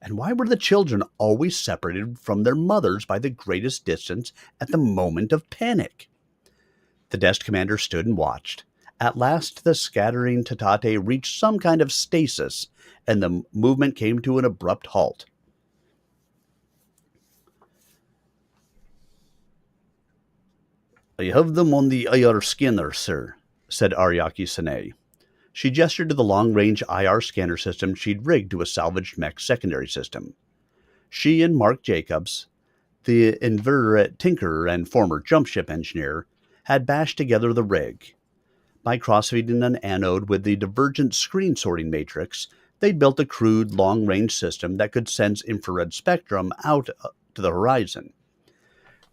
And why were the children always separated from their mothers by the greatest distance at the moment of panic? The desk commander stood and watched. At last, the scattering Tatate reached some kind of stasis, and the movement came to an abrupt halt. I have them on the IR scanner, sir, said Ariaki Sane. She gestured to the long-range IR scanner system she'd rigged to a salvaged mech secondary system. She and Mark Jacobs, the inveterate tinkerer and former jump ship engineer, had bashed together the rig. By cross-feeding an anode with the divergent screen sorting matrix, they'd built a crude long-range system that could sense infrared spectrum out to the horizon.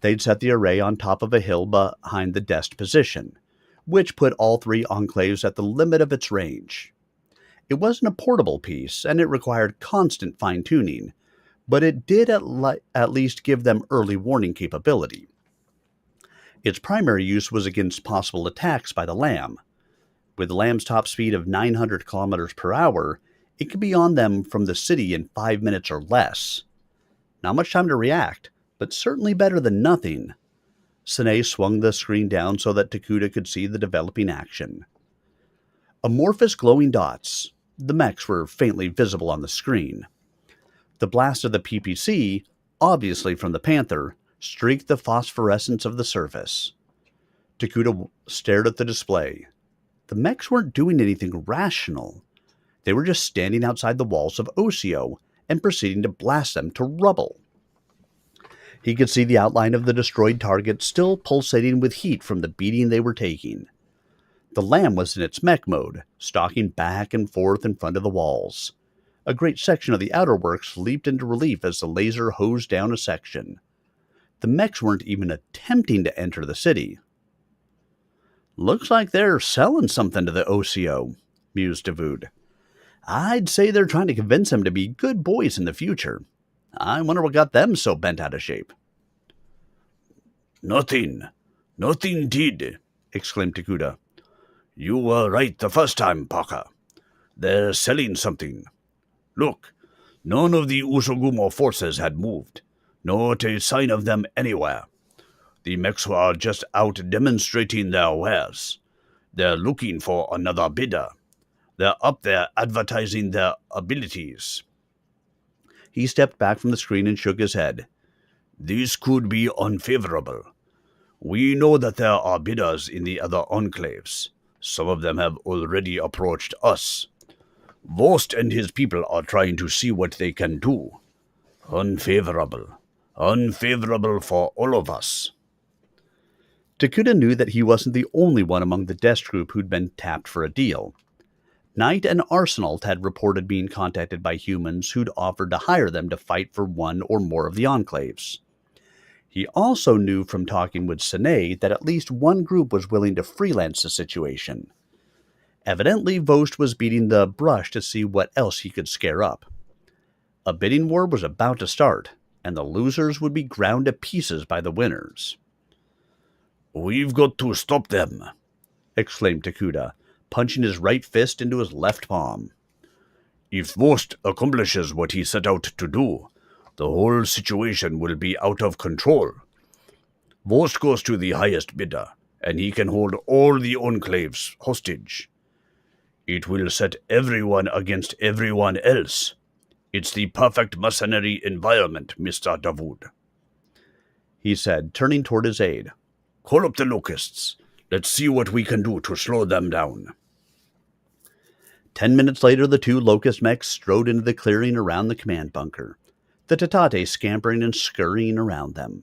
They'd set the array on top of a hill behind the desk position, which put all three enclaves at the limit of its range. It wasn't a portable piece, and it required constant fine-tuning, but it did at least give them early warning capability. Its primary use was against possible attacks by the LAM. With the LAM's top speed of 900 kilometers per hour, it could be on them from the city in 5 minutes or less. Not much time to react, but certainly better than nothing. Sine swung the screen down so that Takuta could see the developing action. Amorphous glowing dots. The mechs were faintly visible on the screen. The blast of the PPC, obviously from the Panther, streaked the phosphorescence of the surface. Takuta stared at the display. The mechs weren't doing anything rational. They were just standing outside the walls of Osio and proceeding to blast them to rubble. He could see the outline of the destroyed target still pulsating with heat from the beating they were taking. The LAM was in its mech mode, stalking back and forth in front of the walls. A great section of the outer works leaped into relief as the laser hosed down a section. The mechs weren't even attempting to enter the city. Looks like they're selling something to the Osio, mused Davoud. I'd say they're trying to convince them to be good boys in the future. I wonder what got them so bent out of shape. Nothing did, exclaimed Takuta. You were right the first time, Parker. They're selling something. Look, none of the Usogumo forces had moved. Not a sign of them anywhere. The mechs are just out demonstrating their wares. They're looking for another bidder. They're up there advertising their abilities. He stepped back from the screen and shook his head. This could be unfavorable. We know that there are bidders in the other enclaves. Some of them have already approached us. Vost and his people are trying to see what they can do. Unfavorable. Unfavorable for all of us. Takuta knew that he wasn't the only one among the desk group who'd been tapped for a deal. Knight and Arsenal had reported being contacted by humans who'd offered to hire them to fight for one or more of the enclaves. He also knew from talking with Sine that at least one group was willing to freelance the situation. Evidently, Vost was beating the brush to see what else he could scare up. A bidding war was about to start, and the losers would be ground to pieces by the winners. We've got to stop them, exclaimed Takuta, punching his right fist into his left palm. If Vost accomplishes what he set out to do, the whole situation will be out of control. Vost goes to the highest bidder, and he can hold all the enclaves hostage. It will set everyone against everyone else. It's the perfect mercenary environment, Mr. Davoud, he said, turning toward his aide. Call up the locusts. Let's see what we can do to slow them down. 10 minutes later, the 2 locust mechs strode into the clearing around the command bunker, the Tatate scampering and scurrying around them,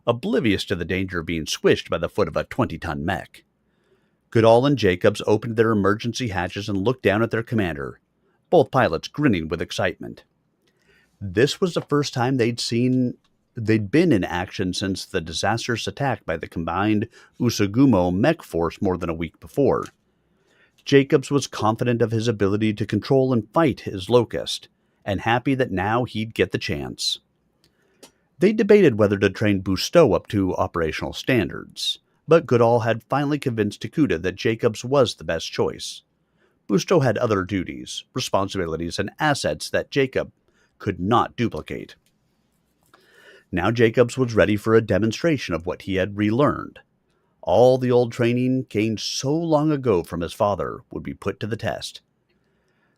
oblivious to the danger of being squished by the foot of a 20-ton mech. Goodall and Jacobs opened their emergency hatches and looked down at their commander, both pilots grinning with excitement. This was the first time they'd been in action since the disastrous attack by the combined Usagumo mech force more than a week before. Jacobs was confident of his ability to control and fight his locust, and happy that now he'd get the chance. They debated whether to train Busteau up to operational standards, but Goodall had finally convinced Takuda that Jacobs was the best choice. Busteau had other duties, responsibilities, and assets that Jacob could not duplicate. Now Jacobs was ready for a demonstration of what he had relearned. All the old training gained so long ago from his father would be put to the test.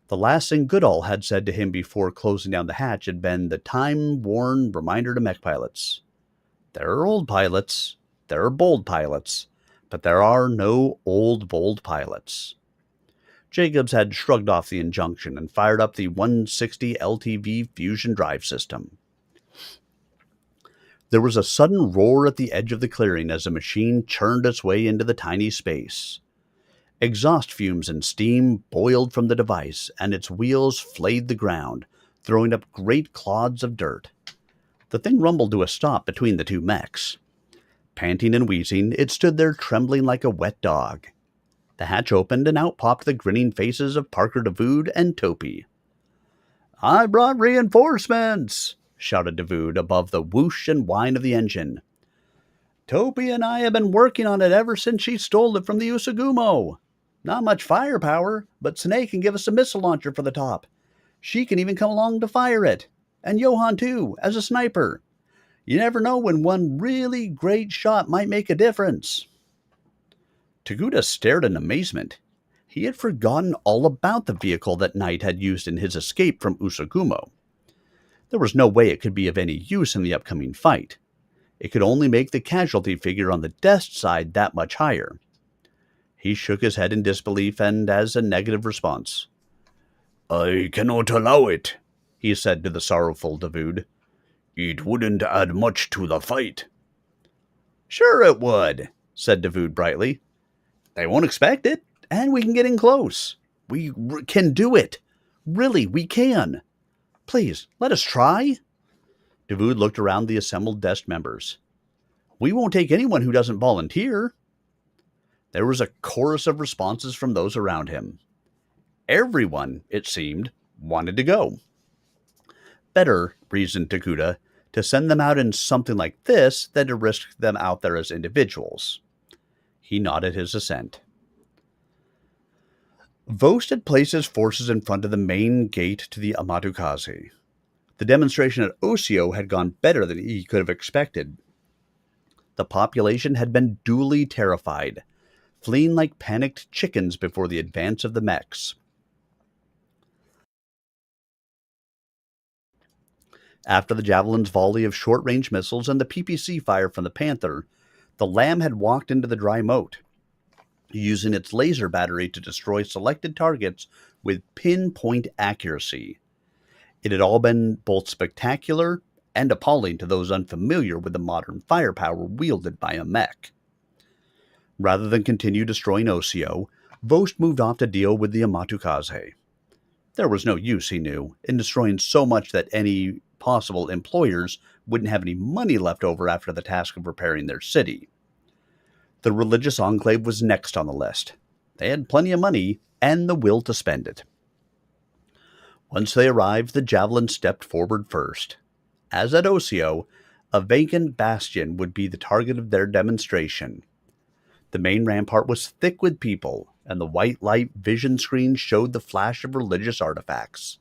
The last thing Goodall had said to him before closing down the hatch had been the time-worn reminder to mech pilots. There are old pilots, there are bold pilots, but there are no old, bold pilots. Jacobs had shrugged off the injunction and fired up the 160 LTV fusion drive system. There was a sudden roar at the edge of the clearing as the machine churned its way into the tiny space. Exhaust fumes and steam boiled from the device, and its wheels flayed the ground, throwing up great clods of dirt. The thing rumbled to a stop between the 2 mechs. Panting and wheezing, it stood there trembling like a wet dog. The hatch opened, and out popped the grinning faces of Parker Davoud and Topi. "I brought reinforcements!" shouted Davoud above the whoosh and whine of the engine. "Topi and I have been working on it ever since she stole it from the Usagumo. Not much firepower, but Sine can give us a missile launcher for the top. She can even come along to fire it. And Johan, too, as a sniper. You never know when one really great shot might make a difference." Taguda stared in amazement. He had forgotten all about the vehicle that Knight had used in his escape from Usagumo. There was no way it could be of any use in the upcoming fight. It could only make the casualty figure on the Dest side that much higher. He shook his head in disbelief and as a negative response. "I cannot allow it," he said to the sorrowful Davoud. "It wouldn't add much to the fight." "Sure it would," said Davoud brightly. "They won't expect it, and we can get in close. We can do it. Really, we can. Please, let us try." Davoud looked around the assembled Dest members. "We won't take anyone who doesn't volunteer." There was a chorus of responses from those around him. Everyone, it seemed, wanted to go. Better, reasoned Takuda, to send them out in something like this than to risk them out there as individuals. He nodded his assent. Vost had placed his forces in front of the main gate to the Amatukaze. The demonstration at Osio had gone better than he could have expected. The population had been duly terrified, fleeing like panicked chickens before the advance of the mechs. After the Javelin's volley of short-range missiles and the PPC fire from the Panther, the Lamb had walked into the dry moat, using its laser battery to destroy selected targets with pinpoint accuracy. It had all been both spectacular and appalling to those unfamiliar with the modern firepower wielded by a mech. Rather than continue destroying Osio, Vost moved off to deal with the Amatukaze. There was no use, he knew, in destroying so much that any possible employers wouldn't have any money left over after the task of repairing their city. The religious enclave was next on the list. They had plenty of money and the will to spend it. Once they arrived, the Javelin stepped forward first. As at Osio, a vacant bastion would be the target of their demonstration. The main rampart was thick with people, and the white light vision screen showed the flash of religious artifacts.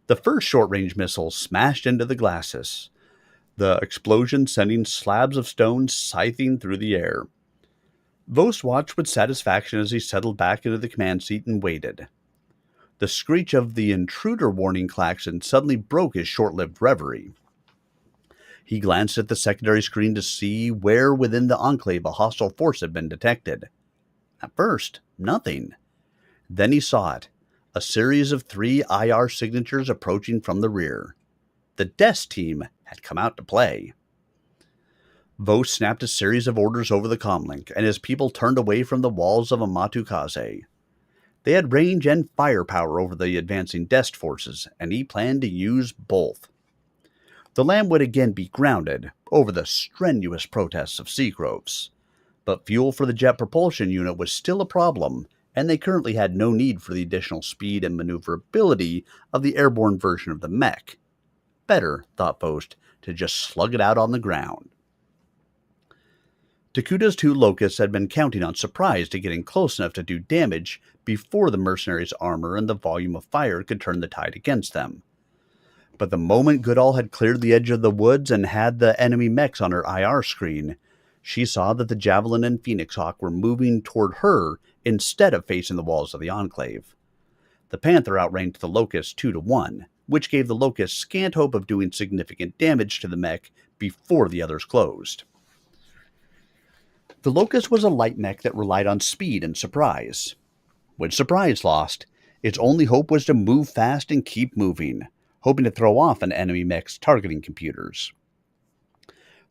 The first short-range missile smashed into the glacis, the explosion sending slabs of stone scything through the air. Vost watched with satisfaction as he settled back into the command seat and waited. The screech of the intruder warning klaxon suddenly broke his short-lived reverie. He glanced at the secondary screen to see where within the enclave a hostile force had been detected. At first, nothing. Then he saw it, a series of 3 IR signatures approaching from the rear. The desk team had come out to play. Vos snapped a series of orders over the comlink, and his people turned away from the walls of Amatukaze. They had range and firepower over the advancing Dest forces, and he planned to use both. The Lamb would again be grounded over the strenuous protests of Seagroves, but fuel for the jet propulsion unit was still a problem, and they currently had no need for the additional speed and maneuverability of the airborne version of the mech. Better, thought Post, to just slug it out on the ground. Takuta's 2 locusts had been counting on Surprise to getting close enough to do damage before the mercenaries' armor and the volume of fire could turn the tide against them. But the moment Goodall had cleared the edge of the woods and had the enemy mechs on her IR screen, she saw that the Javelin and Phoenix Hawk were moving toward her instead of facing the walls of the Enclave. The Panther outranked the Locust 2-1, which gave the Locust scant hope of doing significant damage to the mech before the others closed. The Locust was a light mech that relied on speed and surprise. When Surprise lost, its only hope was to move fast and keep moving, hoping to throw off an enemy mech's targeting computers.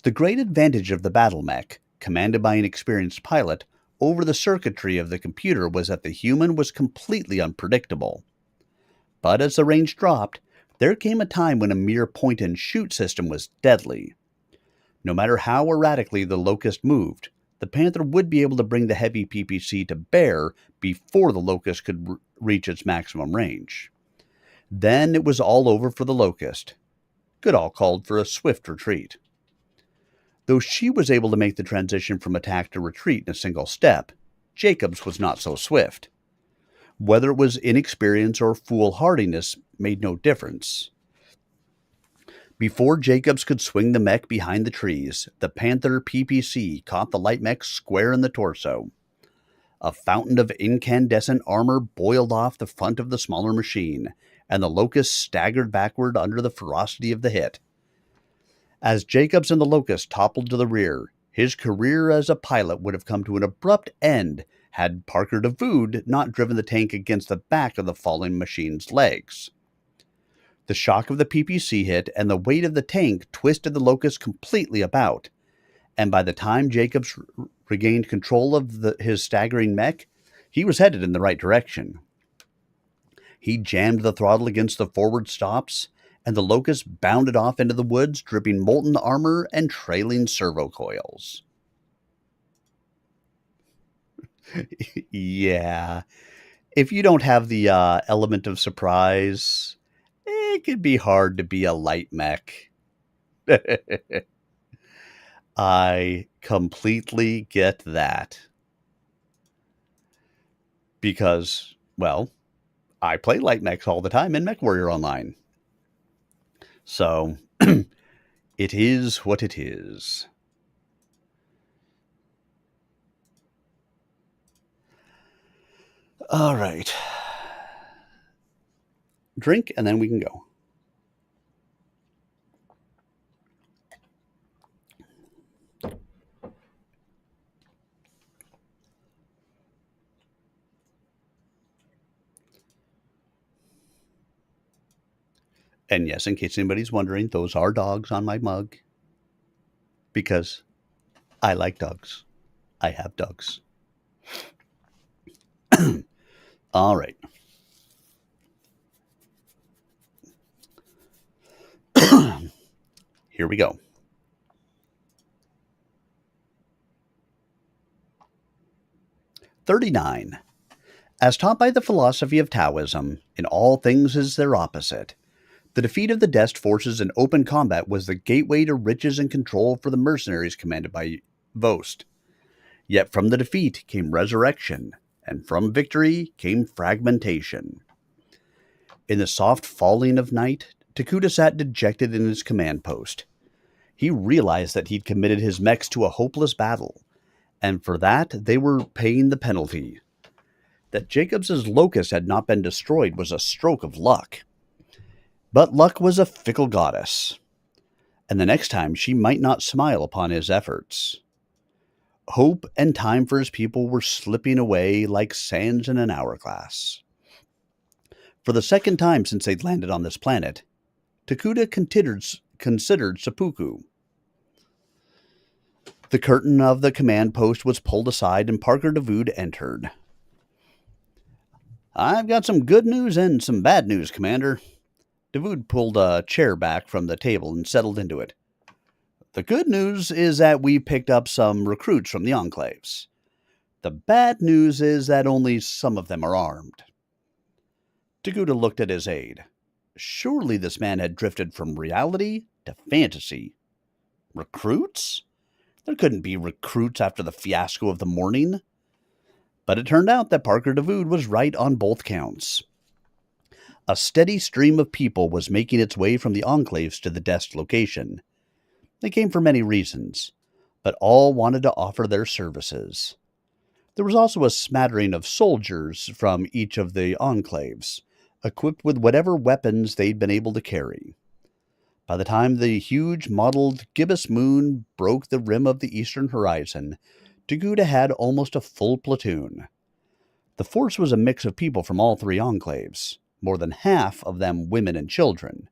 The great advantage of the battle mech, commanded by an experienced pilot, over the circuitry of the computer was that the human was completely unpredictable. But as the range dropped, there came a time when a mere point-and-shoot system was deadly. No matter how erratically the Locust moved, the Panther would be able to bring the heavy PPC to bear before the Locust could reach its maximum range. Then it was all over for the Locust. Goodall called for a swift retreat. Though she was able to make the transition from attack to retreat in a single step, Jacobs was not so swift. Whether it was inexperience or foolhardiness made no difference. Before Jacobs could swing the mech behind the trees, the Panther PPC caught the light mech square in the torso. A fountain of incandescent armor boiled off the front of the smaller machine, and the Locust staggered backward under the ferocity of the hit. As Jacobs and the Locust toppled to the rear, his career as a pilot would have come to an abrupt end had Parker DeVood not driven the tank against the back of the falling machine's legs. The shock of the PPC hit and the weight of the tank twisted the Locust completely about, and by the time Jacobs regained control of his staggering mech, he was headed in the right direction. He jammed the throttle against the forward stops, and the Locust bounded off into the woods, dripping molten armor and trailing servo coils. Yeah, if you don't have the element of surprise, it could be hard to be a light mech. I completely get that. Because, well, I play light mechs all the time in MechWarrior Online. So, it is what it is. All right. Drink, and then we can go. And yes, in case anybody's wondering, those are dogs on my mug. Because I like dogs. I have dogs. All right. Here we go. "39. As taught by the philosophy of Taoism, in all things is their opposite. The defeat of the Dest forces in open combat was the gateway to riches and control for the mercenaries commanded by Vost. Yet from the defeat came resurrection, and from victory came fragmentation. In the soft falling of night, Takuta sat dejected in his command post. He realized that he'd committed his mechs to a hopeless battle, and for that they were paying the penalty. That Jacobs's locust had not been destroyed was a stroke of luck. But luck was a fickle goddess, and the next time she might not smile upon his efforts. Hope and time for his people were slipping away like sands in an hourglass. For the second time since they'd landed on this planet, Takuda considered seppuku. The curtain of the command post was pulled aside and Parker Davood entered. "I've got some good news and some bad news, Commander." Davood pulled a chair back from the table and settled into it. "The good news is that we picked up some recruits from the Enclaves. The bad news is that only some of them are armed." Takuda looked at his aide. Surely this man had drifted from reality to fantasy. Recruits? There couldn't be recruits after the fiasco of the morning. But it turned out that Parker Davood was right on both counts. A steady stream of people was making its way from the Enclaves to the Dest location. They came for many reasons, but all wanted to offer their services. There was also a smattering of soldiers from each of the Enclaves, equipped with whatever weapons they'd been able to carry. By the time the huge mottled gibbous moon broke the rim of the eastern horizon, Takuda had almost a full platoon. The force was a mix of people from all three Enclaves, more than half of them women and children.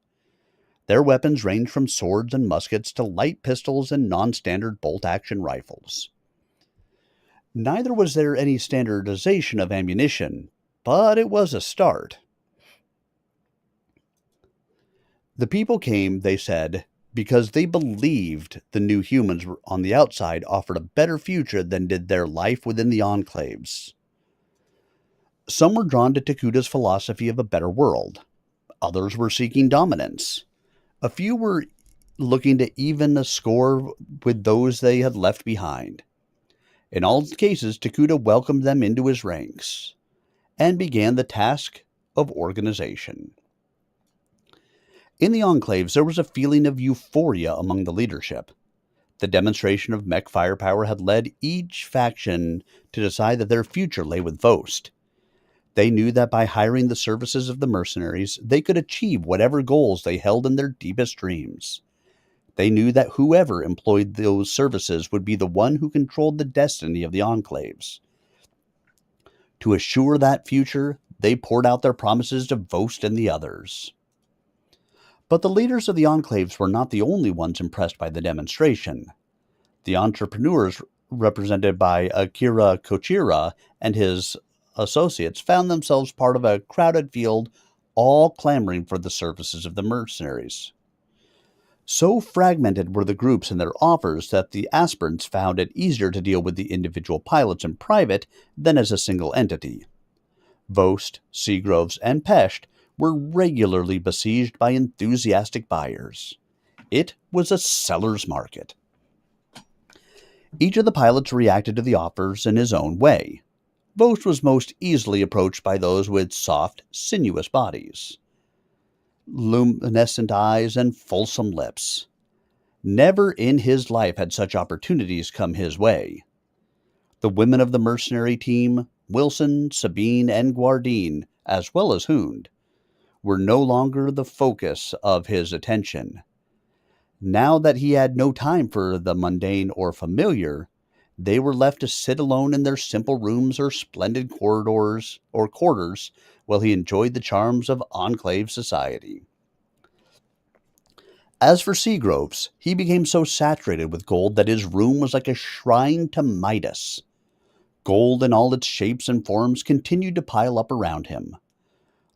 Their weapons ranged from swords and muskets to light pistols and non-standard bolt-action rifles. Neither was there any standardization of ammunition, but it was a start. The people came, they said, because they believed the new humans on the outside offered a better future than did their life within the Enclaves. Some were drawn to Takuda's philosophy of a better world. Others were seeking dominance. A few were looking to even a score with those they had left behind. In all cases, Takuda welcomed them into his ranks and began the task of organization. In the Enclaves, there was a feeling of euphoria among the leadership. The demonstration of mech firepower had led each faction to decide that their future lay with Vost. They knew that by hiring the services of the mercenaries, they could achieve whatever goals they held in their deepest dreams. They knew that whoever employed those services would be the one who controlled the destiny of the Enclaves. To assure that future, they poured out their promises to Vost and the others. But the leaders of the Enclaves were not the only ones impressed by the demonstration. The entrepreneurs, represented by Akira Kochira and his associates, found themselves part of a crowded field, all clamoring for the services of the mercenaries. So fragmented were the groups and their offers that the aspirants found it easier to deal with the individual pilots in private than as a single entity. Vost, Seagroves, and Pesht were regularly besieged by enthusiastic buyers. It was a seller's market. Each of the pilots reacted to the offers in his own way. Vost was most easily approached by those with soft, sinuous bodies, luminescent eyes, and fulsome lips. Never in his life had such opportunities come his way. The women of the mercenary team, Wilson, Sabine, and Guardine, as well as Hund, were no longer the focus of his attention. Now that he had no time for the mundane or familiar, they were left to sit alone in their simple rooms or splendid quarters while he enjoyed the charms of Enclave society. As for Seagroves, he became so saturated with gold that his room was like a shrine to Midas. Gold in all its shapes and forms continued to pile up around him.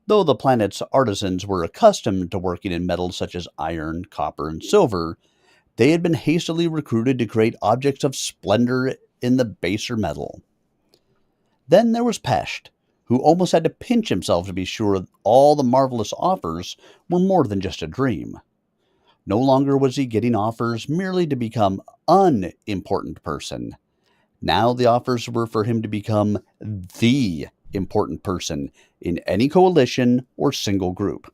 Though the planet's artisans were accustomed to working in metals such as iron, copper, and silver, they had been hastily recruited to create objects of splendor in the baser metal. Then there was Pesht, who almost had to pinch himself to be sure all the marvelous offers were more than just a dream. No longer was he getting offers merely to become an important person. Now the offers were for him to become the important person in any coalition or single group.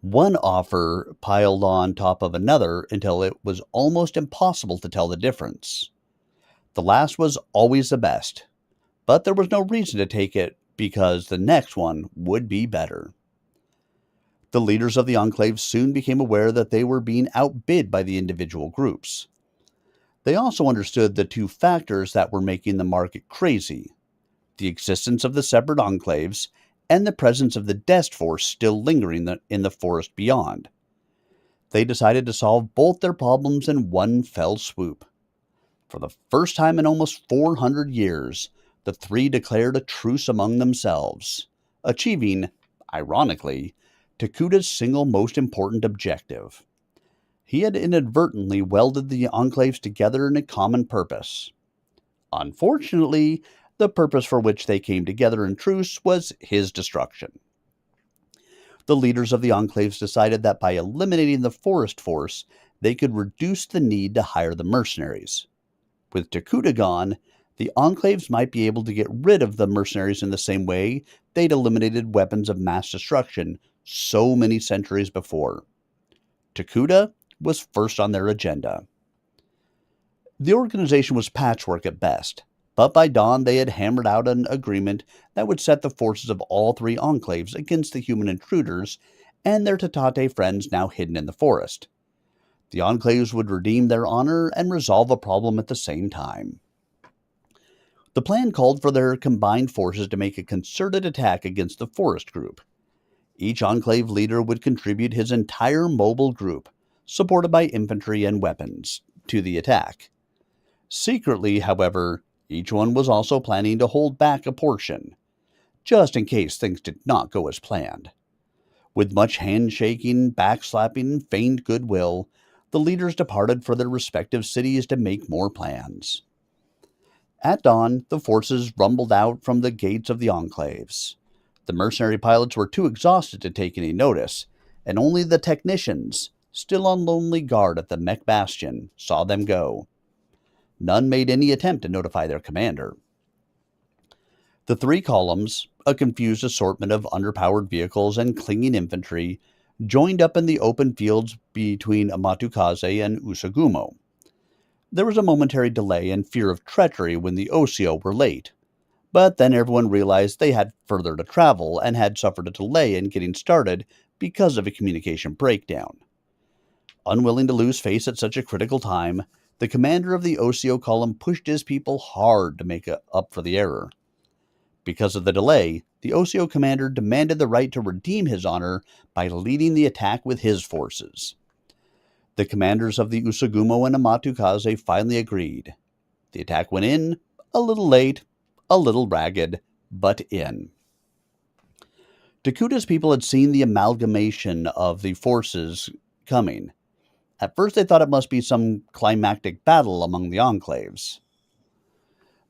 One offer piled on top of another until it was almost impossible to tell the difference. The last was always the best, but there was no reason to take it because the next one would be better. The leaders of the Enclave soon became aware that they were being outbid by the individual groups. They also understood the two factors that were making the market crazy: the existence of the separate enclaves and the presence of the Dest Force still lingering in the forest beyond. They decided to solve both their problems in one fell swoop. For the first time in almost 400 years, the three declared a truce among themselves, achieving, ironically, Takuta's single most important objective. He had inadvertently welded the enclaves together in a common purpose. Unfortunately, the purpose for which they came together in truce was his destruction. The leaders of the enclaves decided that by eliminating the forest force, they could reduce the need to hire the mercenaries. With Takuta gone, the enclaves might be able to get rid of the mercenaries in the same way they'd eliminated weapons of mass destruction so many centuries before. Takuta was first on their agenda. The organization was patchwork at best, but by dawn they had hammered out an agreement that would set the forces of all three enclaves against the human intruders and their Tatate friends now hidden in the forest. The enclaves would redeem their honor and resolve a problem at the same time. The plan called for their combined forces to make a concerted attack against the forest group. Each enclave leader would contribute his entire mobile group, supported by infantry and weapons, to the attack. Secretly, however, each one was also planning to hold back a portion, just in case things did not go as planned. With much handshaking, backslapping, and feigned goodwill, the leaders departed for their respective cities to make more plans. At dawn, the forces rumbled out from the gates of the enclaves. The mercenary pilots were too exhausted to take any notice, and only the technicians, still on lonely guard at the Mech Bastion, saw them go. None made any attempt to notify their commander. The three columns, a confused assortment of underpowered vehicles and clinging infantry, joined up in the open fields between Amatukaze and Usagumo. There was a momentary delay and fear of treachery when the Osio were late, but then everyone realized they had further to travel and had suffered a delay in getting started because of a communication breakdown. Unwilling to lose face at such a critical time, the commander of the Osio column pushed his people hard to make up for the error. Because of the delay, the Osio commander demanded the right to redeem his honor by leading the attack with his forces. The commanders of the Usagumo and Amatukaze finally agreed. The attack went in, a little late, a little ragged, but in. Takuta's people had seen the amalgamation of the forces coming. At first they thought it must be some climactic battle among the enclaves.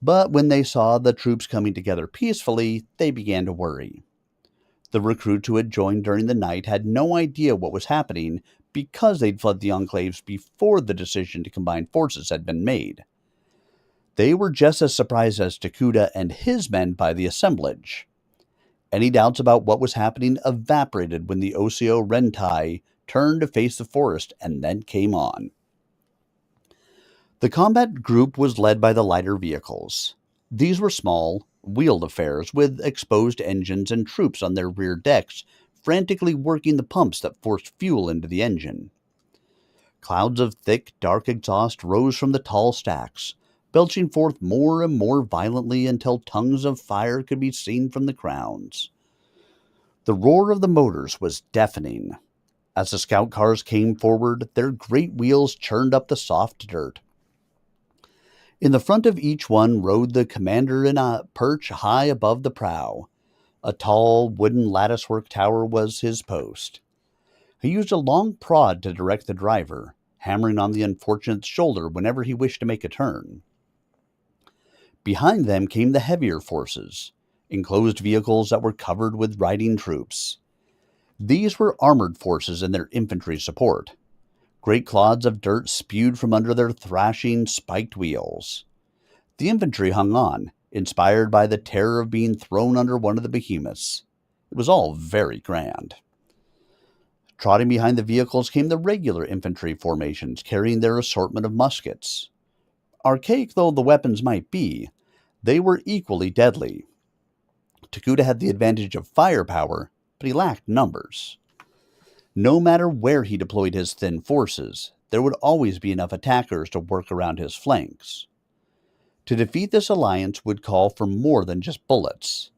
But when they saw the troops coming together peacefully, they began to worry. The recruits who had joined during the night had no idea what was happening because they'd fled the enclaves before the decision to combine forces had been made. They were just as surprised as Takuta and his men by the assemblage. Any doubts about what was happening evaporated when the Osio Rentai turned to face the forest and then came on. The combat group was led by the lighter vehicles. These were small, wheeled affairs with exposed engines and troops on their rear decks frantically working the pumps that forced fuel into the engine. Clouds of thick, dark exhaust rose from the tall stacks, belching forth more and more violently until tongues of fire could be seen from the crowns. The roar of the motors was deafening. As the scout cars came forward, their great wheels churned up the soft dirt. In the front of each one rode the commander in a perch high above the prow. A tall, wooden latticework tower was his post. He used a long prod to direct the driver, hammering on the unfortunate's shoulder whenever he wished to make a turn. Behind them came the heavier forces, enclosed vehicles that were covered with riding troops. These were armored forces and their infantry support. Great clods of dirt spewed from under their thrashing, spiked wheels. The infantry hung on, inspired by the terror of being thrown under one of the behemoths. It was all very grand. Trotting behind the vehicles came the regular infantry formations carrying their assortment of muskets. Archaic though the weapons might be, They were equally deadly. Takuta had the advantage of firepower, but he lacked numbers. No matter where he deployed his thin forces, there would always be enough attackers to work around his flanks. To defeat this alliance would call for more than just bullets.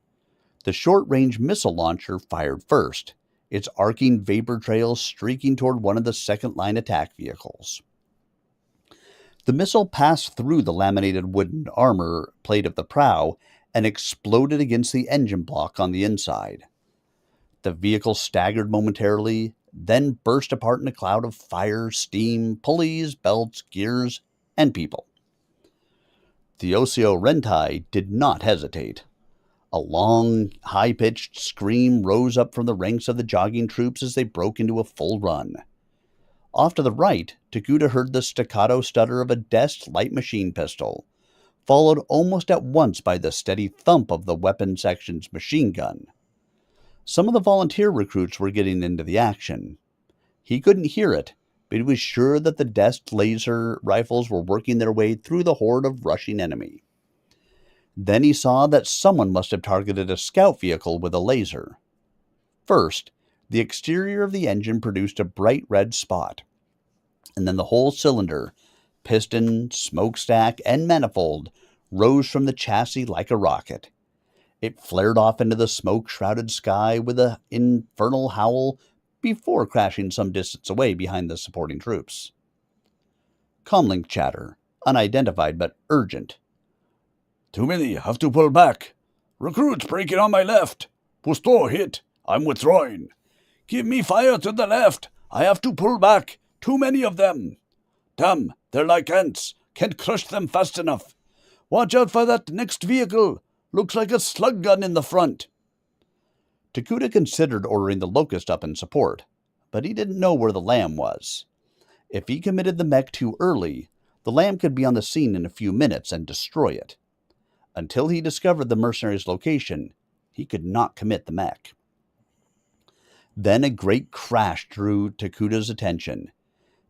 The short-range missile launcher fired first, its arcing vapor trails streaking toward one of the second-line attack vehicles. The missile passed through the laminated wooden armor plate of the prow and exploded against the engine block on the inside. The vehicle staggered momentarily, then burst apart in a cloud of fire, steam, pulleys, belts, gears, and people. The Osio Rentai did not hesitate. A long, high-pitched scream rose up from the ranks of the jogging troops as they broke into a full run. Off to the right, Takuta heard the staccato stutter of a Dest light machine pistol, followed almost at once by the steady thump of the weapons section's machine gun. Some of the volunteer recruits were getting into the action. He couldn't hear it, but he was sure that the Dest laser rifles were working their way through the horde of rushing enemy. Then he saw that someone must have targeted a scout vehicle with a laser. First, the exterior of the engine produced a bright red spot, and then the whole cylinder, piston, smokestack, and manifold rose from the chassis like a rocket. It flared off into the smoke-shrouded sky with an infernal howl before crashing some distance away behind the supporting troops. Comlink chatter, unidentified but urgent. Too many, have to pull back. Recruits breaking on my left. Pusto hit, I'm withdrawing. Give me fire to the left, I have to pull back. Too many of them. Damn, they're like ants, can't crush them fast enough. Watch out for that next vehicle. Looks like a slug gun in the front. Takuta considered ordering the Locust up in support, but he didn't know where the Lamb was. If he committed the mech too early, the Lamb could be on the scene in a few minutes and destroy it. Until he discovered the mercenary's location, he could not commit the mech. Then a great crash drew Takuta's attention.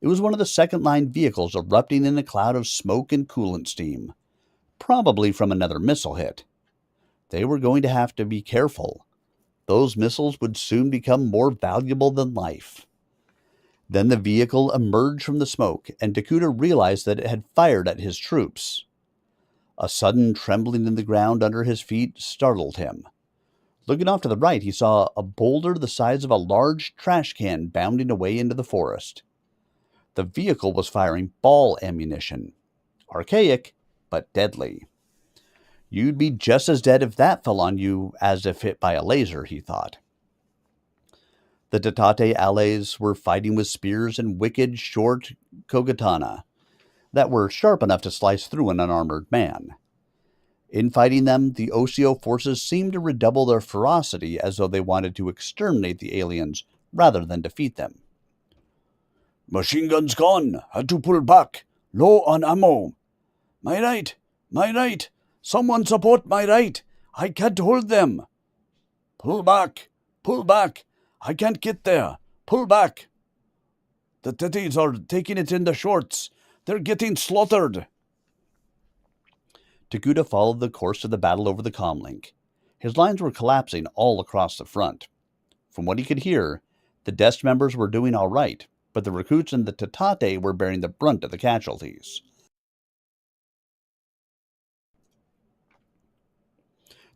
It was one of the second-line vehicles erupting in a cloud of smoke and coolant steam, probably from another missile hit. They were going to have to be careful. Those missiles would soon become more valuable than life. Then the vehicle emerged from the smoke, and Takuta realized that it had fired at his troops. A sudden trembling in the ground under his feet startled him. Looking off to the right, he saw a boulder the size of a large trash can bounding away into the forest. The vehicle was firing ball ammunition. Archaic, but deadly. You'd be just as dead if that fell on you as if hit by a laser, he thought. The Tatate allies were fighting with spears and wicked, short kogatana that were sharp enough to slice through an unarmored man. In fighting them, the Osio forces seemed to redouble their ferocity as though they wanted to exterminate the aliens rather than defeat them. Machine gun's gone, had to pull back. Low on ammo. My right. Someone support my right. I can't hold them. Pull back. I can't get there. Pull back. The titties are taking it in the shorts. They're getting slaughtered. Takuta followed the course of the battle over the comlink. His lines were collapsing all across the front. From what he could hear, the Dest members were doing all right, but the recruits and the Tatate were bearing the brunt of the casualties.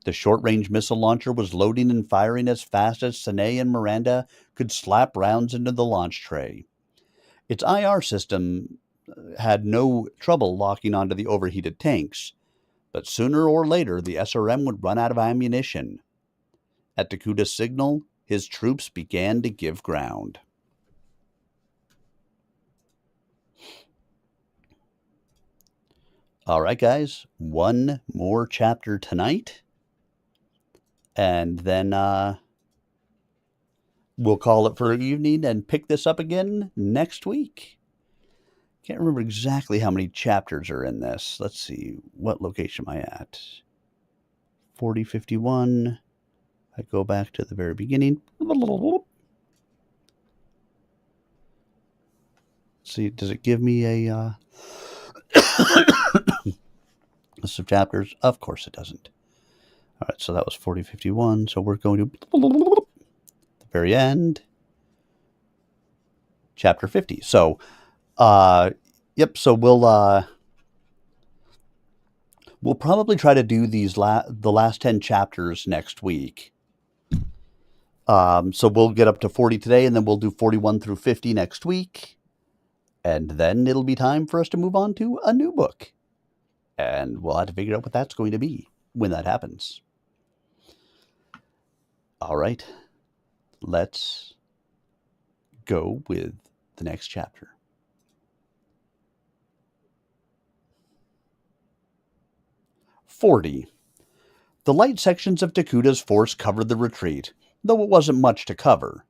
The short-range missile launcher was loading and firing as fast as Sine and Miranda could slap rounds into the launch tray. Its IR system had no trouble locking onto the overheated tanks, but sooner or later the SRM would run out of ammunition. At Takuta's signal, his troops began to give ground. All right, guys, one more chapter tonight, and then we'll call it for an evening and pick this up again next week. Can't remember exactly how many chapters are in this. Let's see, what location am I at? 4051. I go back to the very beginning. See, does it give me a List of chapters? Of course it doesn't. All right, so that was 4051. So we're going to the very end. Chapter 50. So, yep. So we'll probably try to do these the last 10 chapters next week. So we'll get up to 40 today, and then we'll do 41 through 50 next week. And then it'll be time for us to move on to a new book. And we'll have to figure out what that's going to be when that happens. All right. Let's go with the next chapter. "40. The light sections of Takuta's force covered the retreat, though it wasn't much to cover.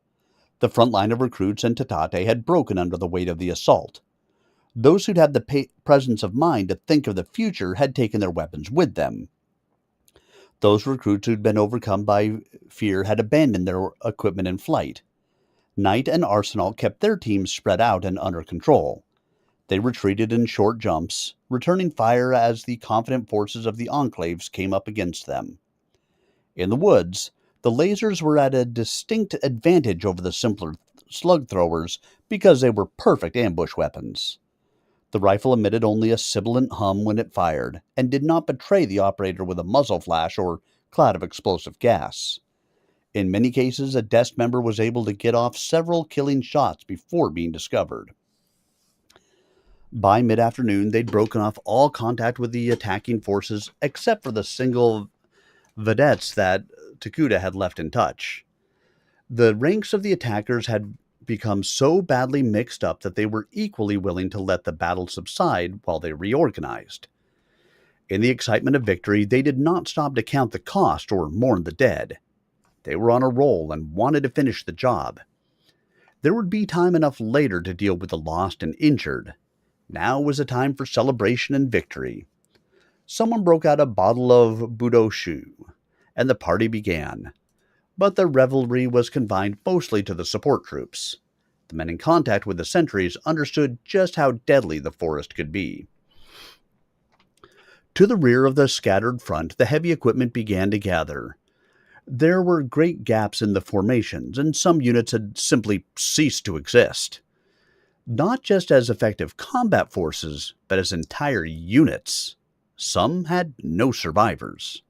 The front line of recruits and Tatate had broken under the weight of the assault. Those who'd had the presence of mind to think of the future had taken their weapons with them. Those recruits who'd been overcome by fear had abandoned their equipment in flight. Knight and Arsenal kept their teams spread out and under control. They retreated in short jumps, returning fire as the confident forces of the enclaves came up against them. In the woods, the lasers were at a distinct advantage over the simpler slug throwers because they were perfect ambush weapons. The rifle emitted only a sibilant hum when it fired, and did not betray the operator with a muzzle flash or cloud of explosive gas. In many cases, a desk member was able to get off several killing shots before being discovered. By mid-afternoon, they'd broken off all contact with the attacking forces except for the single vedettes that Takuta had left in touch. The ranks of the attackers had become so badly mixed up that they were equally willing to let the battle subside while they reorganized. In the excitement of victory, they did not stop to count the cost or mourn the dead. They were on a roll and wanted to finish the job. There would be time enough later to deal with the lost and injured. Now was a time for celebration and victory. Someone broke out a bottle of Budoshu, and the party began. But the revelry was confined mostly to the support troops. The men in contact with the sentries understood just how deadly the forest could be. To the rear of the scattered front, the heavy equipment began to gather. There were great gaps in the formations, and some units had simply ceased to exist. Not just as effective combat forces, but as entire units. Some had no survivors.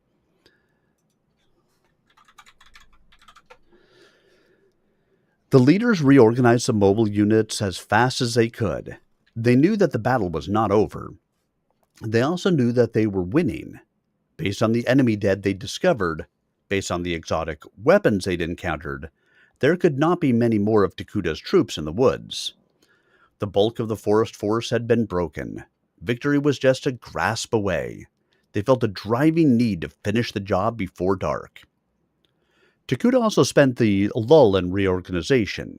The leaders reorganized the mobile units as fast as they could. They knew that the battle was not over. They also knew that they were winning. Based on the enemy dead they'd discovered, based on the exotic weapons they'd encountered, there could not be many more of Takuta's troops in the woods. The bulk of the forest force had been broken. Victory was just a grasp away. They felt a driving need to finish the job before dark. Takuta also spent the lull in reorganization.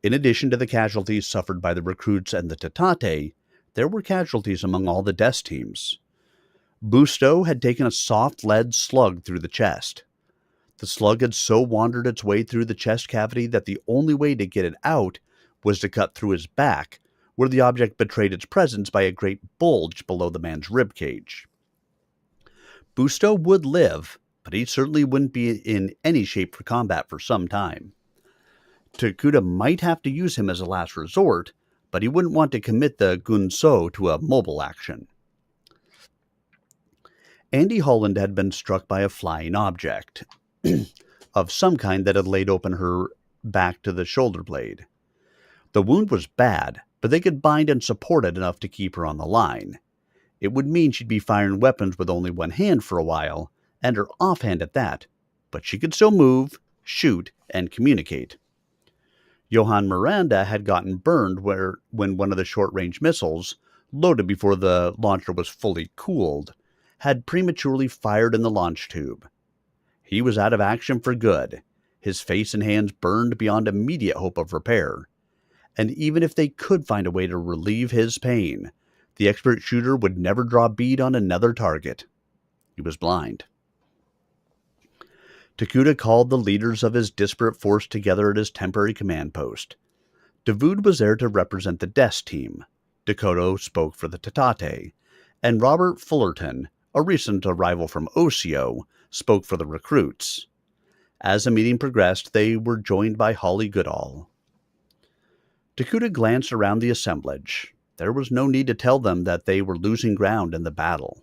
In addition to the casualties suffered by the recruits and the Tatate, there were casualties among all the desk teams. Busto had taken a soft lead slug through the chest. The slug had so wandered its way through the chest cavity that the only way to get it out was to cut through his back, where the object betrayed its presence by a great bulge below the man's ribcage. Busto would live, but he certainly wouldn't be in any shape for combat for some time. Takuta might have to use him as a last resort, but he wouldn't want to commit the Gunso to a mobile action. Andy Holland had been struck by a flying object of some kind that had laid open her back to the shoulder blade. The wound was bad, but they could bind and support it enough to keep her on the line. It would mean she'd be firing weapons with only one hand for a while, and her offhand at that, but she could still move, shoot, and communicate. Johan Miranda had gotten burned when one of the short-range missiles, loaded before the launcher was fully cooled, had prematurely fired in the launch tube. He was out of action for good. His face and hands burned beyond immediate hope of repair. And even if they could find a way to relieve his pain, the expert shooter would never draw bead on another target. He was blind. Takuta called the leaders of his disparate force together at his temporary command post. Davood was there to represent the desk team. Dakota spoke for the Tatate, and Robert Fullerton a recent arrival from Osio, spoke for the recruits. As the meeting progressed, they were joined by Holly Goodall. Takuda glanced around the assemblage. There was no need to tell them that they were losing ground in the battle.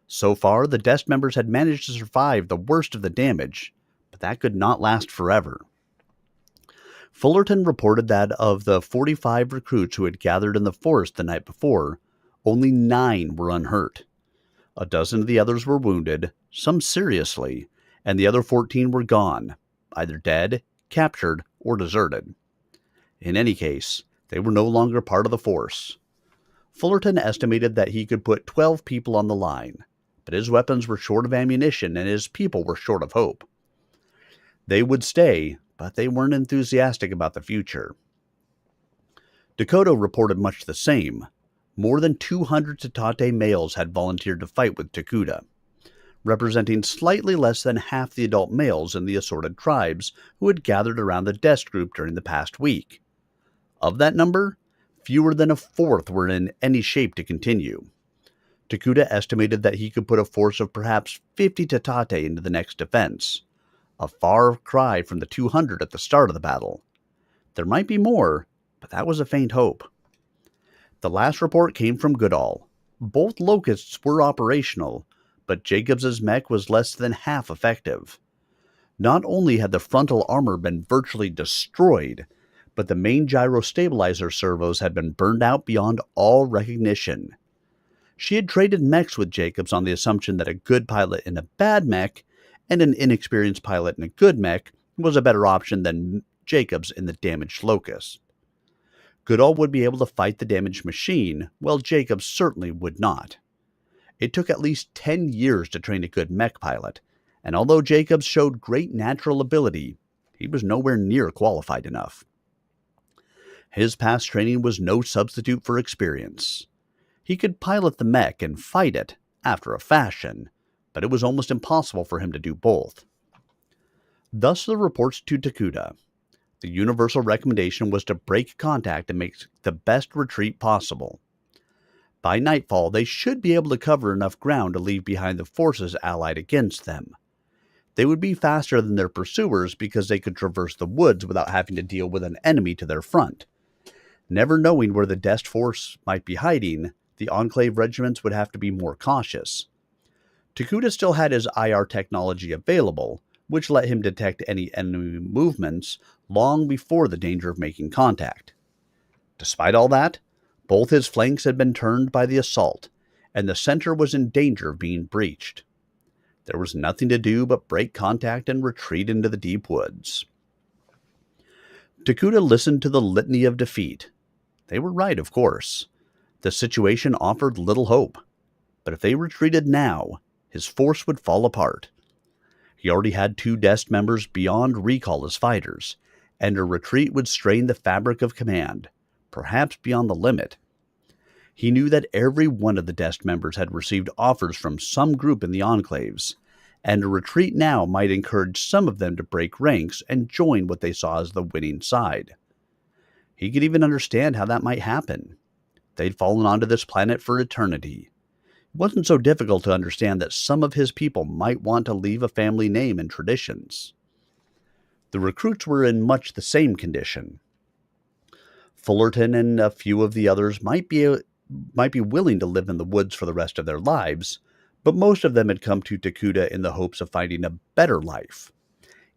So far, the Dest members had managed to survive the worst of the damage, but that could not last forever. Fullerton reported that of the 45 recruits who had gathered in the forest the night before, only 9 were unhurt. A dozen of the others were wounded, some seriously, and the other 14 were gone, either dead, captured, or deserted. In any case, they were no longer part of the force. Fullerton estimated that he could put 12 people on the line, but his weapons were short of ammunition and his people were short of hope. They would stay, but they weren't enthusiastic about the future. Dakota reported much the same. More than 200 Tatate males had volunteered to fight with Takuda, representing slightly less than half the adult males in the assorted tribes who had gathered around the Dest group during the past week. Of that number, fewer than a fourth were in any shape to continue. Takuda estimated that he could put a force of perhaps 50 Tatate into the next defense, a far cry from the 200 at the start of the battle. There might be more, but that was a faint hope. The last report came from Goodall. Both Locusts were operational, but Jacobs's mech was less than half effective. Not only had the frontal armor been virtually destroyed, but the main gyro stabilizer servos had been burned out beyond all recognition. She had traded mechs with Jacobs on the assumption that a good pilot in a bad mech and an inexperienced pilot in a good mech was a better option than Jacobs in the damaged Locust. Goodall would be able to fight the damaged machine, while Jacobs certainly would not. It took at least 10 years to train a good mech pilot, and although Jacobs showed great natural ability, he was nowhere near qualified enough. His past training was no substitute for experience. He could pilot the mech and fight it, after a fashion, but it was almost impossible for him to do both. Thus the reports to Takuda. The universal recommendation was to break contact and make the best retreat possible. By nightfall, they should be able to cover enough ground to leave behind the forces allied against them. They would be faster than their pursuers because they could traverse the woods without having to deal with an enemy to their front. Never knowing where the Dest force might be hiding, the Enclave regiments would have to be more cautious. Takuda still had his IR technology available, which let him detect any enemy movements long before the danger of making contact. Despite all that, both his flanks had been turned by the assault, and the center was in danger of being breached. There was nothing to do but break contact and retreat into the deep woods. Takuda listened to the litany of defeat. They were right, of course. The situation offered little hope. But if they retreated now, his force would fall apart. He already had 2 Dest members beyond recall as fighters, and a retreat would strain the fabric of command, perhaps beyond the limit. He knew that every one of the Dest members had received offers from some group in the Enclaves, and a retreat now might encourage some of them to break ranks and join what they saw as the winning side. He could even understand how that might happen. They'd fallen onto this planet for eternity. It wasn't so difficult to understand that some of his people might want to leave a family name and traditions. The recruits were in much the same condition. Fullerton and a few of the others might be willing to live in the woods for the rest of their lives, but most of them had come to Takuda in the hopes of finding a better life.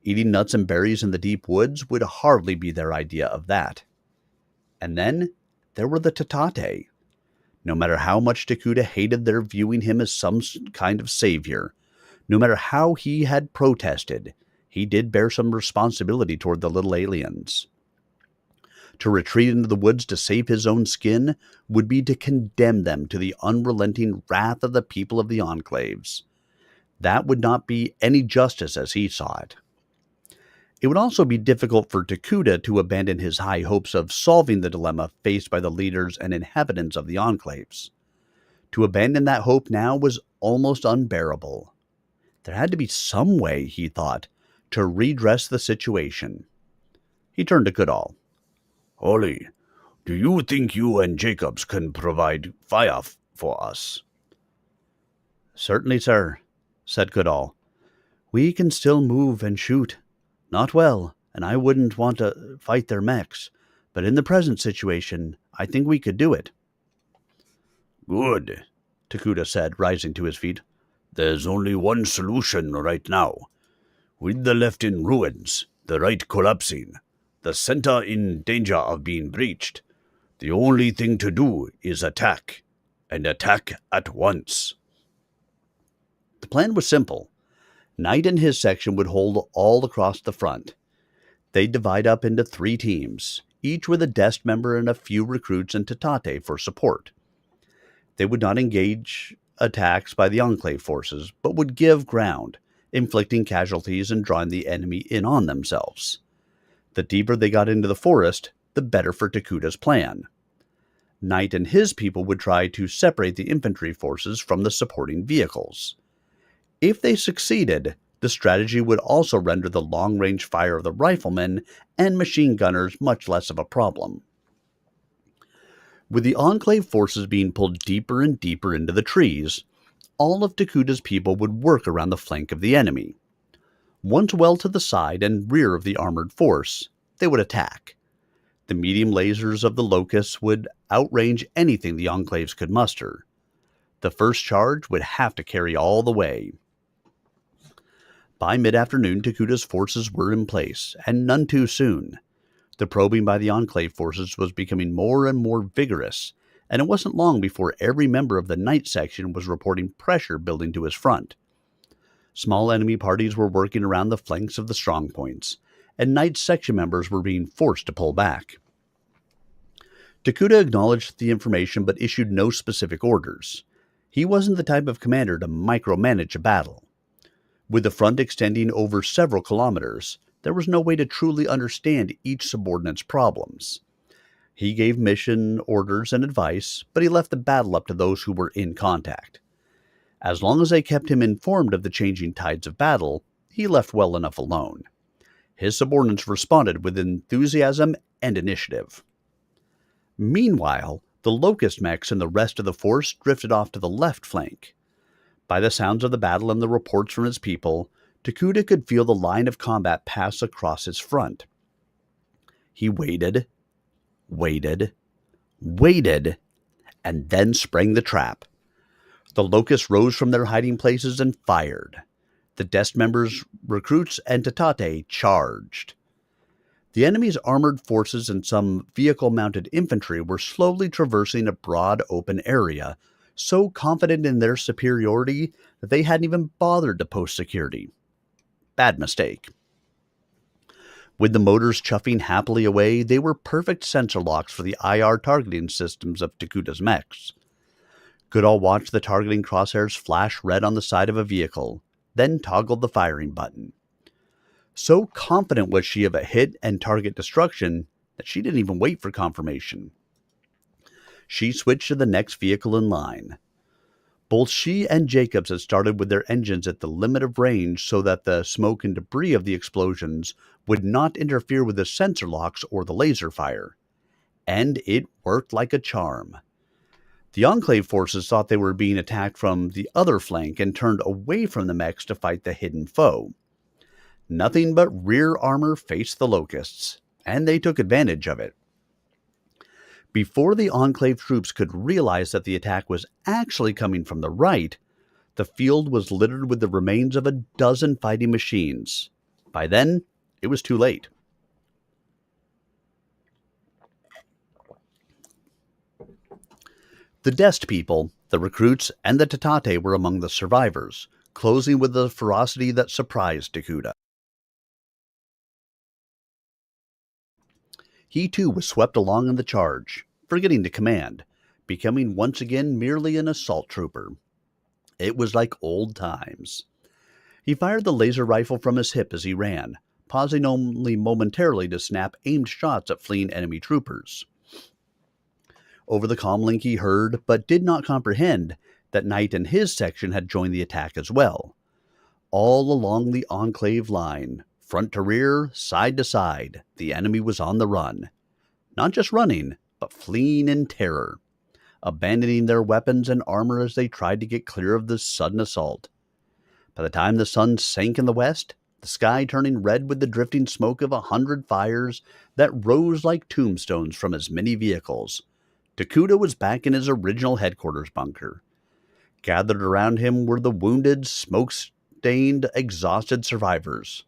Eating nuts and berries in the deep woods would hardly be their idea of that. And then there were the Tatate. No matter how much Takuda hated their viewing him as some kind of savior, no matter how he had protested, he did bear some responsibility toward the little aliens. To retreat into the woods to save his own skin would be to condemn them to the unrelenting wrath of the people of the Enclaves. That would not be any justice as he saw it. It would also be difficult for Takuda to abandon his high hopes of solving the dilemma faced by the leaders and inhabitants of the Enclaves. To abandon that hope now was almost unbearable. There had to be some way, he thought, to redress the situation. He turned to Goodall. Holly, do you think you and Jacobs can provide fire for us? Certainly, sir, said Goodall. We can still move and shoot. Not well, and I wouldn't want to fight their mechs, but in the present situation, I think we could do it. Good, Takuda said, rising to his feet. There's only one solution right now. With the left in ruins, the right collapsing, the center in danger of being breached, the only thing to do is attack, and attack at once. The plan was simple. Knight and his section would hold all across the front. They'd divide up into 3 teams, each with a Dest member and a few recruits and Tatate for support. They would not engage attacks by the Enclave forces, but would give ground, inflicting casualties and drawing the enemy in on themselves. The deeper they got into the forest, the better for Takuda's plan. Knight and his people would try to separate the infantry forces from the supporting vehicles. If they succeeded, the strategy would also render the long-range fire of the riflemen and machine gunners much less of a problem. With the Enclave forces being pulled deeper and deeper into the trees, all of Takuda's people would work around the flank of the enemy. Once well to the side and rear of the armored force, they would attack. The medium lasers of the Locusts would outrange anything the Enclaves could muster. The first charge would have to carry all the way. By mid-afternoon, Takuda's forces were in place, and none too soon. The probing by the Enclave forces was becoming more and more vigorous, and it wasn't long before every member of the Knight section was reporting pressure building to his front. Small enemy parties were working around the flanks of the strongpoints, and Knight's section members were being forced to pull back. Takuda acknowledged the information but issued no specific orders. He wasn't the type of commander to micromanage a battle. With the front extending over several kilometers, there was no way to truly understand each subordinate's problems. He gave mission orders and advice, but he left the battle up to those who were in contact. As long as they kept him informed of the changing tides of battle, he left well enough alone. His subordinates responded with enthusiasm and initiative. Meanwhile, the Locust mechs and the rest of the force drifted off to the left flank. By the sounds of the battle and the reports from his people, Takuda could feel the line of combat pass across his front. He waited, and then sprang the trap. The Locusts rose from their hiding places and fired. The Dest members, recruits, and Tatate charged. The enemy's armored forces and some vehicle-mounted infantry were slowly traversing a broad open area, so confident in their superiority that they hadn't even bothered to post security. Bad mistake. With the motors chuffing happily away, they were perfect sensor locks for the IR targeting systems of Takuda's mechs. Goodall watched the targeting crosshairs flash red on the side of a vehicle, then toggled the firing button. So confident was she of a hit and target destruction that she didn't even wait for confirmation. She switched to the next vehicle in line. Both she and Jacobs had started with their engines at the limit of range so that the smoke and debris of the explosions would not interfere with the sensor locks or the laser fire. And it worked like a charm. The Enclave forces thought they were being attacked from the other flank and turned away from the mechs to fight the hidden foe. Nothing but rear armor faced the Locusts, and they took advantage of it. Before the Enclave troops could realize that the attack was actually coming from the right, the field was littered with the remains of a dozen fighting machines. By then, it was too late. The Dest people, the recruits, and the Tatate were among the survivors, closing with a ferocity that surprised Takuda. He too was swept along in the charge, forgetting to command, becoming once again merely an assault trooper. It was like old times. He fired the laser rifle from his hip as he ran, pausing only momentarily to snap aimed shots at fleeing enemy troopers. Over the comlink he heard, but did not comprehend, that Knight and his section had joined the attack as well. All along the Enclave line, front to rear, side to side, the enemy was on the run. Not just running, but fleeing in terror. abandoning their weapons and armor as they tried to get clear of the sudden assault. By the time the sun sank in the west, the sky turning red with the drifting smoke of 100 fires that rose like tombstones from as many vehicles, Takuda was back in his original headquarters bunker. Gathered around him were the wounded, smoke-stained, exhausted survivors.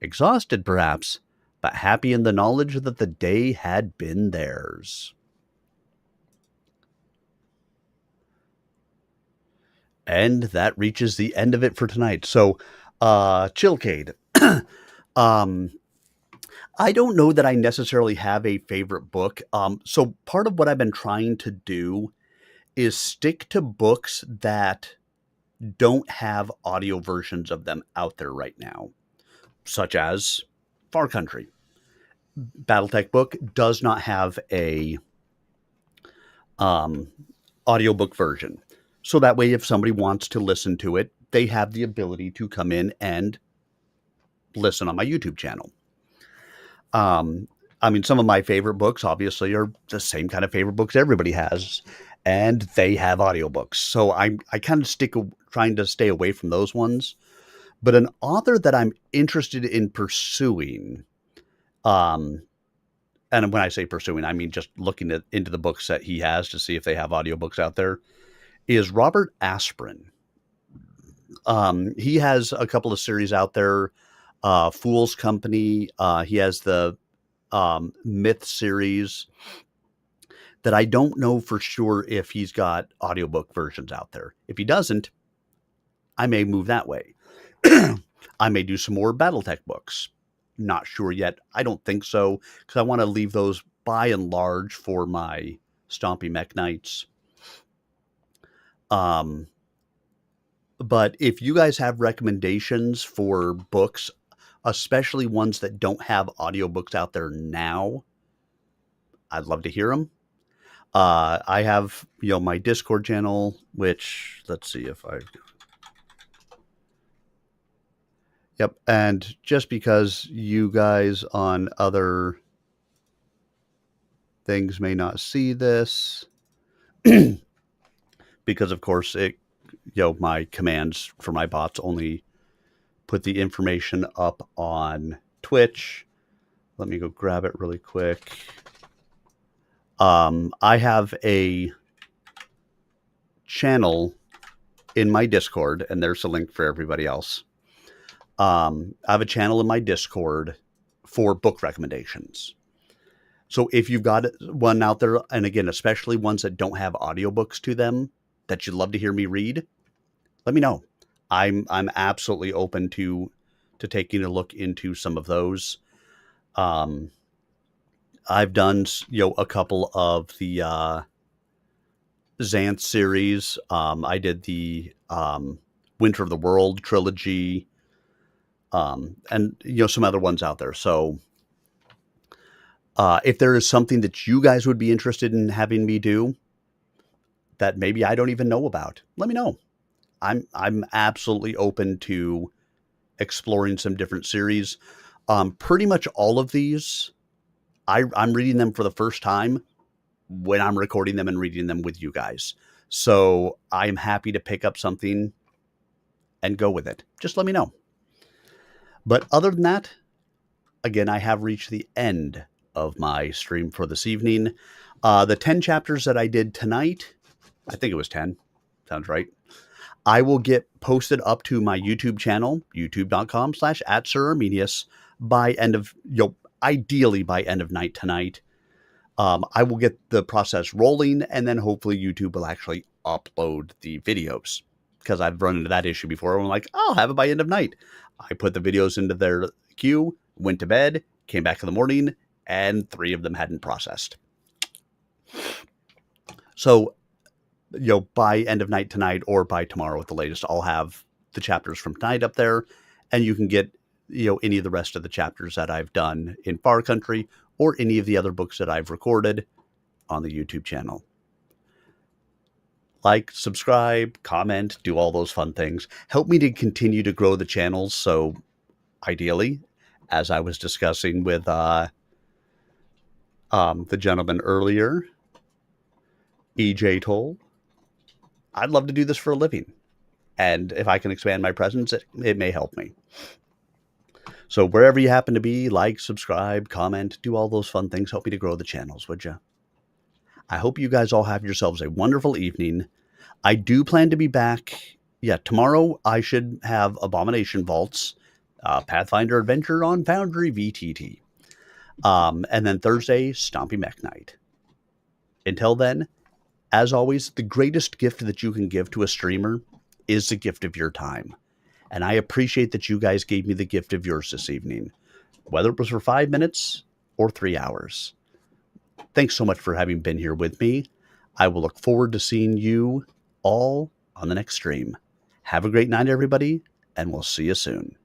Exhausted, perhaps, but happy in the knowledge that the day had been theirs. And that reaches the end of it for tonight. So, Chillcade. I don't know that I necessarily have a favorite book. So part of what I've been trying to do is stick to books that don't have audio versions of them out there right now, such as Far Country. Battletech book does not have a audiobook version. So that way, if somebody wants to listen to it, they have the ability to come in and listen on my YouTube channel. I mean, some of my favorite books, obviously, are the same kind of favorite books everybody has, and they have audiobooks. So I kind of trying to stay away from those ones. But an author that I'm interested in pursuing, and when I say pursuing, I mean just looking into the books that he has to see if they have audiobooks out there, is Robert Asprin. He has a couple of series out there. Fool's Company. He has the Myth series that I don't know for sure if he's got audiobook versions out there. If he doesn't, I may move that way. I may do some more Battletech books. Not sure yet. I don't think so, because I want to leave those by and large for my Stompy Mech Knights. But if you guys have recommendations for books, especially ones that don't have audiobooks out there now, I'd love to hear them. I have, my Discord channel, which, let's see if I... Yep, and just because you guys on other things may not see this, because of course my commands for my bots only put the information up on Twitch. Let me go grab it really quick. I have a channel in my Discord, and there's a link for everybody else. I have a channel in my Discord for book recommendations. So if you've got one out there, and again, especially ones that don't have audiobooks to them that you'd love to hear me read, let me know. I'm absolutely open to taking a look into some of those. I've done, a couple of the Xanth series. I did the Winter of the World trilogy, and some other ones out there. So if there is something that you guys would be interested in having me do that maybe I don't even know about, let me know. I'm absolutely open to exploring some different series. Pretty much all of these, I'm reading them for the first time when I'm recording them and reading them with you guys. So I'm happy to pick up something and go with it. Just let me know. But other than that, again, I have reached the end of my stream for this evening. The 10 chapters that I did tonight, I think it was 10. Sounds right. I will get posted up to my YouTube channel, youtube.com/@SirArminius, by end of, ideally by end of night tonight. I will get the process rolling, and then hopefully YouTube will actually upload the videos, because I've run into that issue before. I'm like, I'll have it by end of night. I put the videos into their queue, went to bed, came back in the morning, and 3 of them hadn't processed. So, by end of night tonight or by tomorrow at the latest, I'll have the chapters from tonight up there, and you can get, any of the rest of the chapters that I've done in Far Country or any of the other books that I've recorded on the YouTube channel. Like, subscribe, comment, do all those fun things. Help me to continue to grow the channel. So ideally, as I was discussing with the gentleman earlier, EJ Toll. I'd love to do this for a living. And if I can expand my presence, it may help me. So wherever you happen to be, like, subscribe, comment, do all those fun things. Help me to grow the channels, would you? I hope you guys all have yourselves a wonderful evening. I do plan to be back. Yeah, tomorrow I should have Abomination Vaults, Pathfinder Adventure on Foundry VTT. And then Thursday, Stompy Mech Night. Until then, as always, the greatest gift that you can give to a streamer is the gift of your time. And I appreciate that you guys gave me the gift of yours this evening, whether it was for 5 minutes or 3 hours. Thanks so much for having been here with me. I will look forward to seeing you all on the next stream. Have a great night, everybody, and we'll see you soon.